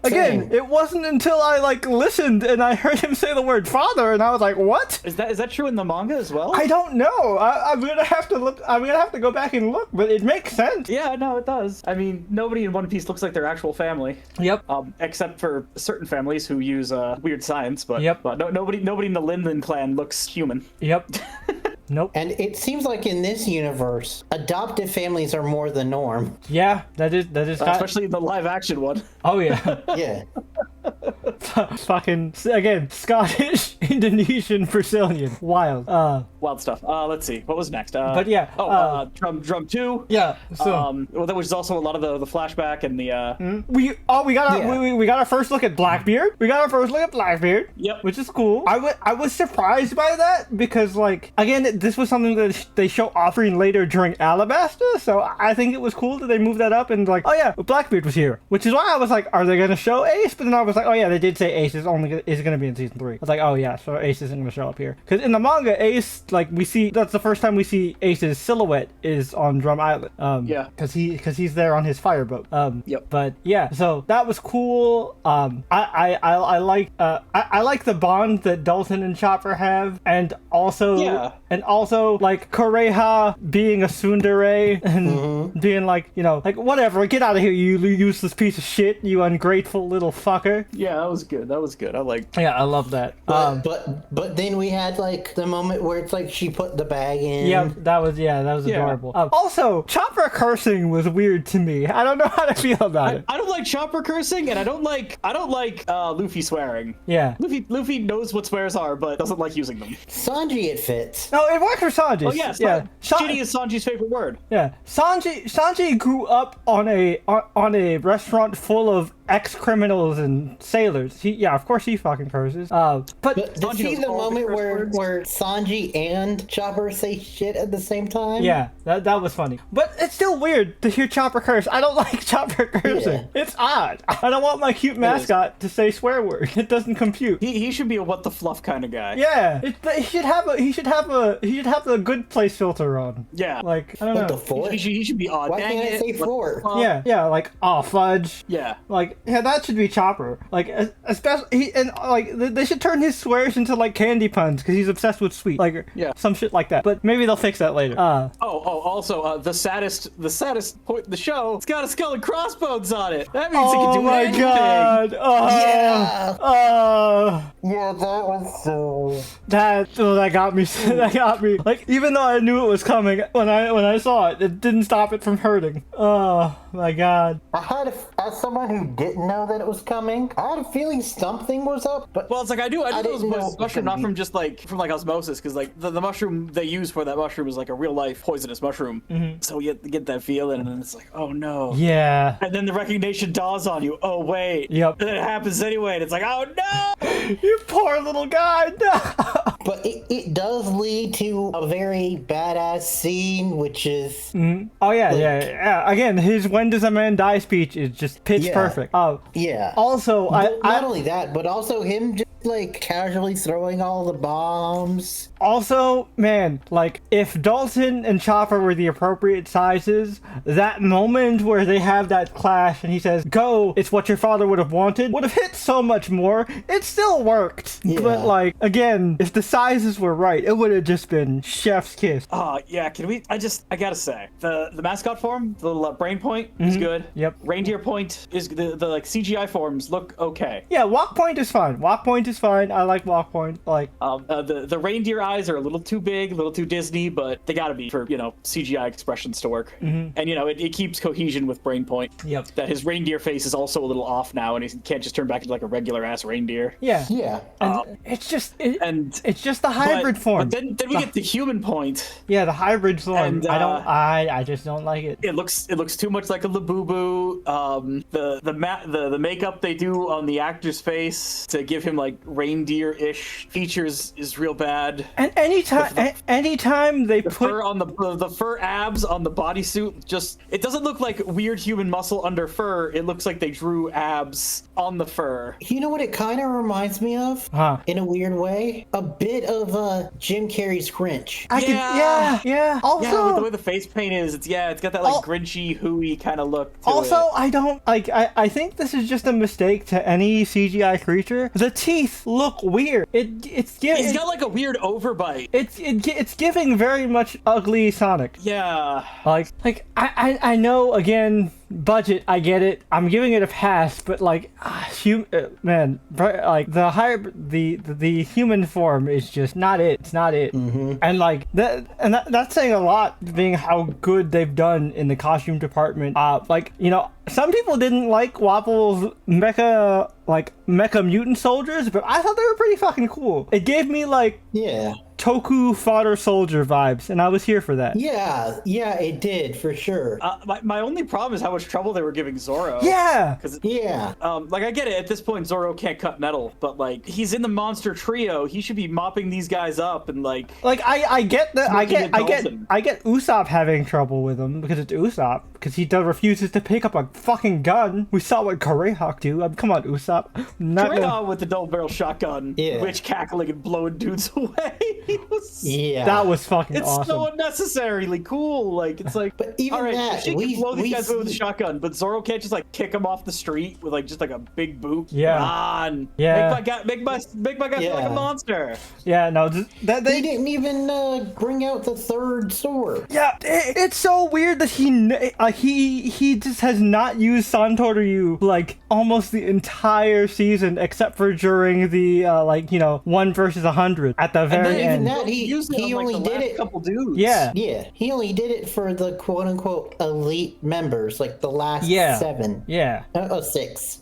Again, it wasn't until I listened and I heard him say the word father, and I was like, what? Is that true in the manga as well? I don't know. I'm gonna have to look. I'm gonna have to go back and look, but it makes sense. Yeah, no, it does. I mean, nobody in One Piece looks like their actual family. Yep. Except for certain families who use weird science, but yep. But nobody in the Linden clan looks human. Yep. Nope. And it seems like in this universe, adoptive families are more the norm. Yeah, that is especially in the live action one. Oh yeah. Yeah. Fucking again, Scottish, Indonesian, Brazilian, wild. Wild stuff. Let's see, what was next? But yeah. Drum 2. Yeah. So well, that was also a lot of the flashback and the. We got our first look at Blackbeard. Yep. Which is cool. I was surprised by that because again, this was something that they show offering later during Alabasta, so I think it was cool that they moved that up and oh yeah, Blackbeard was here, which is why I was like, are they gonna show Ace? But then I was like, oh yeah, they did say Ace is gonna be in season 3. I was like, oh yeah, so Ace isn't gonna show up here because in the manga, Ace that's the first time we see Ace's silhouette is on Drum Island. Yeah, because he's there on his fireboat. Yep. But yeah, so that was cool. I like the bond that Dalton and Chopper have, and also Koreha being a tsundere and being whatever, get out of here, you useless piece of shit, you ungrateful little fucker. Yeah, that was good. I liked. Yeah, I love that. But then we had the moment where it's she put the bag in. Yeah, that was adorable. Also, Chopper cursing was weird to me. I don't know how to feel about it. I don't like Chopper cursing, and I don't like Luffy swearing. Yeah. Luffy knows what swears are, but doesn't like using them. Sanji, it fits. No, it works for Sanji. Oh yes, yeah. Shitty is Sanji's favorite word. Yeah, Sanji grew up on a restaurant full of ex-criminals and sailors. Of course he fucking curses. But to see the moment where Sanji and Chopper say shit at the same time. Yeah, that was funny. But it's still weird to hear Chopper curse. I don't like Chopper cursing. Yeah. It's odd. I don't want my cute mascot to say swear words. It doesn't compute. He should be a what the fluff kind of guy. Yeah, he should have the good place filter on. Yeah, I don't know. The four? He should be odd. Why can't I say four? Yeah, aw fudge. Yeah, that should be Chopper. Especially they should turn his swears into candy puns because he's obsessed with sweet. Some shit like that. But maybe they'll fix that later. Also, the saddest point in the show, it's got a skull and crossbones on it. That means it can do anything. Oh my god. Yeah, that was so. That got me. That got me. Even though I knew it was coming, when I saw it, it didn't stop it from hurting. Oh my god. As someone who didn't know that it was coming, I had a feeling something was up. But well, it's I knew it was mushroom, not from just from osmosis, because the mushroom they use for that mushroom is a real life poisonous mushroom. Mm-hmm. So you get that feeling, and then it's oh no. Yeah. And then the recognition dawns on you. Oh wait. Yep. And then it happens anyway, and it's oh no. You poor little guy. No. But it does lead to a very badass scene, which is. Mm-hmm. Oh yeah. Again, his "When does a man die" speech is just pitch perfect. Yeah. Also, not only that, but also him just like casually throwing all the bombs. Also, man, like, if Dalton and Chopper were the appropriate sizes, that moment where they have that clash and he says, "Go, it's what your father would have wanted," would have hit so much more. It still worked. Yeah. But, like, again, if the sizes were right, it would have just been chef's kiss. Yeah, can we, I gotta say, the mascot form, the little brain point is good. Yep. Reindeer point is, the like, CGI forms look okay. Yeah, walk point is fine. Walk point is fine. I like walk point. Like, the reindeer eyes are a little too big, a little too Disney, but they gotta be for, CGI expressions to work. And, it keeps cohesion with brain point. Yep. That his reindeer face is also a little off now, and he can't just turn back into like a regular ass reindeer. yeah. Yeah. And it's just and it's just the hybrid form. But then we get the human point. Yeah, the hybrid form. And, I just don't like it. It looks too much like a Labubu. The makeup they do on the actor's face to give him like reindeer-ish features is real bad. And anytime they put fur on the fur abs on the bodysuit, just it doesn't look like weird human muscle under fur. It looks like they drew abs on the fur. You know what it kind of reminds me of? Huh. In a weird way? A bit of Jim Carrey's Grinch. Yeah. Also, Yeah, with the way the face paint is, it's got that like grinchy, hooey kind of look to also, it. I don't like. I think this is just a mistake to any CGI creature. The teeth look weird. He's got like a weird overbite. It's giving very much ugly Sonic. Yeah. Like I know, again, budget, I get it. I'm giving it a pass, but like, man, like the human form is just not it. It's not it. And like that's saying a lot, being how good they've done in the costume department. Like, some people didn't like Wobble's mecha mutant soldiers, but I thought they were pretty fucking cool. It gave me like Toku fodder soldier vibes, and I was here for that. Yeah, it did, for sure. My only problem is how much trouble they were giving Zoro. Yeah. Like, I get it. At this point, Zoro can't cut metal, but like, he's in the monster trio. He should be mopping these guys up and like. Like, I get that. I get Usopp having trouble with him because it's Usopp, because he refuses to pick up a fucking gun. We saw what Greyhawk do. Come on, Usopp. Greyhawk with the double barrel shotgun, which cackling and blowing dudes away. That was fucking awesome. It's so unnecessarily cool. Like, it's like, but even all right, that, she can blow these guys away with a shotgun, but Zoro can't just like kick him off the street with like just like a big boot. Yeah. Come on. Yeah. Make my guy feel like a monster. Yeah. No. They didn't even bring out the third sword. Yeah. It's so weird that he just has not used Santoryu like almost the entire season, except for during the 1 versus 100 at the very end. Even that, he only did it. Couple dudes. Yeah. He only did it for the quote unquote elite members, like the last 7. Yeah. 6.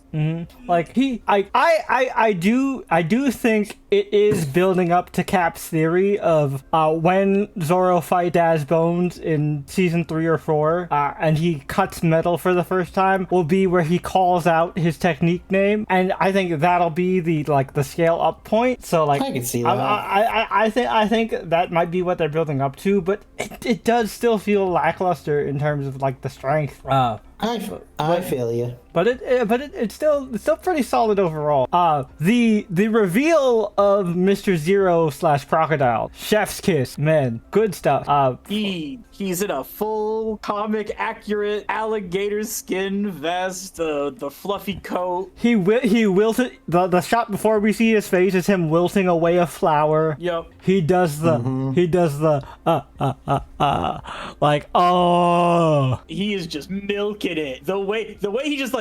Like I do think it is building up to Cap's theory of when Zoro fights Daz Bones in season 3 or 4, and he cuts metal for the first time, will be where he calls out his technique name, and I think that'll be the scale up point. So like, I can see that. I think that might be what they're building up to, but it does still feel lackluster in terms of like the strength. I feel you. But it's still pretty solid overall. The reveal of Mr. Zero / Crocodile, chef's kiss, man, good stuff. He's in a full comic accurate alligator skin vest, the fluffy coat. He wilted the shot before we see his face is him wilting away a flower. Yep. He does the like, oh. He is just milking it. The way he just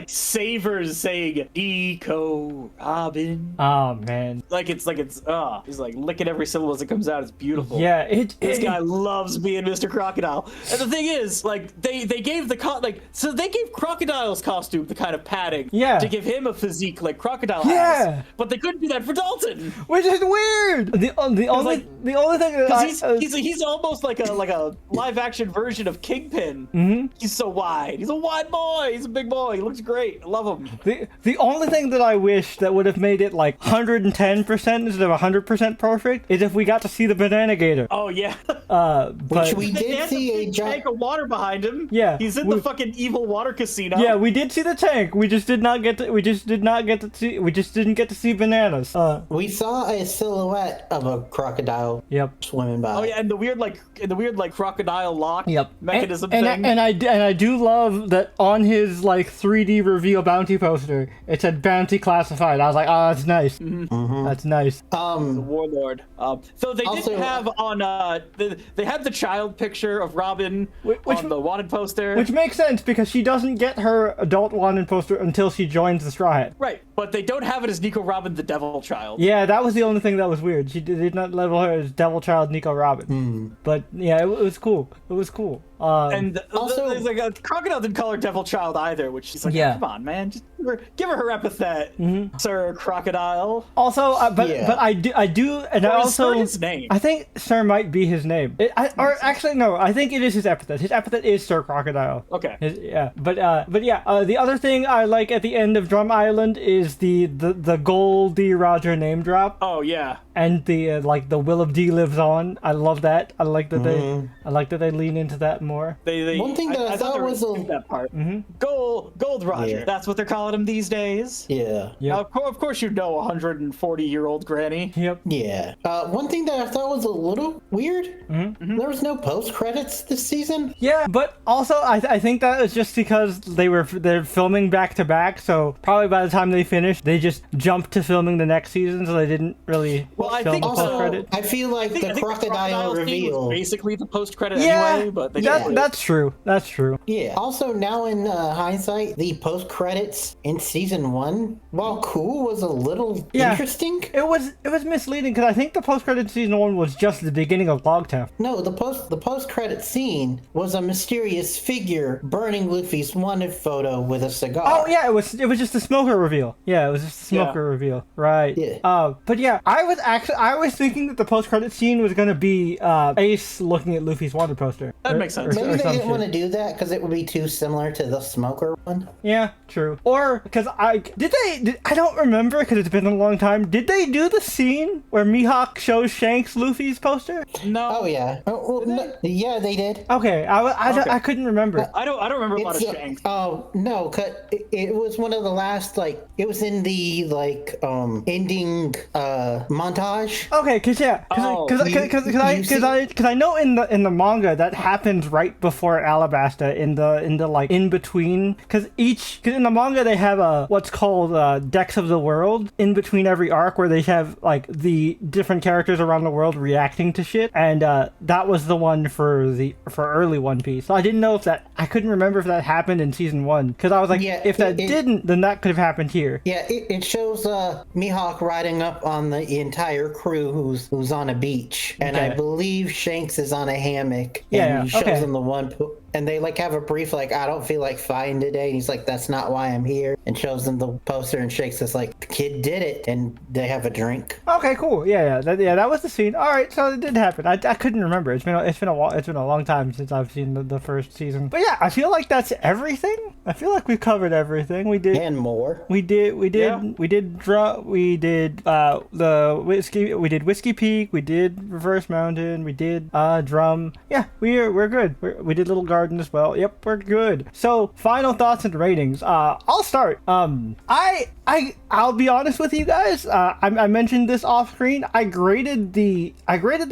savors saying Eco Robin. Oh man. He's like licking every syllable as it comes out. It's beautiful. Yeah, this guy loves being Mr. Crocodile. And the thing is, like, they gave they gave Crocodile's costume the kind of padding to give him a physique like Crocodile has. But they couldn't do that for Dalton, which is weird. The only thing that he's almost like a live action version of Kingpin. He's so wide. He's a wide boy. He's a big boy. He looks great. I love him. The only thing that I wish that would have made it like 110% instead of 100% perfect is if we got to see the Banana Gator. Oh yeah. Which we did see a tank of water behind him. Yeah, he's in the fucking evil water casino. Yeah, we did see the tank. We just didn't get to see bananas. We saw a silhouette of a crocodile. Yep. Swimming by. Oh yeah, and the weird crocodile lock. Yep. Mechanism and thing. I do love that on his 3D reveal bounty poster it said bounty classified. I was like, oh, that's nice. That's nice. The warlord. So they also, didn't have on they had the child picture of Robin on the wanted poster, which makes sense because she doesn't get her adult wanted poster until she joins the Straw Hat. Right, but they don't have it as Nico Robin the Devil Child. Yeah, that was the only thing that was weird. She did not label her as Devil Child Nico Robin. But yeah, it was cool. It was cool. And also, there's a crocodile didn't call her Devil Child either, which she's like, yeah. Come on, man, just give her epithet, Sir Crocodile. Also, but I do, and I also his name. I think Sir might be his name. Actually, no, I think it is his epithet. His epithet is Sir Crocodile. Okay. The other thing I like at the end of Drum Island is the Goldie Roger name drop. Oh yeah. And the the Will of D lives on. I love that. I like that they lean into that more. One thing that I thought was that part. Gold Roger. Yeah. That's what they're calling him these days. Yeah. Yeah. Of course you know 140-year-old granny. Yep. Yeah. One thing that I thought was a little weird. There was no post credits this season. Yeah, but also I think that was just because they're filming back to back, so probably by the time they finished, they just jumped to filming the next season, so they didn't really I film think the also, post credit. I feel like the crocodile reveal basically the post credit anyway, but they that's true. That's true. Yeah. Also, now in hindsight, the post credits in season 1, while cool, was a little interesting. It was misleading because I think the post credit season 1 was just the beginning of Logtown. No, the post credit scene was a mysterious figure burning Luffy's wanted photo with a cigar. Oh yeah, it was just a smoker reveal. Yeah, it was just a smoker reveal. Right. Yeah. But yeah, I was thinking that the post credit scene was gonna be Ace looking at Luffy's wanted poster. That makes sense. Maybe they didn't want to do that because it would be too similar to the smoker one. Yeah, true. Or because I don't remember because it's been a long time. Did they do the scene where Mihawk shows Shanks Luffy's poster? No. Oh yeah. Yeah, they did. Okay, I couldn't remember. I don't remember a lot of Shanks. Oh no, cause it was one of the last it was in the ending montage. Okay, because I know in the manga that happens right before Alabasta in the in between because in the manga they have what's called decks of the world in between every arc where they have the different characters around the world reacting to shit, and that was the one for early One Piece. So I didn't know I couldn't remember if that happened in season 1 because I was like, if that didn't, then that could have happened here. Yeah, it shows Mihawk riding up on the entire crew who's on a beach, and I believe Shanks is on a hammock. And he shows them the one. And they like have a brief like, I don't feel like fighting today. And he's like, that's not why I'm here. And shows them the poster and shakes us like, the kid did it. And they have a drink. Okay, cool. Yeah. That was the scene. All right, so it did happen. I couldn't remember. It's been a long time since I've seen the first season. But yeah, I feel like that's everything. I feel like we covered everything. We did and more. We did the whiskey. We did Whiskey Peak. We did Reverse Mountain. We did Drum. Yeah, we're good. We did Little Garden as well. Yep, we're good. So final thoughts and ratings. I'll start. I'll be honest with you guys. I mentioned this off screen. I graded the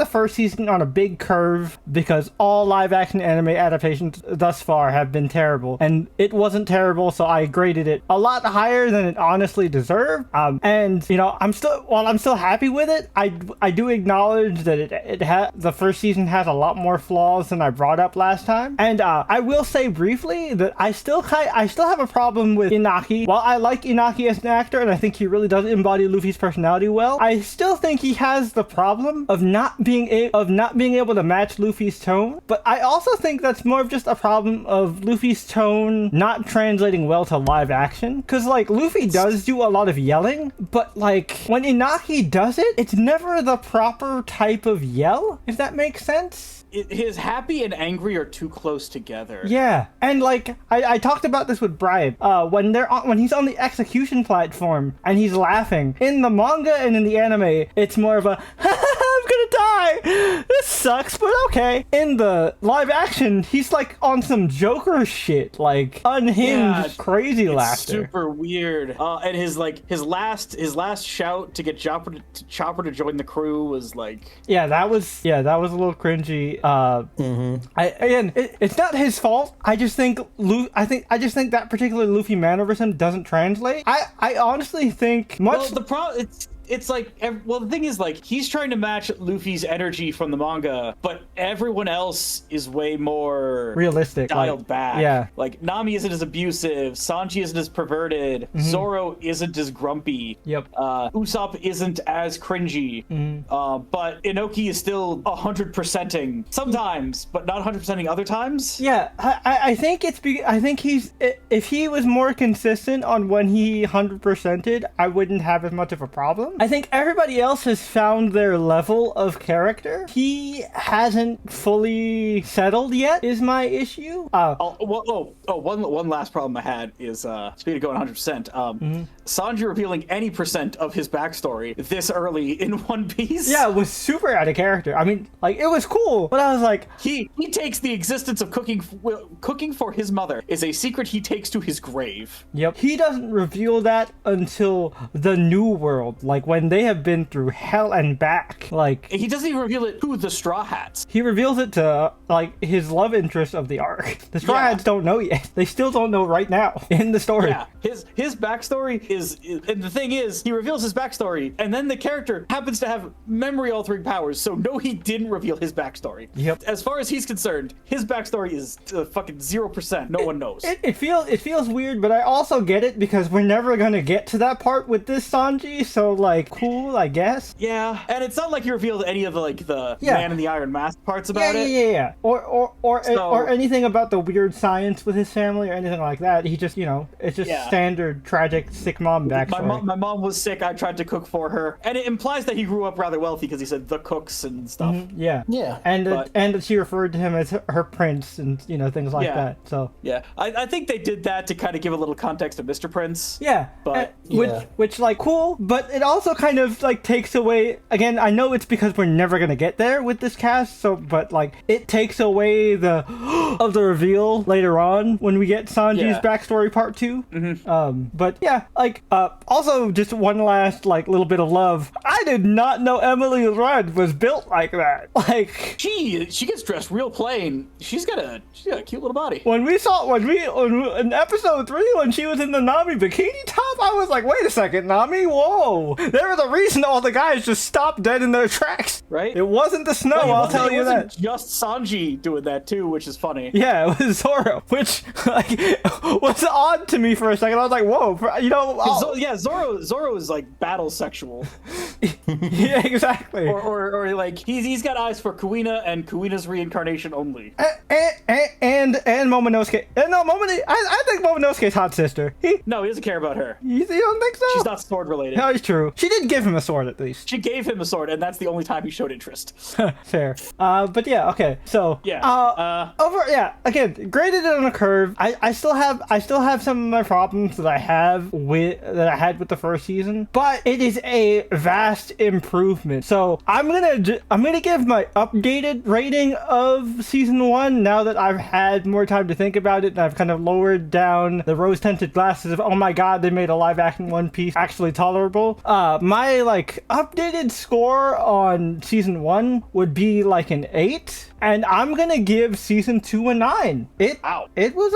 first season on a big curve because all live action anime adaptations thus far have been terrible, and it wasn't terrible, so I graded it a lot higher than it honestly deserved. And you know, I'm still happy with it. I do acknowledge that the first season has a lot more flaws than I brought up last time, and I will say briefly that I still have a problem with Inaki. While I like Inaki as an actor, and I think he really does embody Luffy's personality well, I still think he has the problem of not being able to match Luffy's tone. But I also think that's more of just a problem of Luffy's tone not translating well to live action. Because like Luffy does do a lot of yelling, but like when Inaki does it, it's never the proper type of yell, if that makes sense. His happy and angry are too close together. Yeah, and like I talked about this with Brian. When he's on the execution platform and he's laughing in the manga and in the anime, it's more of a I'm gonna die. This sucks, but okay. In the live action, he's like on some Joker shit, like unhinged, crazy laughter. Super weird. And his last shout to get Chopper to join the crew was like. Yeah, that was a little cringy. It's not his fault. I just think that particular Luffy mannerism doesn't translate. I honestly think much. Well, the problem it's like, well, the thing is, like, he's trying to match Luffy's energy from the manga, but everyone else is way more realistic, dialed back. Yeah, like Nami isn't as abusive, Sanji isn't as perverted, Zoro isn't as grumpy. Yep. Usopp isn't as cringy. But Inoki is still 100%ing sometimes, but not 100%ing other times. Yeah, I think if he was more consistent on when he 100%ed, I wouldn't have as much of a problem. I think everybody else has found their level of character. He hasn't fully settled yet, is my issue. One last problem I had is, speaking of going 100%, Sanji revealing any percent of his backstory this early in One Piece. Yeah, it was super out of character. I mean, like, it was cool, but I was like... He takes the existence of cooking for his mother is a secret he takes to his grave. Yep. He doesn't reveal that until the New World, like when they have been through hell and back. Like, he doesn't even reveal it to the Straw Hats. He reveals it to like his love interest of the arc. The Straw Hats don't know yet. They still don't know right now in the story. Yeah, his backstory is, and the thing is, he reveals his backstory, and then the character happens to have memory altering powers. So no, he didn't reveal his backstory. Yep. As far as he's concerned, his backstory is fucking 0%. No one knows. It feels weird, but I also get it because we're never gonna get to that part with this Sanji. So like, cool, I guess. Yeah, and it's not like you revealed any of the Man in the Iron Mask parts about it. Yeah. Or anything about the weird science with his family or anything like that. He just, it's just standard tragic sick mom backstory. My mom was sick. I tried to cook for her, and it implies that he grew up rather wealthy because he said the cooks and stuff. Yeah. And she referred to him as her prince and things like that. So I think they did that to kind of give a little context to Mr. Prince. Yeah, but which like cool, but it also kind of like takes away. Again, I know it's because we're never gonna get there with this cast. So, but like it takes away the of the reveal later on when we get Sanji's backstory part 2. But yeah, like also just one last like little bit of love. I did not know Emily Rudd was built like that. Like she gets dressed real plain. She's got a cute little body. When in episode 3 when she was in the Nami bikini top, I was like, wait a second, Nami, whoa! There was a reason all the guys just stopped dead in their tracks. Right? It wasn't the snow, I'll tell you that. It wasn't just Sanji doing that too, which is funny. Yeah, it was Zoro, which like was odd to me for a second. I was like, whoa, Zoro is like battle sexual. Yeah, exactly. Or like he's got eyes for Kuina and Kuina's reincarnation only. And Momonosuke. No, I think Momonosuke's hot sister. No, he doesn't care about her. You don't think so? She's not sword related. No, it's true. She did give him a sword at least. She gave him a sword, and that's the only time he showed interest. Fair. But yeah, okay. So again, graded it on a curve. I still have some of my problems that I had with the first season, but it is a vast improvement. So I'm gonna give my updated rating of season 1 now that I've had more time to think about it and I've kind of lowered down the rose-tinted glasses of, oh my god, they made a live-action One Piece actually tolerable. My like updated score on season 1 would be like an 8. And I'm gonna give season 2 a 9. It was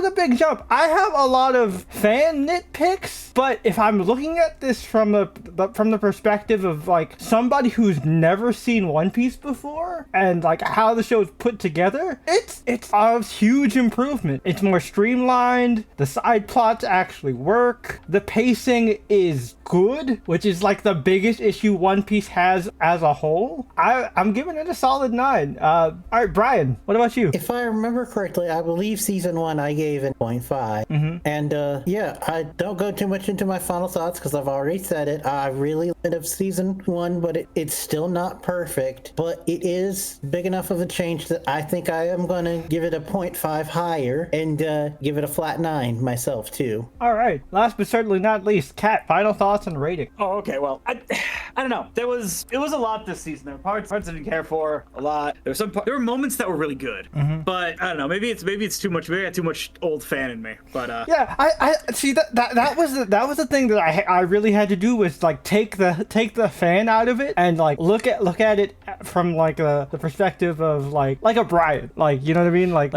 a big jump. I have a lot of fan nitpicks, but if I'm looking at this from the perspective of like somebody who's never seen One Piece before and like how the show is put together, it's a huge improvement. It's more streamlined. The side plots actually work. The pacing is good, which is like the biggest issue One Piece has as a whole. I'm giving it a solid 9. All right, Brian, what about you? If I remember correctly, I believe season 1 I gave it 0.5. And I don't go too much into my final thoughts because I've already said it. I really love season 1, but it's still not perfect. But it is big enough of a change that I think I am going to give it a 0.5 higher and give it a flat 9 myself too. All right. Last but certainly not least, Kat, final thoughts thoughts on rating? Oh, okay. Well, I don't know. It was a lot this season. There were parts I didn't care for a lot. There were moments that were really good, but I don't know. Maybe it's too much. Maybe I got too much old fan in me. But yeah, I see that was the thing that I really had to do, was like take the fan out of it and like look at it from like the perspective of like a Brian, like, you know what I mean, like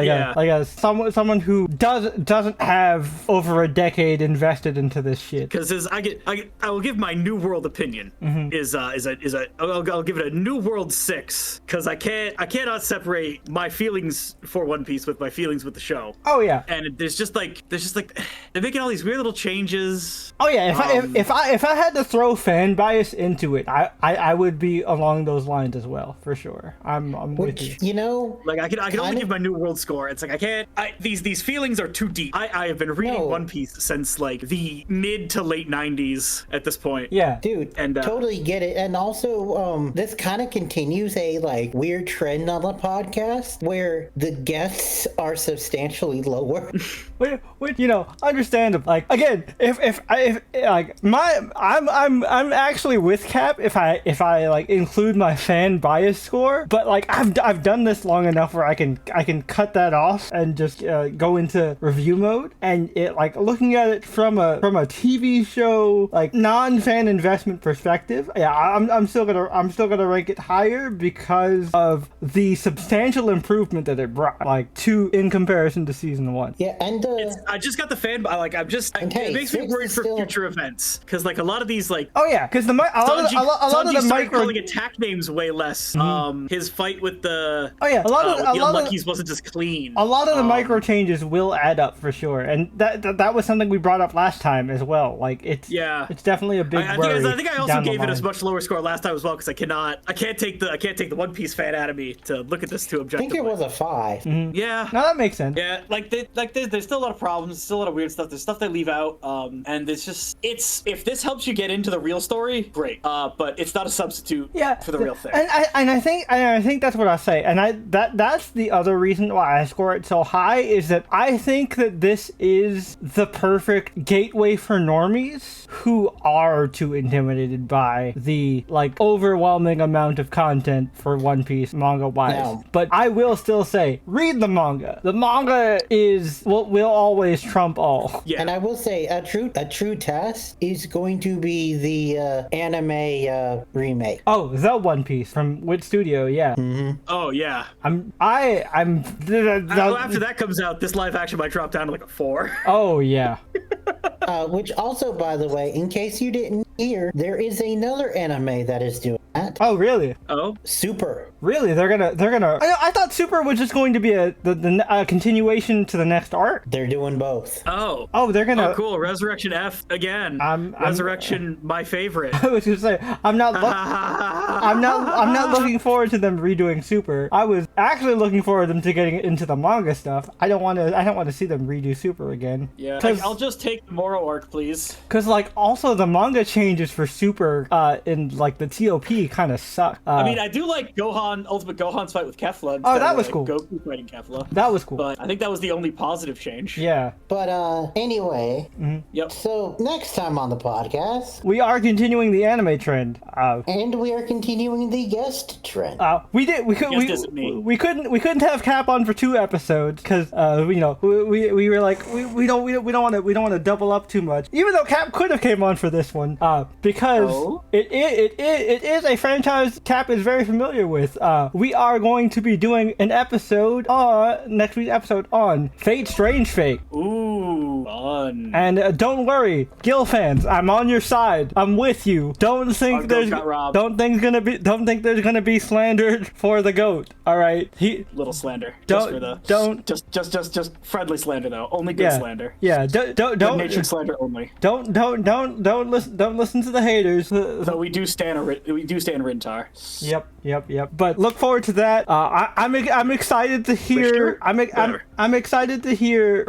someone who doesn't have over a decade invested into this shit. Because I will give my New World opinion. I'll give it a New World 6, because I cannot separate my feelings for One Piece with my feelings with the show. Oh yeah. And there's just like they're making all these weird little changes. Oh yeah, if I had to throw fan bias into it, I would be along those lines as well, for sure. I'm with you. You know, like I can only give my New World score. It's like I can't. These feelings are too deep. I have been reading One Piece since like the mid to late 90s at this point. Yeah, dude, and totally get it. And also, this kind of continues a like weird trend on the podcast where the guests are substantially lower. Which, you know, understandable. Like, again, if like I'm actually with Cap if I like include my fan bias score, but like I've done this long enough where I can cut that off and just go into review mode, and it, like, looking at it from a TV show, like, non-fan investment perspective, yeah, I'm still gonna rank it higher because of the substantial improvement that it brought, like, in comparison to season 1. Yeah, and I just got the fan, like, it makes me worried for future events, because like a lot of these, like, oh yeah, because a lot of the micro calling attack names way less. His fight with the a lot of the Unluckies wasn't as clean. A lot of the micro changes will add up for sure, and that was something we brought up last time as well. Like, it's definitely a big worry. I think I also gave it a much lower score last time as well, because I can't take the One Piece fan out of me to look at this too objectively. I think it was a 5. Yeah, no, that makes sense. Yeah, there's still a lot of problems, still a lot of weird stuff. There's stuff they leave out, and if this helps you get into the real story, great. But it's not a substitute for the real thing. And I think that's what I say. And that's the other reason why I score it so high, is that I think that this is the perfect gateway for normies who are too intimidated by the, like, overwhelming amount of content for One Piece manga wise. No. But I will still say, read the manga. The manga will always trump all. Yeah. And I will say a true test is going to be the anime remake. Oh, the One Piece from Wit Studio, yeah. Mm-hmm. Oh yeah. I'm after that comes out, this live action might drop down to like a 4. Oh yeah. Which also, by the way, in case you didn't hear, there is another anime that is doing that. Oh really? Oh, Super. Really? They're gonna. I thought Super was just going to be a continuation to the next arc. They're doing both. Oh, they're gonna. Oh, cool. Resurrection F again. Resurrection, my favorite. I was gonna say I'm not looking forward to them redoing Super. I was actually looking forward to them to getting into the manga stuff. I don't want to see them redo Super again. Yeah. I'll just take the Moro arc, please. Because, like, also the manga changes for Super in, like, the TOP kind of suck. I mean, I do like Ultimate Gohan's fight with Kefla. Oh, that was cool. Goku fighting Kefla. That was cool. But I think that was the only positive change. Yeah. But anyway. Mm-hmm. Yep. So next time on the podcast, we are continuing the anime trend. And we are continuing the guest trend. We couldn't have Cap on for 2 episodes because we were like we don't want to double up too much. Even though Cap could have came on for this one, because it is a franchise Cap is very familiar with. We are going to be doing an episode next week's episode on Fate Strange Fate. Ooh, fun. And don't worry, Gil fans, I'm on your side. I'm with you. Don't think there's gonna be slander for the goat. All right, little slander. Just friendly slander though. Only good slander. Yeah, don't good-natured slander only. Don't listen to the haters. So we do stand Rintar. Yep. But look forward to that. I'm excited to hear. I'm excited to hear.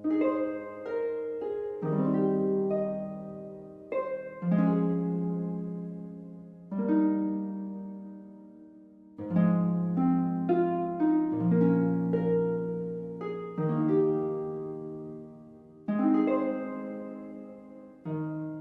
you.